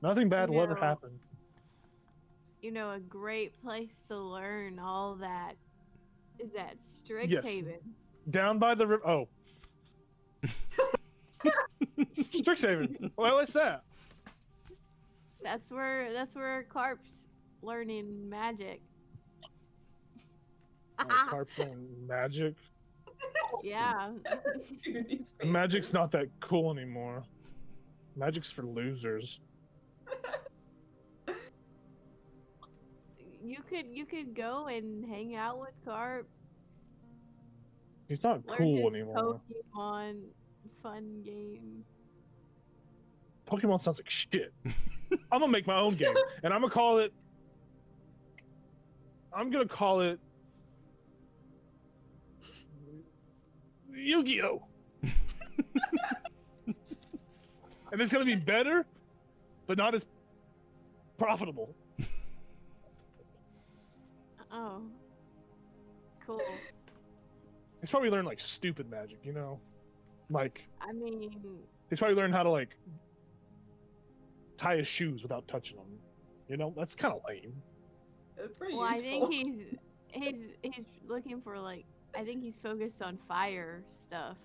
Nothing bad will ever No. happen. You know, a great place to learn all that is at Yes. Strixhaven. Down by the river. Oh. Strixhaven. Well, what's that? That's where Carp's learning magic. Carp's learning magic. Yeah. Dude, these Magic's not that cool anymore. Magic's for losers. You could go and hang out with Carp. He's not Learn cool his anymore. Pokemon fun game. Pokemon sounds like shit. I'm gonna make my own game, and I'm gonna call it. Yu-Gi-Oh. And it's gonna be better, but not as profitable. Oh. Cool. He's probably learned like stupid magic, you know, like I mean, he's probably learned how to like tie his shoes without touching them. You know, that's kind of lame. It's pretty well, I useful. think he's looking for like I think he's focused on fire stuff.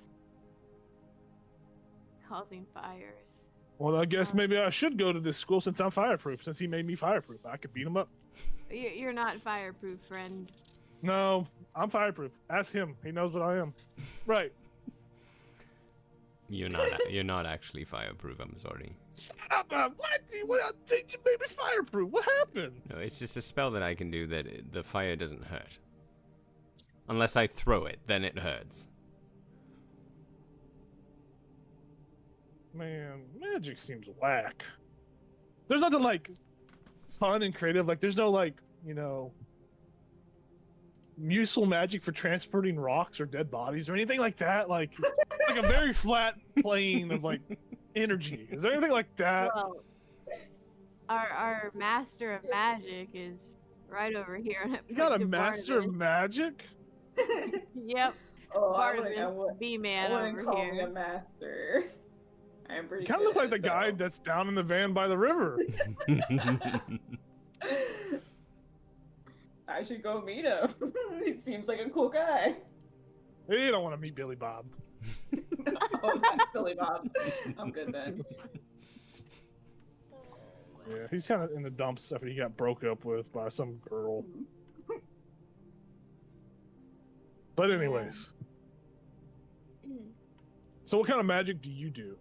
Causing fires. Well, I guess maybe I should go to this school since I'm fireproof. Since he made me fireproof, I could beat him up. You're not fireproof, friend. No, I'm fireproof. Ask him. He knows what I am. Right. You're not actually fireproof. I'm sorry. Stop! What? I think you made me fireproof. What happened? No, it's just a spell that I can do that the fire doesn't hurt. Unless I throw it, then it hurts. Man, magic seems whack. There's nothing like fun and creative. Like there's no like, you know, muscle magic for transporting rocks or dead bodies or anything like that. Like a very flat plane of like energy. Is there anything like that? Well, our master of magic is right over here. You got a master of magic? Yep. Oh, I Barnabas, wouldn't B-man wouldn't over call me a here. master. I'm pretty You kind of look good like the at it, guy though. that's down in the van by the river. I should go meet him. He seems like a cool guy. You don't want to meet Billy Bob. Oh, that's Billy Bob. I'm good then. Yeah, he's kind of in the dumps after he got broke up with by some girl. But anyways, so what kind of magic do you do?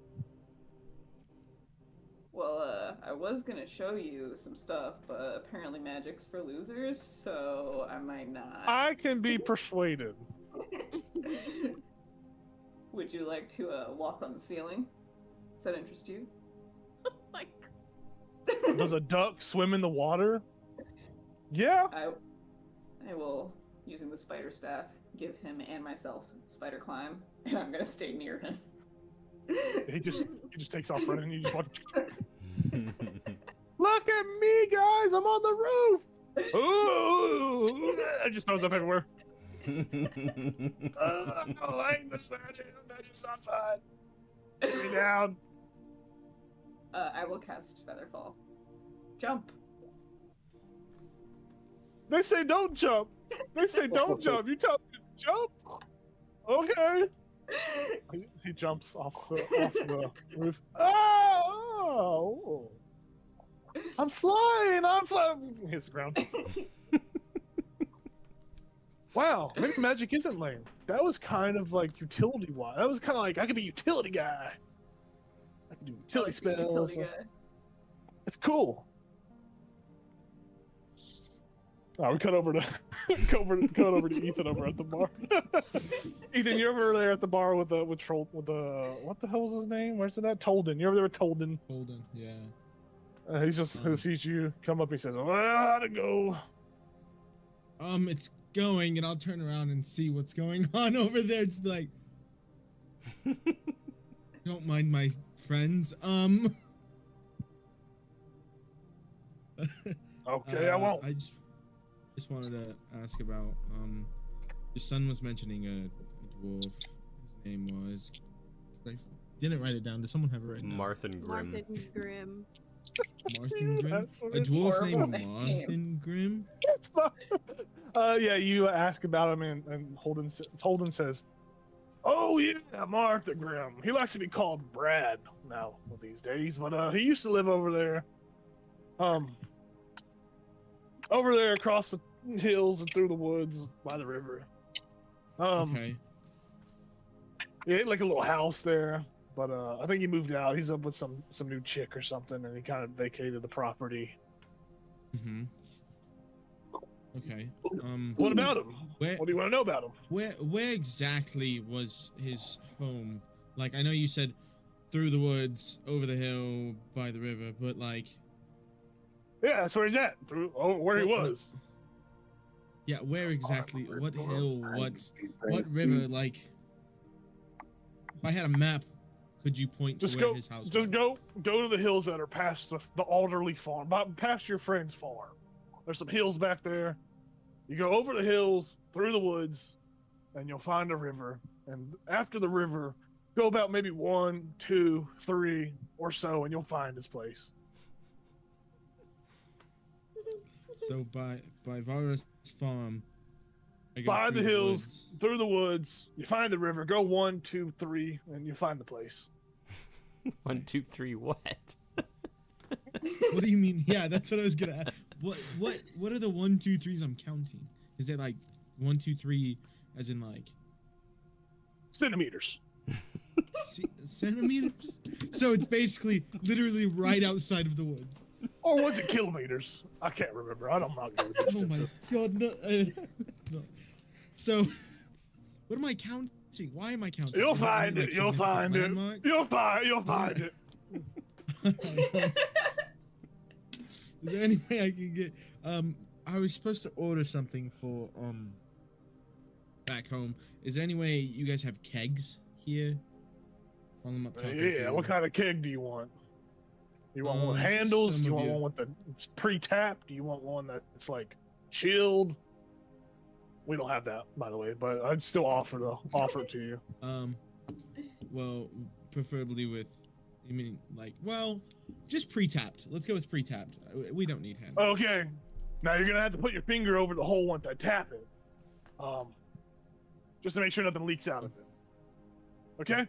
Well, I was gonna show you some stuff, but apparently magic's for losers, so I might not. I can be persuaded. Would you like to walk on the ceiling? Does that interest you? Oh my god. Does a duck swim in the water? Yeah. I will, using the spider staff, give him and myself spider climb, and I'm gonna stay near him. He just takes off running. And you just watch. Look at me, guys! I'm on the roof. Ooh! I just throws up everywhere. I don't like this magic. This magic's not fun. Put me down. I will cast Featherfall. Jump. They say don't jump. They say don't jump. You tell me to jump. Okay. He jumps off the roof. Oh! I'm flying. I'm flying. He hits the ground. Wow, maybe magic isn't lame. That was kind of like utility wise. That was kind of like I could be utility guy. I can do utility spells. Utility guy. It's cool. Oh, we cut over to cut over to Ethan over at the bar. Ethan, you're over there at the bar with Troll with what the hell was his name? Where's it at? Tolden. You're over there with Tolden. Holden, yeah. He's just he sees you come up. He says, "Well, how'd it go?" It's going, and I'll turn around and see what's going on over there. Just be like, don't mind my friends. Okay, I won't. I just wanted to ask about your son was mentioning a dwarf. His name was. I didn't write it down. Did someone have it written down? Marthin Grimm. Marthin Grimm. Marthin Grimm. That's what A it's dwarf for. named Marthin Grimm. Yeah, you ask about him, and Holden says, "Oh yeah, Martha Grimm. He likes to be called Brad now these days, but he used to live over there, over there across the hills and through the woods by the river. Okay. He had like a little house there, but I think he moved out. He's up with some new chick or something, and he kind of vacated the property." Mm-hmm. Okay. What about him? Where What do you want to know about him? where exactly was his home? Like, I know you said through the woods, over the hill, by the river, but like. Yeah, that's where he's at. Where he was. Yeah, where exactly? What hill? What river? Like, if I had a map, could you point to where his house was? Just go to the hills that are past the Alderley farm, past your friend's farm. There's some hills back there. You go over the hills, through the woods, and you'll find a river. And after the river, go about maybe 1, 2, 3 or so, and you'll find his place. So by Varus farm, I go By through the hills, woods. through the woods, you find the river. Go 1, 2, 3, and you find the place. 1, 2, 3, what? What do you mean? Yeah, that's what I was gonna ask. What are the 1, 2, 3s I'm counting? Is it like 1, 2, 3, as in like Centimeters. centimeters? So it's basically literally right outside of the woods. Or was it kilometers? I can't remember. I'm not good with Oh my distances. god, no, no. So, what am I counting? Why am I counting? You'll Is there any, find like, it. You'll find it. landmarks? You'll find it. Is there any way I can get? I was supposed to order something for back home. Is there any way you guys have kegs here? While I'm up talking to Yeah, you? what kind of keg do you want? You want one with Just handles? some Do you of want your- one that's pre-tapped? Do you want one that's like chilled? We don't have that, by the way, but I'd still offer it to you. Well, preferably with. You mean like? Well, just pre-tapped. Let's go with pre-tapped. We don't need handles. Okay. Now you're gonna have to put your finger over the hole once I tap it, just to make sure nothing leaks out of it. Okay.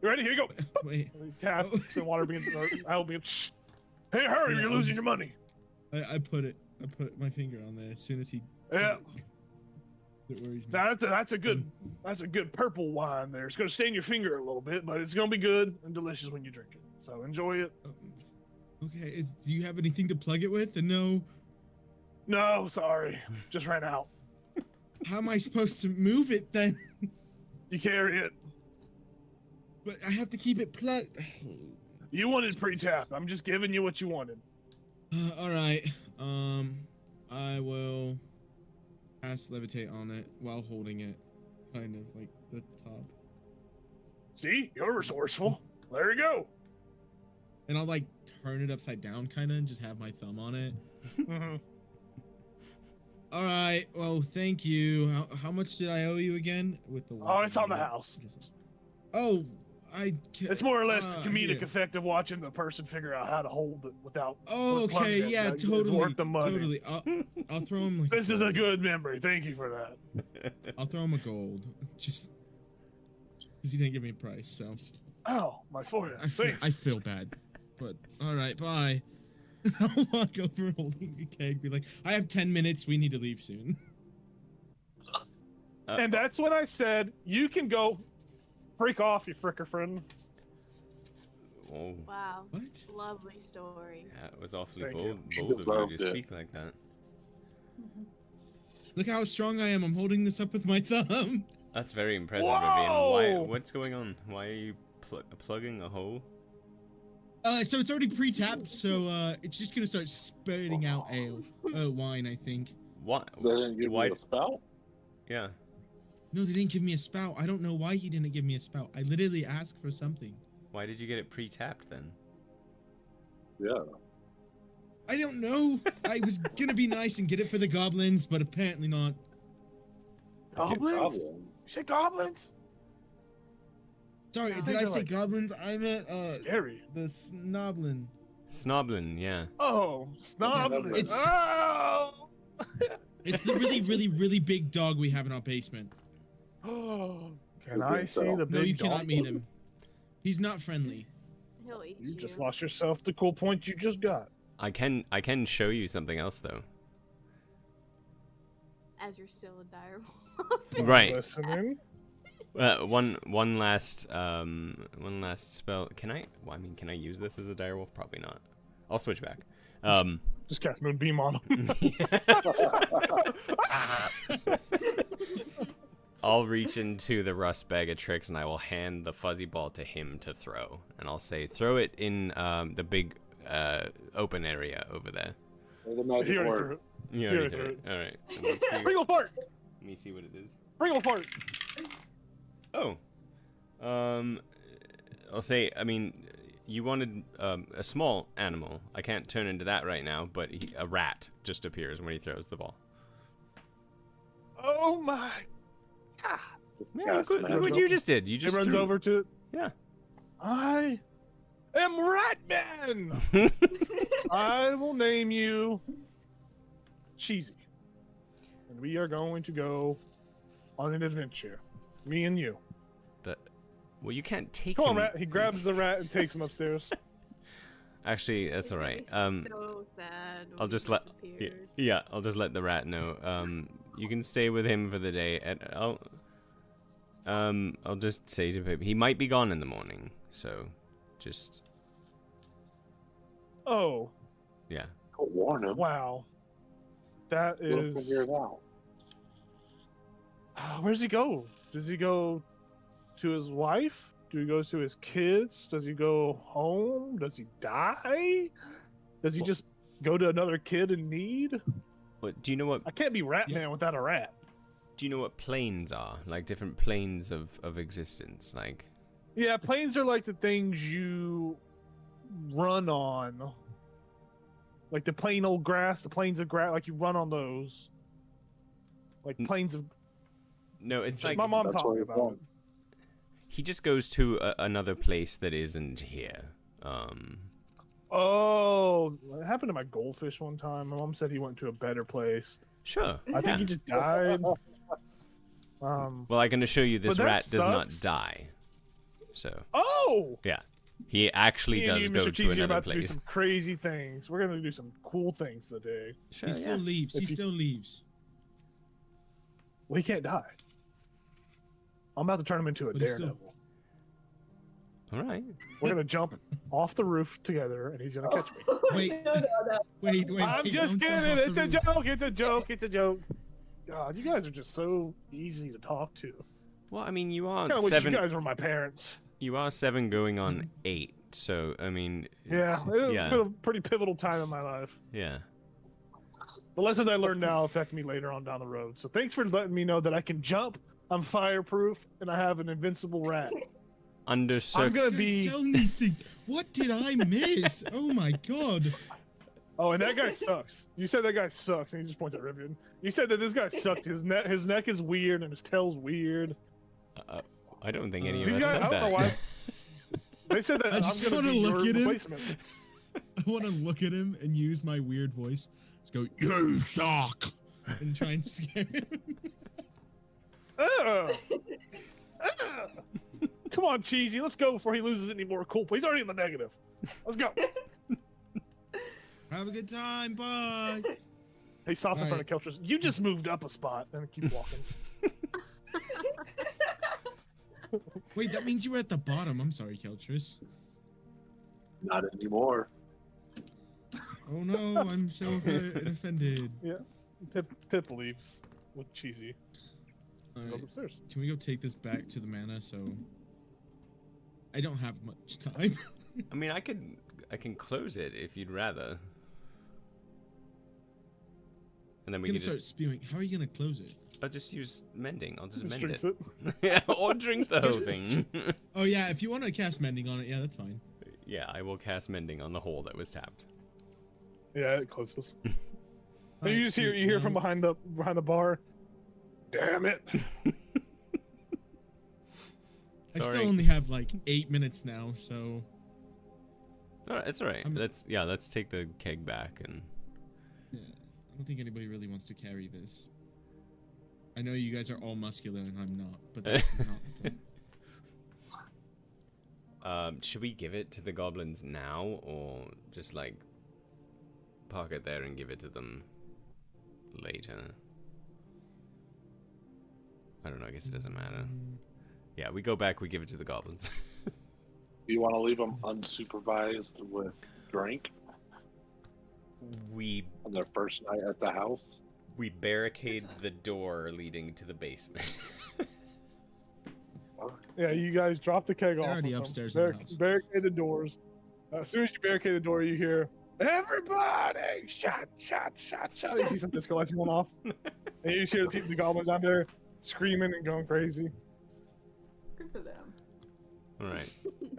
You ready? Here you go. Wait. Tap. Oh. So water being I'll be. Shh. Hey, hurry! Yeah, You're I'm losing just- your money. I put my finger on there as soon as he. Yeah. That worries me. Now that's a good purple wine there. It's gonna stain your finger a little bit, but it's gonna be good and delicious when you drink it. So enjoy it. Okay, do you have anything to plug it with? And no. No, sorry, just ran out. How am I supposed to move it then? You carry it. But I have to keep it plugged. You wanted pre-tap. I'm just giving you what you wanted. All right. I will cast levitate on it while holding it, kind of like the top. See, you're resourceful. There you go. And I'll like turn it upside down, kind of, and just have my thumb on it. Mm-hmm. All right. Well, thank you. How much did I owe you again? With the Oh, it's on the house. Oh, It's more or less comedic here. effect of watching the person figure out how to hold it without. Oh, with plugging okay. it. Yeah, It's totally. worth the money. Totally. I'll throw him. Like This is a good memory. Thank you for that. I'll throw him a gold, just because he didn't give me a price. So Oh, my forehead. Thanks. I feel bad, but all right. Bye. I'll walk over holding a keg. Be like, I have 10 minutes. We need to leave soon. And that's when I said, you can go freak off, you fricker friend. Oh, Wow. What? Lovely story. that was awfully Thank bold, you. bold of you deserved to it. speak like that. Look how strong I am. I'm holding this up with my thumb. That's very impressive, Whoa! Vivian. Why? What's going on? Why are you plugging a hole? So it's already pre-tapped, so it's just gonna start spurting out wine, I think. What? They didn't give Why? you a spell? Yeah. No, they didn't give me a spout. I don't know why he didn't give me a spout. I literally asked for something. Why did you get it pre-tapped then? Yeah. I don't know. I was gonna be nice and get it for the goblins, but apparently not. Goblins? Goblins. You said goblins? Sorry, I did think I they're say like- goblins? I meant Scary. the snoblin. Snoblin, yeah. Oh, snoblin. It's- Oh! It's the really, really, really big dog we have in our basement. Oh, can You I think see so? the big No, you cannot dog? meet him. He's not friendly. He'll eat You just lost yourself the cool point you just got. I can show you something else though. As you're still a dire Right. Listening. One last spell. Can I? Well, I mean, can I use this as a direwolf? Probably not. I'll switch back. Just cast Moonbeam on him. I'll reach into the rust bag of tricks and I will hand the fuzzy ball to him to throw, and I'll say, throw it in the big open area over there. There's a magic He already word. threw it. You Here, already throw threw it. All right. Let's see, Pringle fart! let me see what it is. Pringle fart! Oh. I'll say, I mean, you wanted a small animal. I can't turn into that right now, but a rat just appears when he throws the ball. Oh my god! Yeah, Cast look magic. what you just did. You He just runs threw- over to it. Yeah. I am Ratman! I will name you Cheesy. And we are going to go on an adventure. Me and you. Well, you can't take Come on, him. Rat. He grabs the rat and takes him upstairs. Actually, that's all right. So sad. I'll just let. Yeah, I'll just let the rat know. You can stay with him for the day. And I'll just say to him, he might be gone in the morning. So, just Oh, yeah. Go warn him. wow. That We'll is. figure it out. Where does he go? Does he go to his wife? Do he go to his kids? Does he go home? Does he die? Does he just go to another kid in need? What do you know? What I can't be Ratman without a rat. do you know? What planes are? Like different planes of existence. Like Yeah, planes are like the things you run on. Like the plain old grass, the plains of grass, like you run on those. Like plains of. no, it's like My mom That's talked what he's about going. it. he just goes to another place that isn't here. Oh, it happened to my goldfish one time. My mom said he went to a better place. Sure. I think he just died. Well, I can assure you, this But that rat does not sucks. die. So Oh! yeah, he actually Me and does you, go Mr. to Cheesy, are another about to do place. some crazy things. We're gonna do some cool things today. Sure, He still leaves. He If you- still leaves. Well, he can't die. I'm about to turn him into a But he's still- daredevil. All right. We're gonna jump off the roof together, and he's gonna catch me. Wait. no. Wait, I'm wait, just don't jump kidding. off It's the a roof. joke. It's a joke. It's a joke. God, you guys are just so easy to talk to. Well, I mean, you are I wish you 7. guys were my parents. You are 7 going on 8. So I mean. Yeah, it's Yeah. been a pretty pivotal time in my life. Yeah. The lessons I learned now affect me later on down the road. So thanks for letting me know that I can jump, I'm fireproof, and I have an invincible rat. Under I'm gonna You guys be. selling these things. What did I miss? Oh my god. Oh, and that guy sucks. You said that guy sucks, and he just points at Rivian. You said that this guy sucked. His neck is weird, and his tail's weird. I don't think any of These us guys, said I don't that. know why. They said that I just I'm gonna wanna be look your at him. replacement. I want to look at him and use my weird voice. Just go, you suck, and try and scare him. Come on, Cheesy. Let's go before he loses any more cool. He's already in the negative. Let's go. Have a good time. Bye. He stops in front Alright. of Keltris. You just moved up a spot and keep walking. Wait, that means you were at the bottom. I'm sorry, Keltris. Not anymore. Oh no, I'm so offended. Pip leaves with Cheesy. All Goes right, upstairs. can we go take this back to the mana? So I don't have much time. I mean, I can close it if you'd rather. And then I'm we gonna can start just. spewing. How are you gonna close it? I'll just use mending. I'll just Just mend drinks it. it. Yeah, or drink the whole thing. Oh yeah, if you want to cast mending on it, yeah, that's fine. Yeah, I will cast mending on the hole that was tapped. Yeah, it closes. And Alright, you just hear sweet. from Now- behind the bar. Damn it! I Sorry. still only have like 8 minutes now, so All right, it's all right. I'm- Let's take the keg back and. yeah, I don't think anybody really wants to carry this. I know you guys are all muscular and I'm not, but that's not the point. Should we give it to the goblins now, or just like park it there and give it to them later? I don't know. I guess it doesn't matter. Yeah, we go back. We give it to the goblins. Do you want to leave them unsupervised with drink we on their first night at the house? barricade the door leading to the basement. Yeah, you guys drop the keg They're off. already with them. upstairs in the house. Barricade the doors. As soon as you barricade the door, you hear everybody shot, shot, shot, shot. You see some disco lights going off, and you just hear the goblins out there screaming and going crazy. Good for them. All right.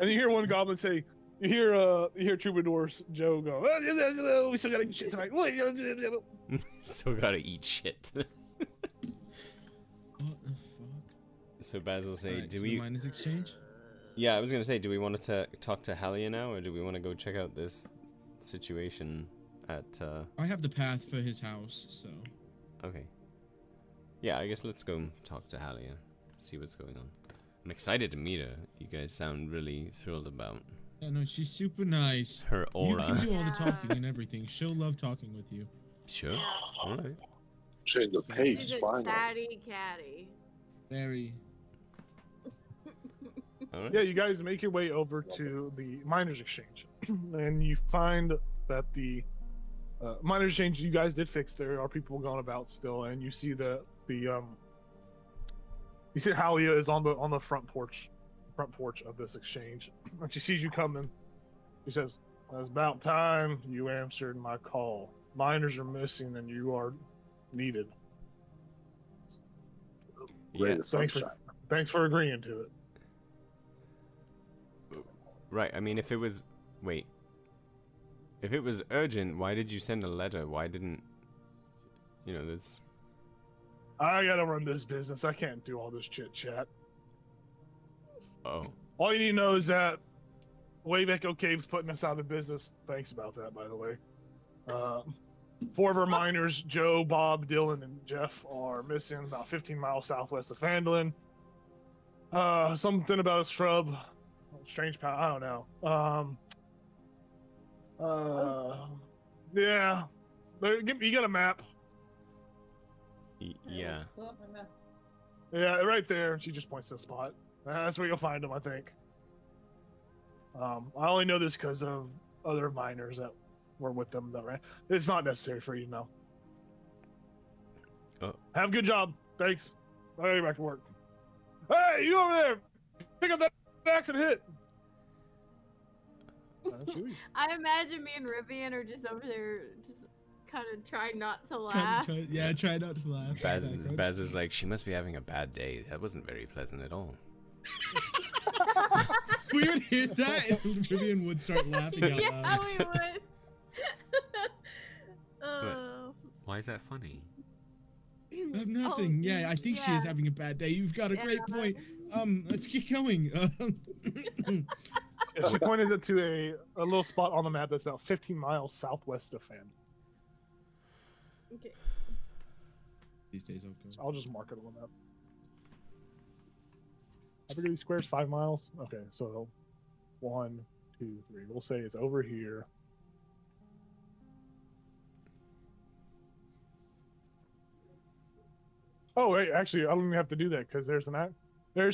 And you hear one goblin say, you hear Troubadour's Joe go, "Oh, we still gotta get shit tonight." Still gotta eat shit. What the fuck? So Basil say, Alright, do to we? the minus exchange? Yeah, I was gonna say, do we want to talk to Halia now, or do we want to go check out this situation at? I have the path for his house, so Okay. Yeah, I guess let's go talk to Halia, see what's going on. I'm excited to meet her. You guys sound really thrilled about yeah, no, she's super nice. her You aura. can do all the Yeah. talking and everything. She'll love talking with you. Sure. All right. Change the She's pace, She's a finally. chatty catty. Very. All right. Yeah, you guys make your way over to the miners' exchange, and you find that the miners' exchange you guys did fix. There are people going about still, and you see you see Halia is on the front porch of this exchange, and she sees you coming. She says, "It's about time you answered my call. Miners are missing, and you are needed. Yeah. Ray of Thanks for sunshine. thanks for agreeing to it." Right. I mean, if it was, wait. If it was urgent, why did you send a letter? Why didn't, this? I gotta run this business. I can't do all this chit chat. Oh. All you need to know is that Wave Echo Cave's putting us out of business. Thanks about that, by the way. 4 of our miners, Joe, Bob, Dylan, and Jeff, are missing about 15 miles southwest of Phandelver. Something about a shrub. Strange power. I don't know. Yeah. You got a map. Yeah. Pull up my map. Yeah, right there. She just points to the spot. That's where you'll find them, I think. I only know this because of other miners that were with them that ran. It's not necessary for you to know. Oh. Have a good job. Thanks. I'll get back to work. Hey, you over there! Pick up that axe and hit! I imagine me and Rivian are just over there, just kind of trying not to laugh. Try not to laugh. Baz is like, she must be having a bad day. That wasn't very pleasant at all. We would hear that, and Rivian would start laughing out loud. Yeah, we would. Oh. Why is that funny? I have nothing. Oh, yeah, I think she is having a bad day. You've got a great point. Let's get going. Yeah, she pointed it to a little spot on the map that's about 15 miles southwest of Phandelver. Okay. These days I've So I'll just mark it on the map. I figure these squares 5 miles. Okay, so 1, 2, 3. We'll say it's over here. Oh wait, actually, I don't even have to do that because there's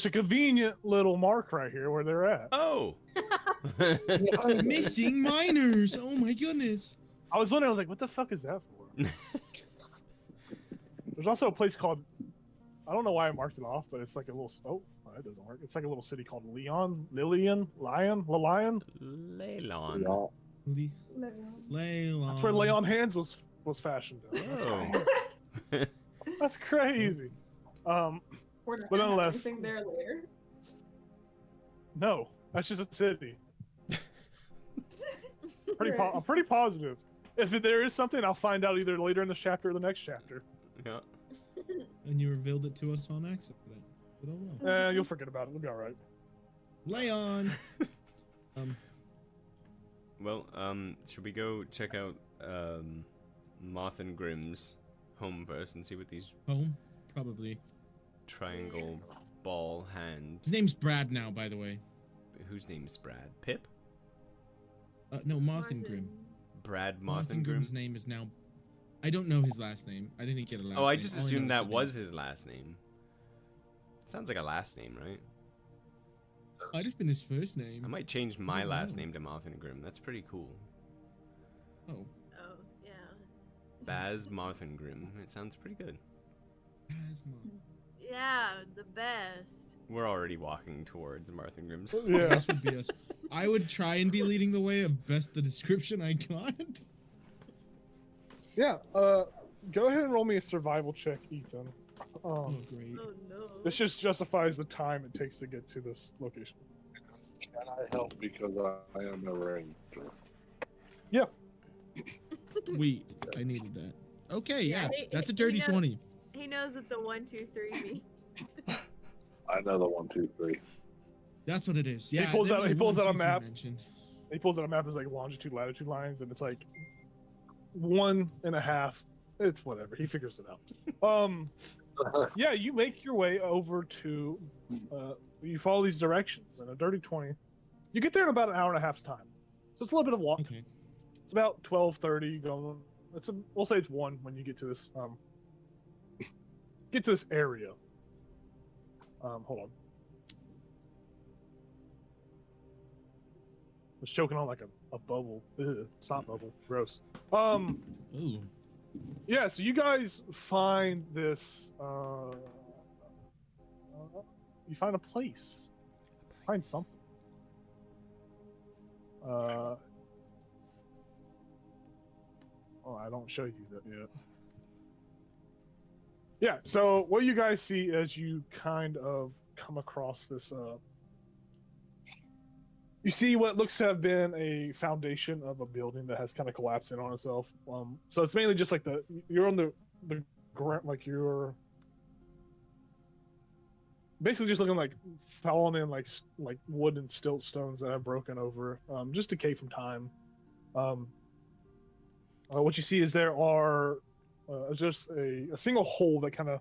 a convenient little mark right here where they're at. Oh! Missing miners. Oh my goodness. I was wondering, I was like, what the fuck is that for? There's also a place called, I don't know why I marked it off, but it's like a little, that doesn't work. It's like a little city called Leon. Leylon. Leylon. That's where Lay on Hands was fashioned. Oh. That's crazy. We're not But gonna have nonetheless- anything there later. No, that's just a city. I'm pretty positive. If there is something, I'll find out either later in this chapter or the next chapter. Yeah. And you revealed it to us on accident. But oh well. You'll forget about it. It'll be all right. Leon. Well, should we go check out Martha Grimm's home first and see what these Home? Probably. triangle ball hand? His name's Brad now, by the way. Whose name's Brad? Pip? No, Martha Grimm. Brad Martha Martha Grimm? Grimm's name is now. I don't know his last name. I didn't get a last name. Oh, I just All know assumed is that the was name. his last name. Sounds like a last name, right? Might have been his first name. I might change my don't last know. name to Martha Grimm. That's pretty cool. Oh. Oh, yeah. Baz Martha Grimm. It sounds pretty good. Asthma. Yeah, the best. We're already walking towards Martha Grimm's. Yeah. This would be us. I would try and be leading the way of best the description I got. Yeah. Go ahead and roll me a survival check, Ethan. Oh, great. Oh no. This just justifies the time it takes to get to this location. Can I help because I am a ranger? Yeah. Sweet. I needed that. Okay, yeah. Yeah, That's a he dirty knows- 20. He knows what the 1, 2, 3 mean. I know the 1, 2, 3. That's what it is. Yeah. pulls there out- was he pulls one, out a two, map. mentioned. He pulls out a map that's like longitude, latitude lines, and it's like 1.5. It's whatever. He figures it out. Yeah, you make your way over to. You follow these directions in a dirty 20. You get there in about an hour and a half's time, so it's a little bit of walk. Okay. It's about 12:30 going. We'll say it's 1 when you get to this. Get to this area. Hold on. I was choking on like a bubble. Ugh, snot bubble. Gross. Ooh. Yeah, so you guys find this. You find a place. Find something. Oh, I don't show you that yet. Yeah, so what you guys see as you kind of come across this, you see what looks to have been a foundation of a building that has kind of collapsed in on itself. So it's mainly just like you're on the ground, like you're basically just looking like fallen in like wood and stilt stones that have broken over, just decay from time. What you see is there are just a single hole that kind of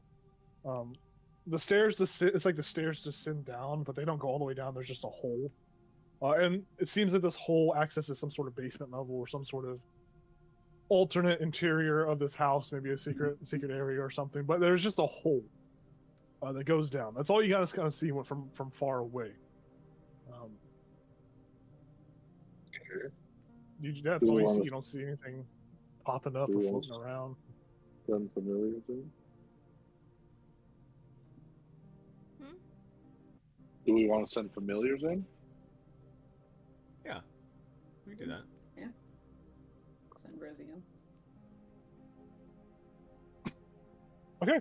the stairs it's like the stairs descend down, but they don't go all the way down. There's just a hole, and it seems that this hole accesses some sort of basement level or some sort of alternate interior of this house, maybe a secret area or something. But there's just a hole. that goes down. That's all you guys kind of see from far away. That's all you see. You don't see anything popping up or floating around. Send familiars in? Do we want to send familiars in? Yeah, we can do that. Yeah. Send Rosie in. Okay.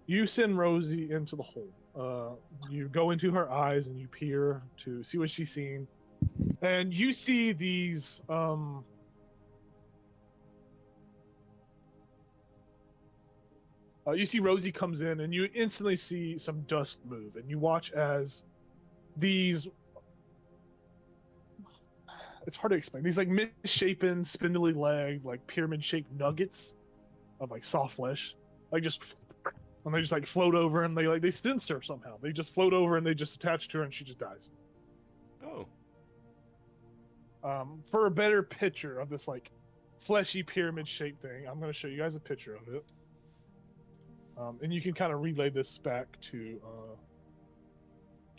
You send Rosie into the hole. You go into her eyes and you peer to see what she's seeing. And you see these you see Rosie comes in and you instantly see some dust move, and you watch as these, it's hard to explain, these like misshapen, spindly legged, like pyramid shaped nuggets of like soft flesh, like just, and they just like float over, and they sense her somehow. They just float over and they just attach to her, and she just dies. Oh. For a better picture of this like fleshy pyramid shaped thing, I'm going to show you guys a picture of it. And you can kind of relay this back to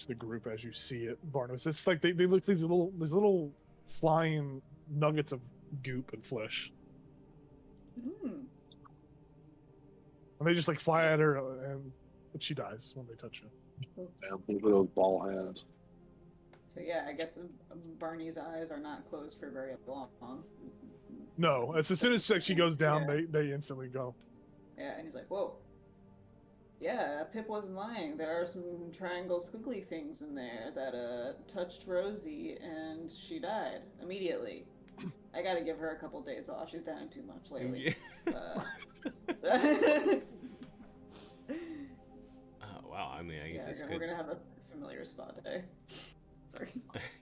the group as you see it, Barnabas. It's like they look these little flying nuggets of goop and flesh. Mm. And they just like fly at her, but she dies when they touch her. Damn, look at those ball hands. So yeah, I guess Barney's eyes are not closed for very long. No, as soon as she goes down, they instantly go. Yeah, and he's like, whoa. Yeah, Pip wasn't lying. There are some triangle squiggly things in there that touched Rosie, and she died immediately. I gotta give her a couple days off. She's dying too much lately. Wow, I mean, I guess it's good. We're gonna have a familiar spa day. Sorry.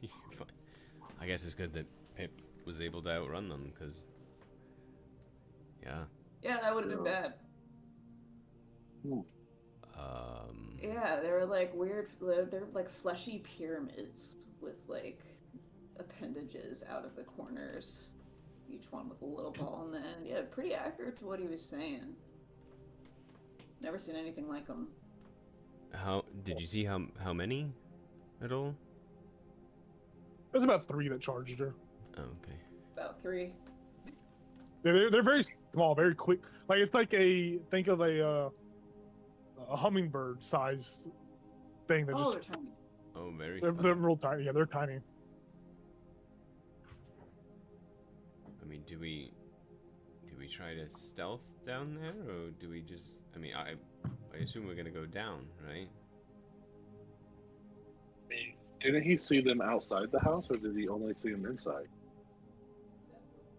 You're fine. I guess it's good that Pip was able to outrun them, because... Yeah. Yeah, that would have been bad. Yeah, they were like weird. They're like fleshy pyramids with like appendages out of the corners, each one with a little ball in the end. Yeah, pretty accurate to what he was saying. Never seen anything like them. How did you see how many at all? There's about 3 that charged her. Oh, okay. About 3. Yeah, they're very small, very quick. Like it's like think of a hummingbird sized thing that They're just tiny. Oh, very. they're real tiny. Yeah, they're tiny. I mean, do we try to stealth down there, or do we just? I mean, I assume we're gonna go down, right? Didn't he see them outside the house, or did he only see them inside?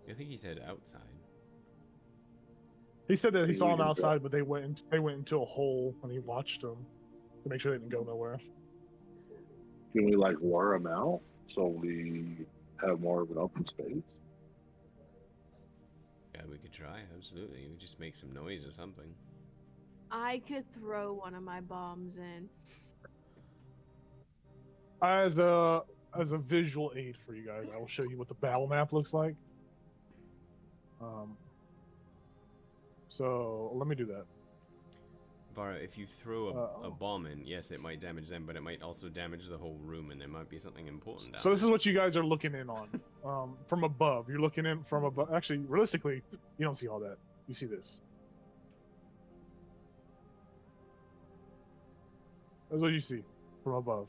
I think he said outside. He said that he saw them outside, but they went into a hole when he watched them to make sure they didn't go nowhere. Can we like lure them out so we have more of an open space? Yeah, we could try. Absolutely. We just make some noise or something. I could throw one of my bombs in. As a visual aid for you guys, I will show you what the battle map looks like. So let me do that. Vara, if you throw a bomb in, yes, it might damage them, but it might also damage the whole room, and there might be something important down So this is what you guys are looking in on. From above. You're looking in from above. Actually, realistically, you don't see all that. You see this. That's what you see from above.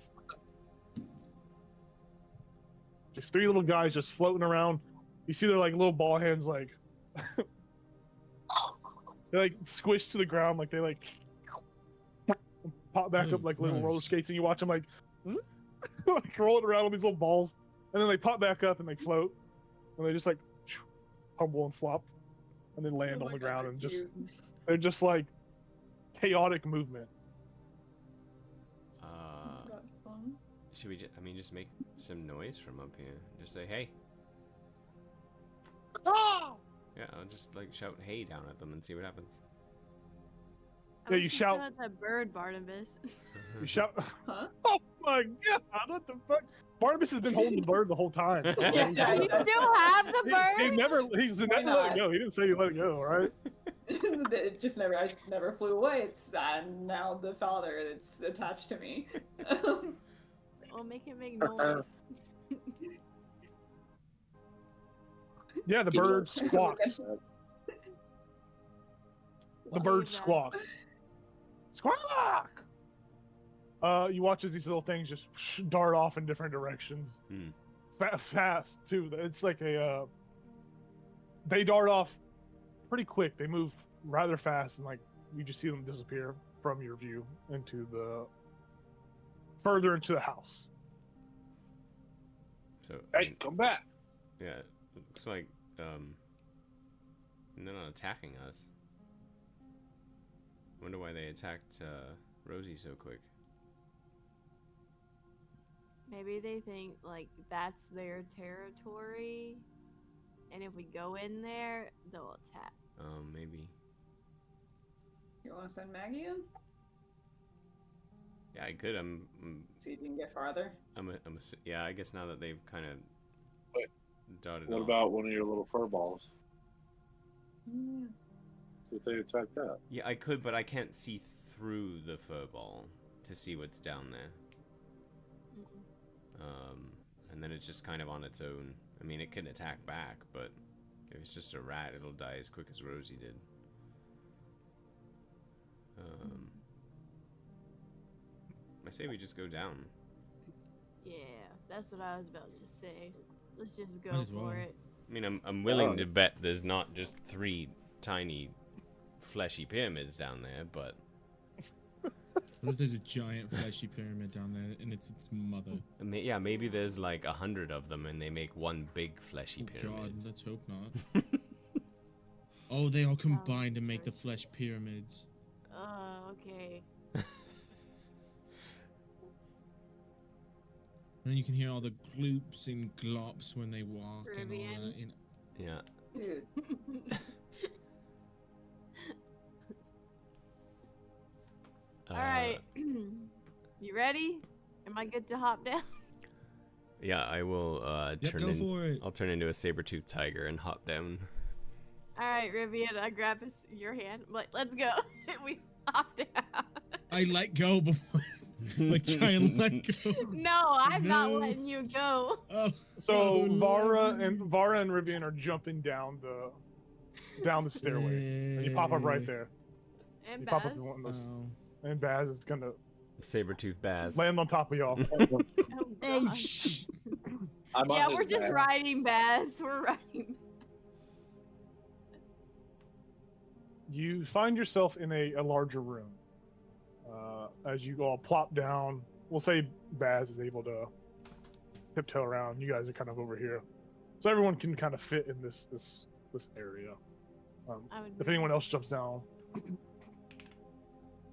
Just 3 little guys just floating around. You see their like little ball hands like they like squish to the ground, like they like pop back up like little roller skates, and you watch them like like rolling around on these little balls, and then they pop back up and they float, and they just like humble and flop, and then land on the ground, and just they're just like chaotic movement. Should we just make some noise from up here? Just say hey. Yeah, I'll just like shout hey down at them and see what happens. Yeah, you shout at that bird, Barnabas. You shout. Huh? Oh my god! What the fuck? Barnabas has been holding the bird the whole time. You still have the bird? He never let it go. He didn't say he let it go, right? It just never, I just never flew away. It's now the father that's attached to me. We'll make it make noise. Yeah, the Keep it bird up. squawks. The bird Leave that. squawks. Squawk! You watch as these little things just dart off in different directions. Fast, too. It's like a... they dart off pretty quick. They move rather fast, and like you just see them disappear from your view into the... further into the house. So Hey, come back. yeah, it looks like they're not attacking us. Wonder why they attacked Rosie so quick. Maybe they think like that's their territory, and if we go in there, they'll attack. Maybe. You want to send Maggie in? Yeah, I could. See if you can get farther. Yeah, I guess now that they've kind of Wait, dotted What off. about one of your little fur balls? Yeah. See if they attack that. Yeah, I could, but I can't see through the fur ball to see what's down there. And then it's just kind of on its own. I mean, it can attack back, but if it's just a rat, it'll die as quick as Rosie did. I say we just go down. Yeah, that's what I was about to say. Let's just go Might as for well. it. I mean, I'm willing to bet there's not just 3 tiny fleshy pyramids down there, but What if there's a giant fleshy pyramid down there and it's its mother? yeah, maybe there's like 100 of them and they make one big fleshy Oh pyramid. God, let's hope not. Oh, they all combine to make the flesh pyramids. Oh, okay. And then you can hear all the gloops and glops when they walk and all Caribbean. that. Yeah. Dude. All right. You ready? Am I good to hop down? Yeah, I will Yep, turn go in. for it. I'll turn into a saber-toothed tiger and hop down. All right, Rivian, I grab your hand. Like, let's go. We hop down. I let go before. Like, try and let go. No, I'm not No. letting you go. Oh. So oh, Vara no. and Rivian are jumping down the stairway. And you pop up right there. And You pop up Baz. in one of those, Oh. and Baz is gonna Saber-toothed Baz. land on top of y'all. Oh, Oh, God. shh. I'm on Yeah, his we're just back. riding Baz. We're riding. You find yourself in a larger room. As you all plop down, we'll say Baz is able to tiptoe around. You guys are kind of over here, so everyone can kind of fit in this area. I would If anyone else jumps down,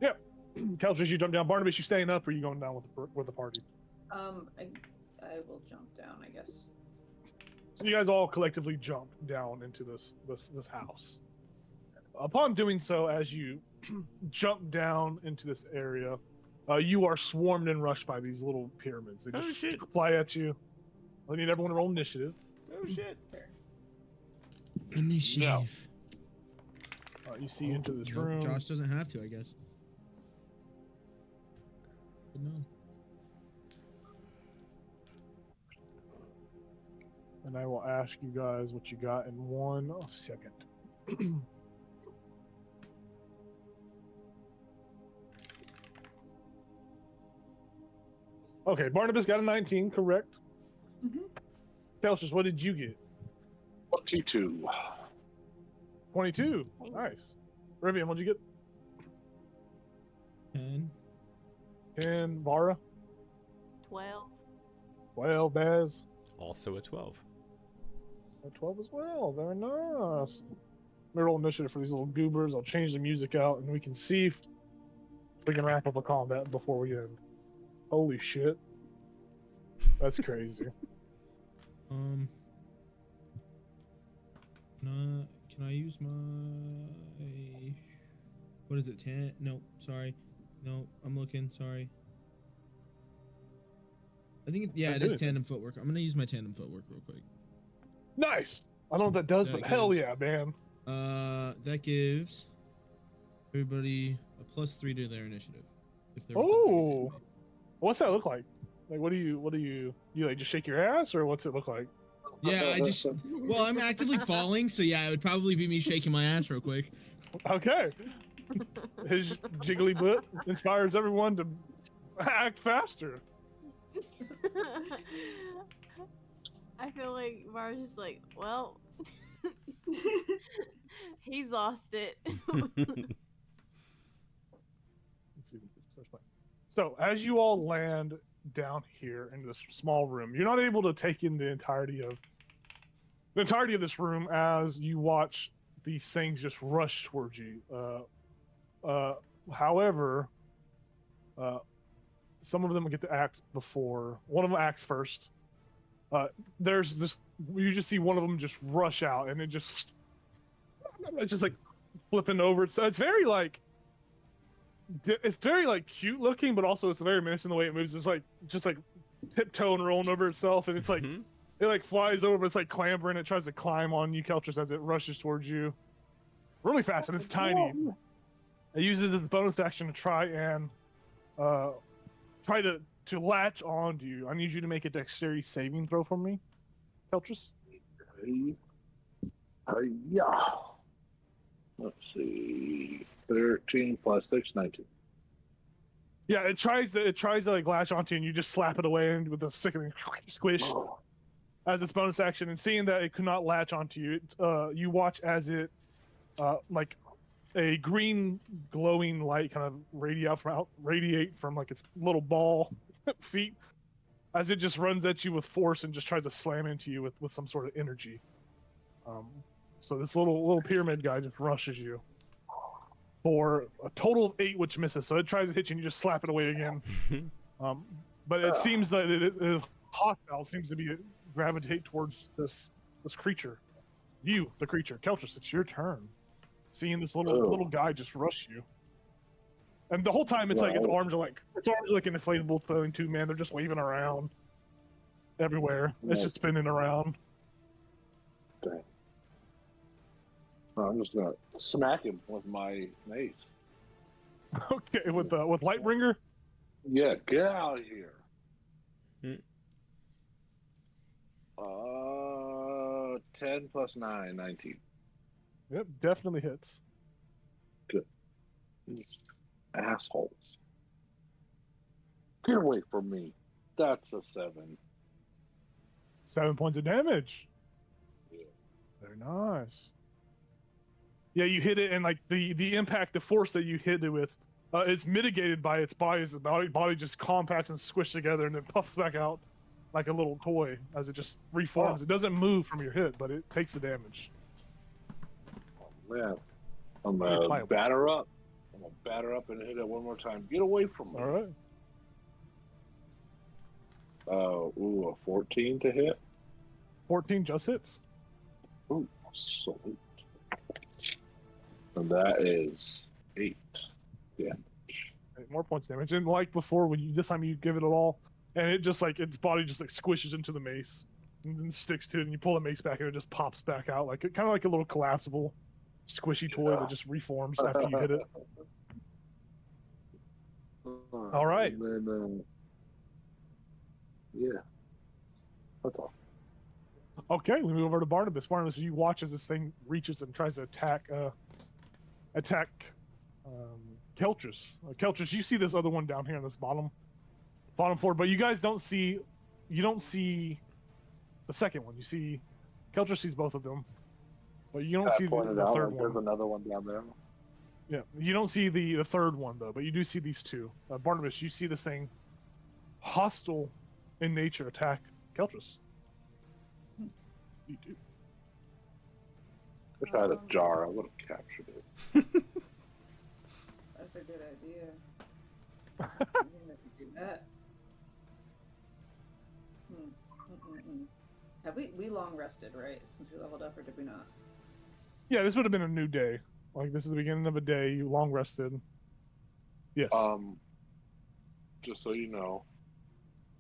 yep. Kelsish, you jump down. Barnabas, you staying up, or you going down with the party? I will jump down, I guess. So you guys all collectively jump down into this house. Upon doing so, as you jump down into this area, you are swarmed and rushed by these little pyramids. They Oh, just shit. fly at you. I need everyone to roll initiative. Oh shit. Initiative. No. You see into this Nope, room. Josh doesn't have to, I guess. But no. And I will ask you guys what you got in 1 second. Okay, Barnabas got a 19, correct? Mm-hmm. Kelsish, what did you get? 22. 22. Nice. Rivian, what'd you get? 10. 10. Vara? 12. 12. Baz? Also a 12. A 12 as well. Very nice. Roll initiative for these little goobers. I'll change the music out and we can see if we can wrap up a combat before we end. Holy shit. That's crazy. Can I use my... What is it, 10? No, sorry. No, I'm looking, sorry. I think, yeah, it is tandem footwork. I'm gonna use my tandem footwork real quick. Nice. I don't know what that does, Yeah, but it hell goes. yeah, man. That gives everybody a +3 to their initiative. If they're Oh, what's that look like? Like, what do you like? Just shake your ass, or what's it look like? Yeah, well, I'm actively falling, so yeah, it would probably be me shaking my ass real quick. Okay. His jiggly butt inspires everyone to act faster. I feel like Mara's just like, well, he's lost it. Let's see. So as you all land down here into this small room, you're not able to take in the entirety of this room as you watch these things just rush towards you. However, some of them get to act before. One of them acts first. There's this. You just see one of them just rush out, and it's just like flipping over. It's very like. It's very like cute looking, but also it's very menacing the way it moves. It's like just like tiptoeing, rolling over itself, and it's like it like flies over, but it's like clambering. It tries to climb on you, Keltress, as it rushes towards you, really fast, and it's tiny. It uses its bonus action to try and try to latch onto you. I need you to make a dexterity saving throw for me, Keltress. Yeah. Let's see. 13 plus 6, 19. Yeah, it tries to like latch onto you, and you just slap it away and with a sickening squish as its bonus action. And seeing that it could not latch onto you, you watch as it like a green glowing light kind of radiate from like its little ball feet as it just runs at you with force and just tries to slam into you with some sort of energy. So this little pyramid guy just rushes you for a total of 8, which misses. So it tries to hit you and you just slap it away again. But it seems that it is hostile. Seems to be gravitate towards this creature. You, the creature, Keltress. It's your turn. Seeing this little guy just rush you, and the whole time it's like its arms are like an inflatable throwing tube, man. They're just waving around everywhere. It's just spinning around. Dang. I'm just gonna smack him with my mace. Okay, with Lightbringer. Yeah, get out of here. 10 plus 9, 19. Yep, definitely hits. Good. Assholes. Get away from me. That's a 7. 7 points of damage. Yeah. Very nice. Yeah, you hit it, and like the impact, the force that you hit it with, is mitigated by its body. The body just compacts and squished together, and then puffs back out like a little toy as it just reforms. It doesn't move from your hit, but it takes the damage. Oh man, I'm gonna batter up. I'm gonna batter up and hit it one more time. Get away from me. All right. A 14 to hit. 14 just hits. Ooh, sweet. And that is 8 damage. 8 more points damage. And like before, this time you give it all, and it just like its body just like squishes into the mace and then sticks to it, and you pull the mace back and it just pops back out like kind of like a little collapsible, squishy toy that just reforms after you hit it. All right. And then, yeah. That's all. Okay, we move over to Barnabas. Barnabas, you watch as this thing reaches and tries to attack Keltress. Keltress, you see this other one down here on this bottom floor, but you guys don't see the second one. You see Keltress sees both of them, but you don't see the third one. There's another one down there. Yeah, you don't see the third one though, but you do see these two. Barnabas, you see this thing hostile in nature attack Keltress. You do. If I had a jar, I would have captured it. That's a good idea. I didn't do that. Have we long rested, right? Since we leveled up, or did we not? Yeah, this would have been a new day. Like this is the beginning of a day. You long rested. Yes. Just so you know,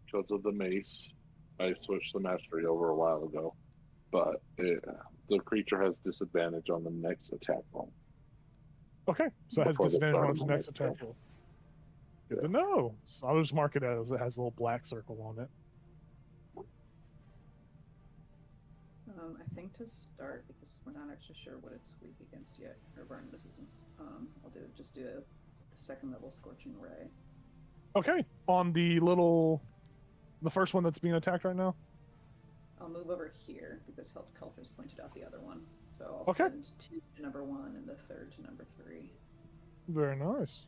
because of the mace, I switched the mastery over a while ago, but the creature has disadvantage on the next attack roll. Okay, so it has Before the disadvantage start on of its the next next attack roll. Good to know. So I'll just mark it as it has a little black circle on it. I think to start, because we're not actually sure what it's weak against yet, or burn resistant, I'll just do a second level Scorching Ray. Okay, on the first one that's being attacked right now. I'll move over here because Culture's pointed out the other one. So I'll Okay. send 2 to number 1 and the 3rd to number 3. Very nice.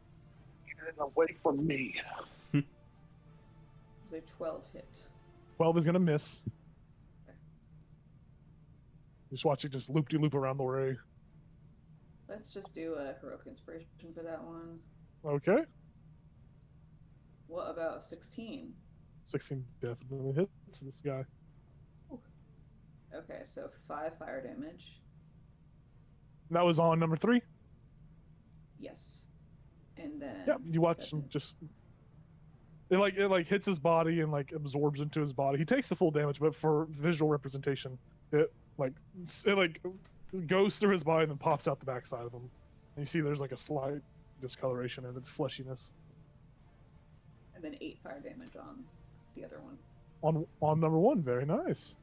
Get away from me. Is a 12 hit? 12 is gonna miss. Just watch it just loop-de-loop around the ray. Let's just do a Heroic Inspiration for that one. Okay. What about 16? 16 definitely hits this guy. Okay, so 5 fire damage. And that was on number 3. Yes. And then Yep, you watch 7. him just it hits his body and like absorbs into his body. He takes the full damage, but for visual representation, it goes through his body and then pops out the backside of him. And you see there's like a slight discoloration in its fleshiness. And then 8 fire damage on the other one. On number 1, very nice.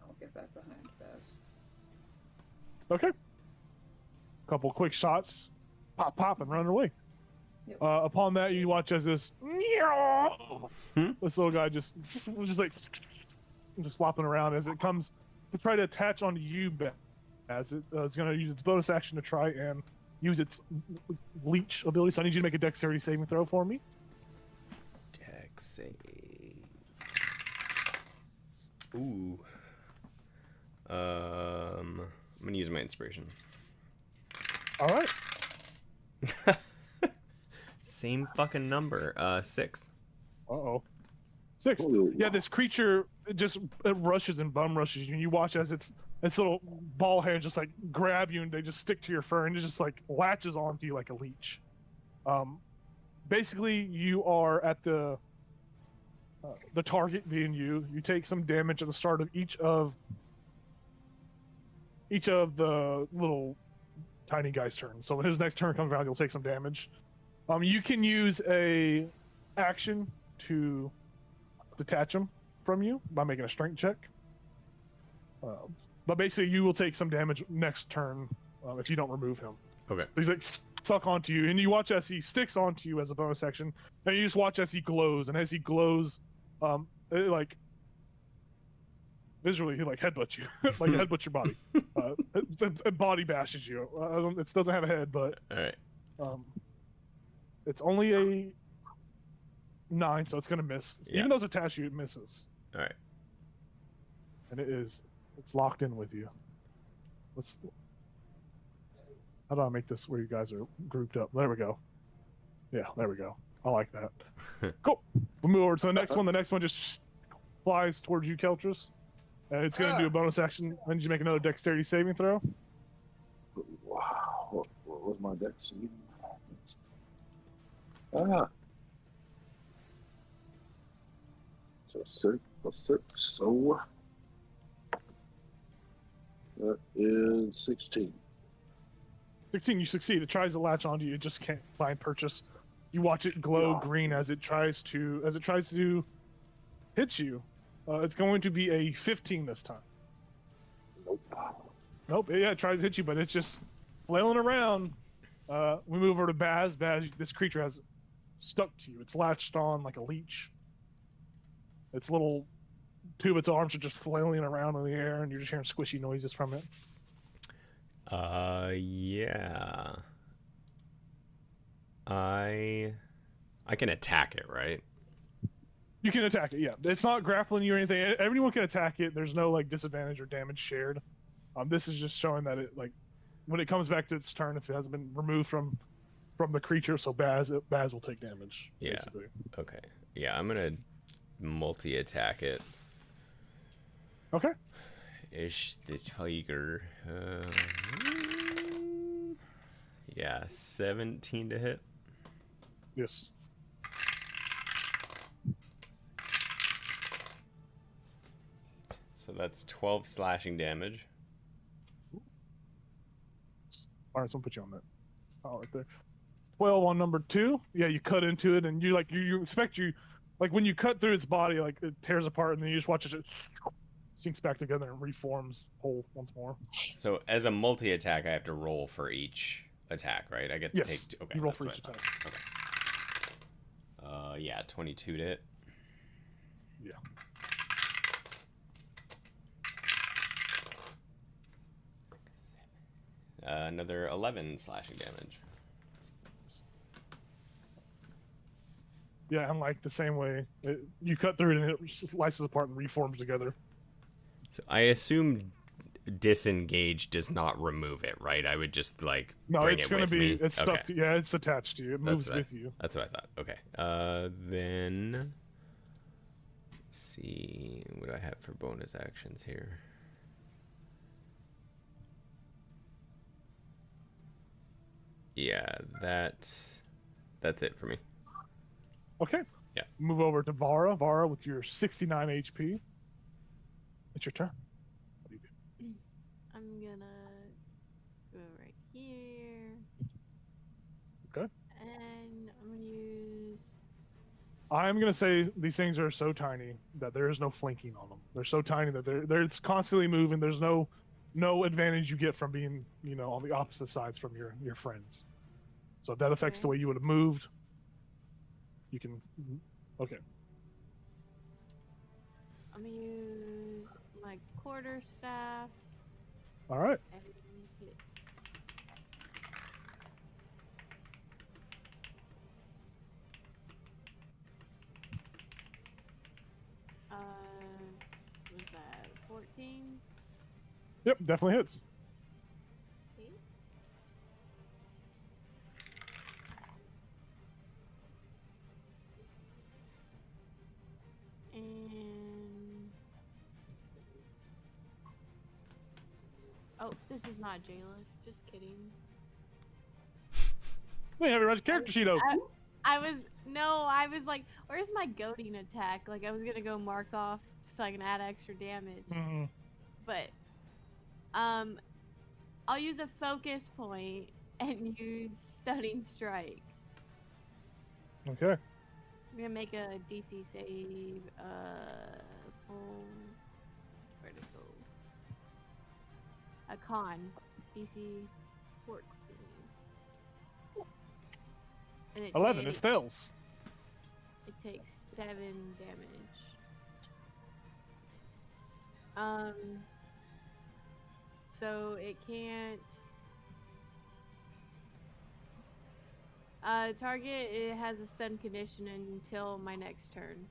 I'll get back behind Baz. Okay. Couple quick shots, pop, and run away. Yep. Upon that, you watch as this little guy just flopping around as it comes to try to attach onto you, as it is going to use its bonus action to try and use its leech ability. So I need you to make a dexterity saving throw for me. Dex save. Ooh. I'm gonna use my inspiration. All right. Same fucking number. 6. Uh-oh. 6. Ooh. Yeah, this creature it rushes and bum rushes you, and you watch as its little ball hands just like grab you and they just stick to your fur and it just like latches onto you like a leech. Basically, you are at the target being you. You take some damage at the start of each of the little tiny guy's turn. So when his next turn comes around, you'll take some damage. You can use a action to detach him from you by making a strength check. But basically, you will take some damage next turn if you don't remove him. Okay. He's like stuck onto you, and you watch as he sticks onto you as a bonus action, and you just watch as he glows, and as he glows, it, like visually he like headbutts you, like headbutts your body, it body bashes you. It doesn't have a head, but All right. it's only a 9, so it's gonna miss. Yeah. Even though it's attached to you, it misses. All right. And it's locked in with you. How do I make this where you guys are grouped up? There we go. Yeah, there we go. I like that. Cool. We'll move over to the next one. The next one just flies towards you, Keltris. And it's going to do a bonus action. I need you to make another dexterity saving throw. Wow. What was my dex? Ah. So 6 plus 6. So that is 16. 16, you succeed. It tries to latch onto you. It just can't find purchase. You watch it glow green as it tries to hit you. It's going to be a 15 this time. Nope. Yeah, it tries to hit you, but it's just flailing around. We move over to Baz. Baz, this creature has stuck to you. It's latched on like a leech. Its little two of its arms are just flailing around in the air, and you're just hearing squishy noises from it. Yeah. I can attack it, right? You can attack it, yeah. It's not grappling you or anything. Everyone can attack it. There's no like disadvantage or damage shared. This is just showing that it like when it comes back to its turn, if it hasn't been removed from the creature, so Baz will take damage. Yeah. Basically. Okay. Yeah, I'm gonna multi-attack it. Okay. Ish the tiger. Yeah, 17 to hit. Yes. So that's 12 slashing damage. All right, so I'll put you on that. Oh, right there. 12 on number 2. Yeah, you cut into it, and you expect like when you cut through its body, like it tears apart, and then you just watch it sinks back together and reforms whole once more. So as a multi-attack, I have to roll for each attack, right? I get to Yes, take. Okay, you roll that's for what each I thought. attack. Okay. Yeah, 22 to hit. Yeah. Another 11 slashing damage. Yeah, and like the same way, you cut through it and it slices apart and reforms together. So I assume disengage does not remove it, right? I would just like No, bring it's it gonna with be me. it's Okay. stuck. Yeah, it's attached to you. It moves what with you. That's what I thought. Okay. Then let's see, what do I have for bonus actions here? Yeah, that's it for me. Okay. Yeah. Move over to Vara. Vara with your 69 HP. It's your turn. What do you do? I'm gonna go right here. Okay. And I'm gonna use. I'm gonna say these things are so tiny that there is no flanking on them. They're so tiny that they're it's constantly moving. There's no advantage you get from being on the opposite sides from your friends. So if that affects the Okay. way you would have moved, you can. Okay. I'm gonna use my quarterstaff All right. and hit. Was that 14? Yep. Definitely hits. Okay. And oh, this is not Jayla. Just kidding. We have your character sheet open. I was like, where's my goading attack? Like I was gonna go mark off so I can add extra damage. Mhm. But I'll use a focus point and use stunning strike. Okay. I'm gonna make a DC save. Full. Where'd it go? A con. DC 14. And 11. It takes, fails. it takes 7 damage. So it can't. Target, it has a stun condition until my next turn.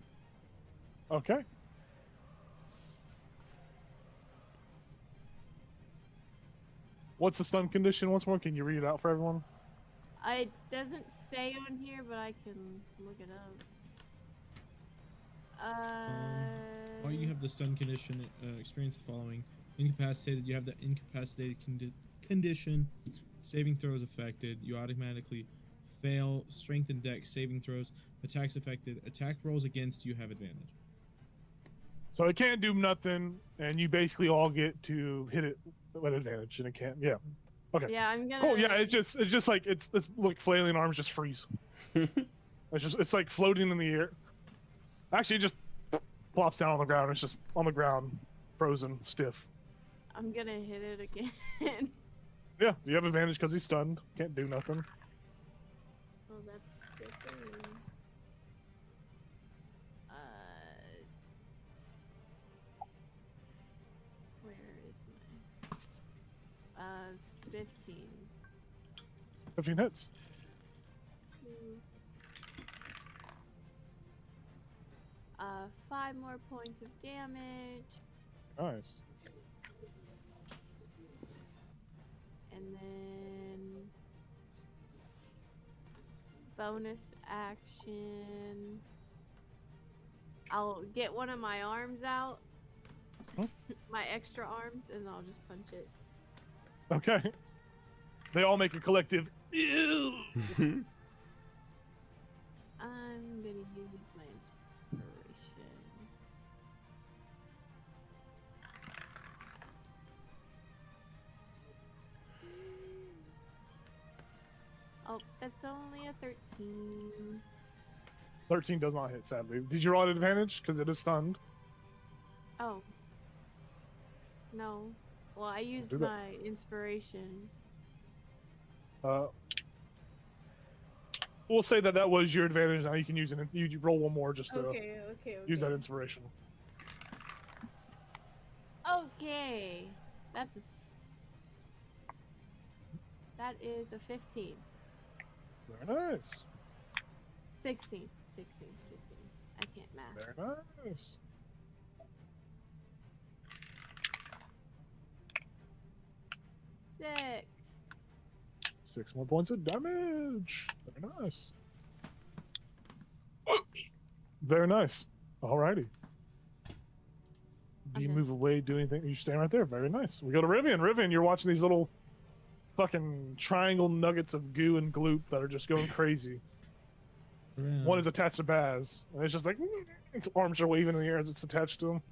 Okay. What's the stun condition once more? Can you read it out for everyone? It doesn't say on here, but I can look it up. While you have the stun condition, experience the following: incapacitated. You have the incapacitated condition. Saving throws affected. You automatically fail strength and dex saving throws. Attacks affected. Attack rolls against you have advantage. So it can't do nothing, and you basically all get to hit it with advantage, and it can't. Yeah. Okay. Yeah, I'm gonna. Cool. Yeah. It's just like it's like flailing arms just freeze. It's like floating in the air. Actually, it just plops down on the ground. It's just on the ground, frozen, stiff. I'm gonna hit it again. Yeah. You have advantage because he's stunned. Can't do nothing. Well, that's good for you. Where is my 15. 15 hits. Two. 5 more points of damage, Nice. and then bonus action. I'll get one of my arms out, my extra arms, and I'll just punch it. Okay. They all make a collective. Ew. I'm gonna use my inspiration. Oh, that's only a 13. 13 does not hit, sadly. Did you roll at advantage? Because it is stunned. Oh. No. Well, I used do that. my inspiration. We'll say that that was your advantage. Now you can use it. You roll one more just to Okay. use that inspiration. Okay. That is a 15. Very nice. 16. Just kidding. I can't math. Very nice. Six. 6 more points of damage. Very nice. Very nice. Alrighty. Do you Okay. move away, do anything? You staying right there. Very nice. We go to Rivian. Rivian, you're watching these little fucking triangle nuggets of goo and gloop that are just going crazy. One is attached to Baz, and it's just like its arms are waving in the air as it's attached to him.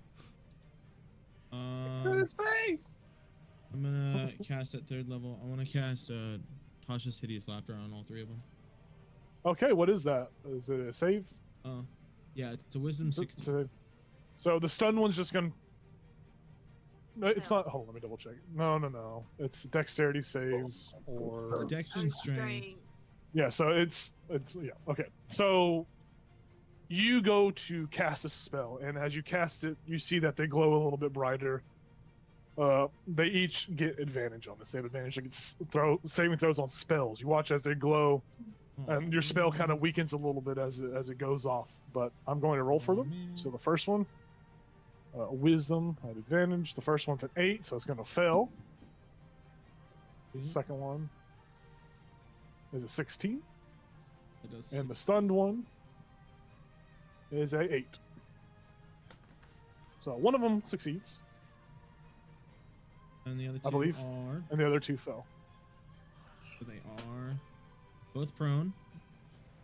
His face. I'm gonna cast at 3rd level. I want to cast Tasha's Hideous Laughter on all 3 of them. Okay, what is that? Is it a save? Yeah, it's a Wisdom 16. So the stun one's just gonna. No, it's not. Hold on, let me double check. No. It's dexterity saves or. It's Dex and Strength. Yeah, so it's yeah. Okay, so you go to cast a spell, and as you cast it, you see that they glow a little bit brighter. They each get advantage on this. They have advantage against saving throws on spells. You watch as they glow, and your spell kind of weakens a little bit as it goes off. But I'm going to roll for them. So the first one, Wisdom at advantage. The first one's an 8, so it's going to fail. The second one is a 16. It does And the stunned one is a 8. So one of them succeeds, And the other 2 I believe. are. and the other 2 fell. So they are both prone,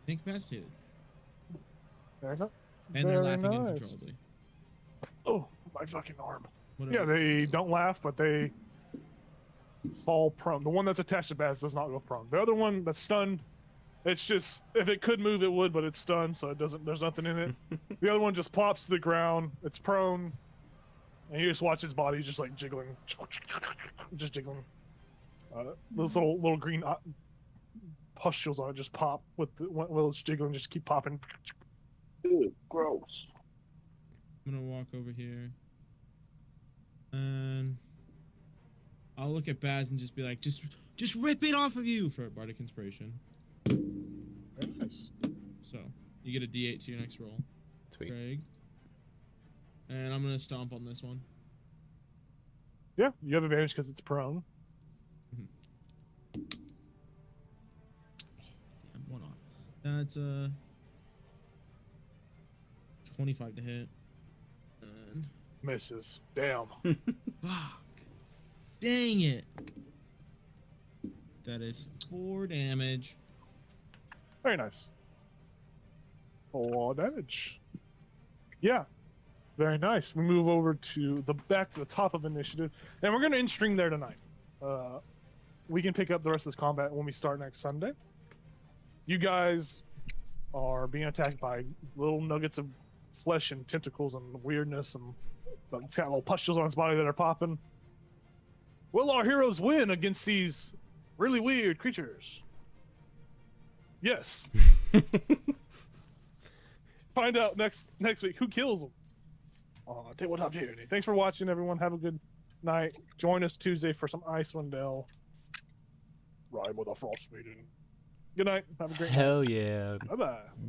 incapacitated, There you go. and they're Very laughing nice. uncontrollably. Oh, my fucking arm. Whatever Yeah, they it's- don't laugh, but they fall prone. The one that's attached to Baz does not go prone. The other one that's stunned, it's just, if it could move, it would, but it's stunned, so it doesn't. There's nothing in it. The other one just plops to the ground. It's prone, and you just watch its body just like jiggling, just jiggling. Those little green pustules on it just pop while it's jiggling, just keep popping. Ew, gross. I'm gonna walk over here, and I'll look at Baz and just be like, just rip it off of you for Bardic Inspiration. Very nice. So you get a D8 to your next roll, Sweet. Craig. And I'm gonna stomp on this one. Yeah, you have advantage because it's prone. Damn, one off. That's 25 to hit. And Misses. Damn. fuck. Dang it. That is 4 damage. Very nice. 4 damage. Yeah. Very nice. We move over to back to the top of initiative, and we're gonna end string there tonight. We can pick up the rest of this combat when we start next Sunday. You guys are being attacked by little nuggets of flesh and tentacles and weirdness, and it's got little pustules on its body that are popping. Will our heroes win against these really weird creatures? Yes. Find out next week who kills them. Tabletop Tyranny. Thanks for watching, everyone. Have a good night. Join us Tuesday for some Icewind Dale. Ride with a Frost Maiden. Good night. Have a great night. Hell yeah. Bye bye.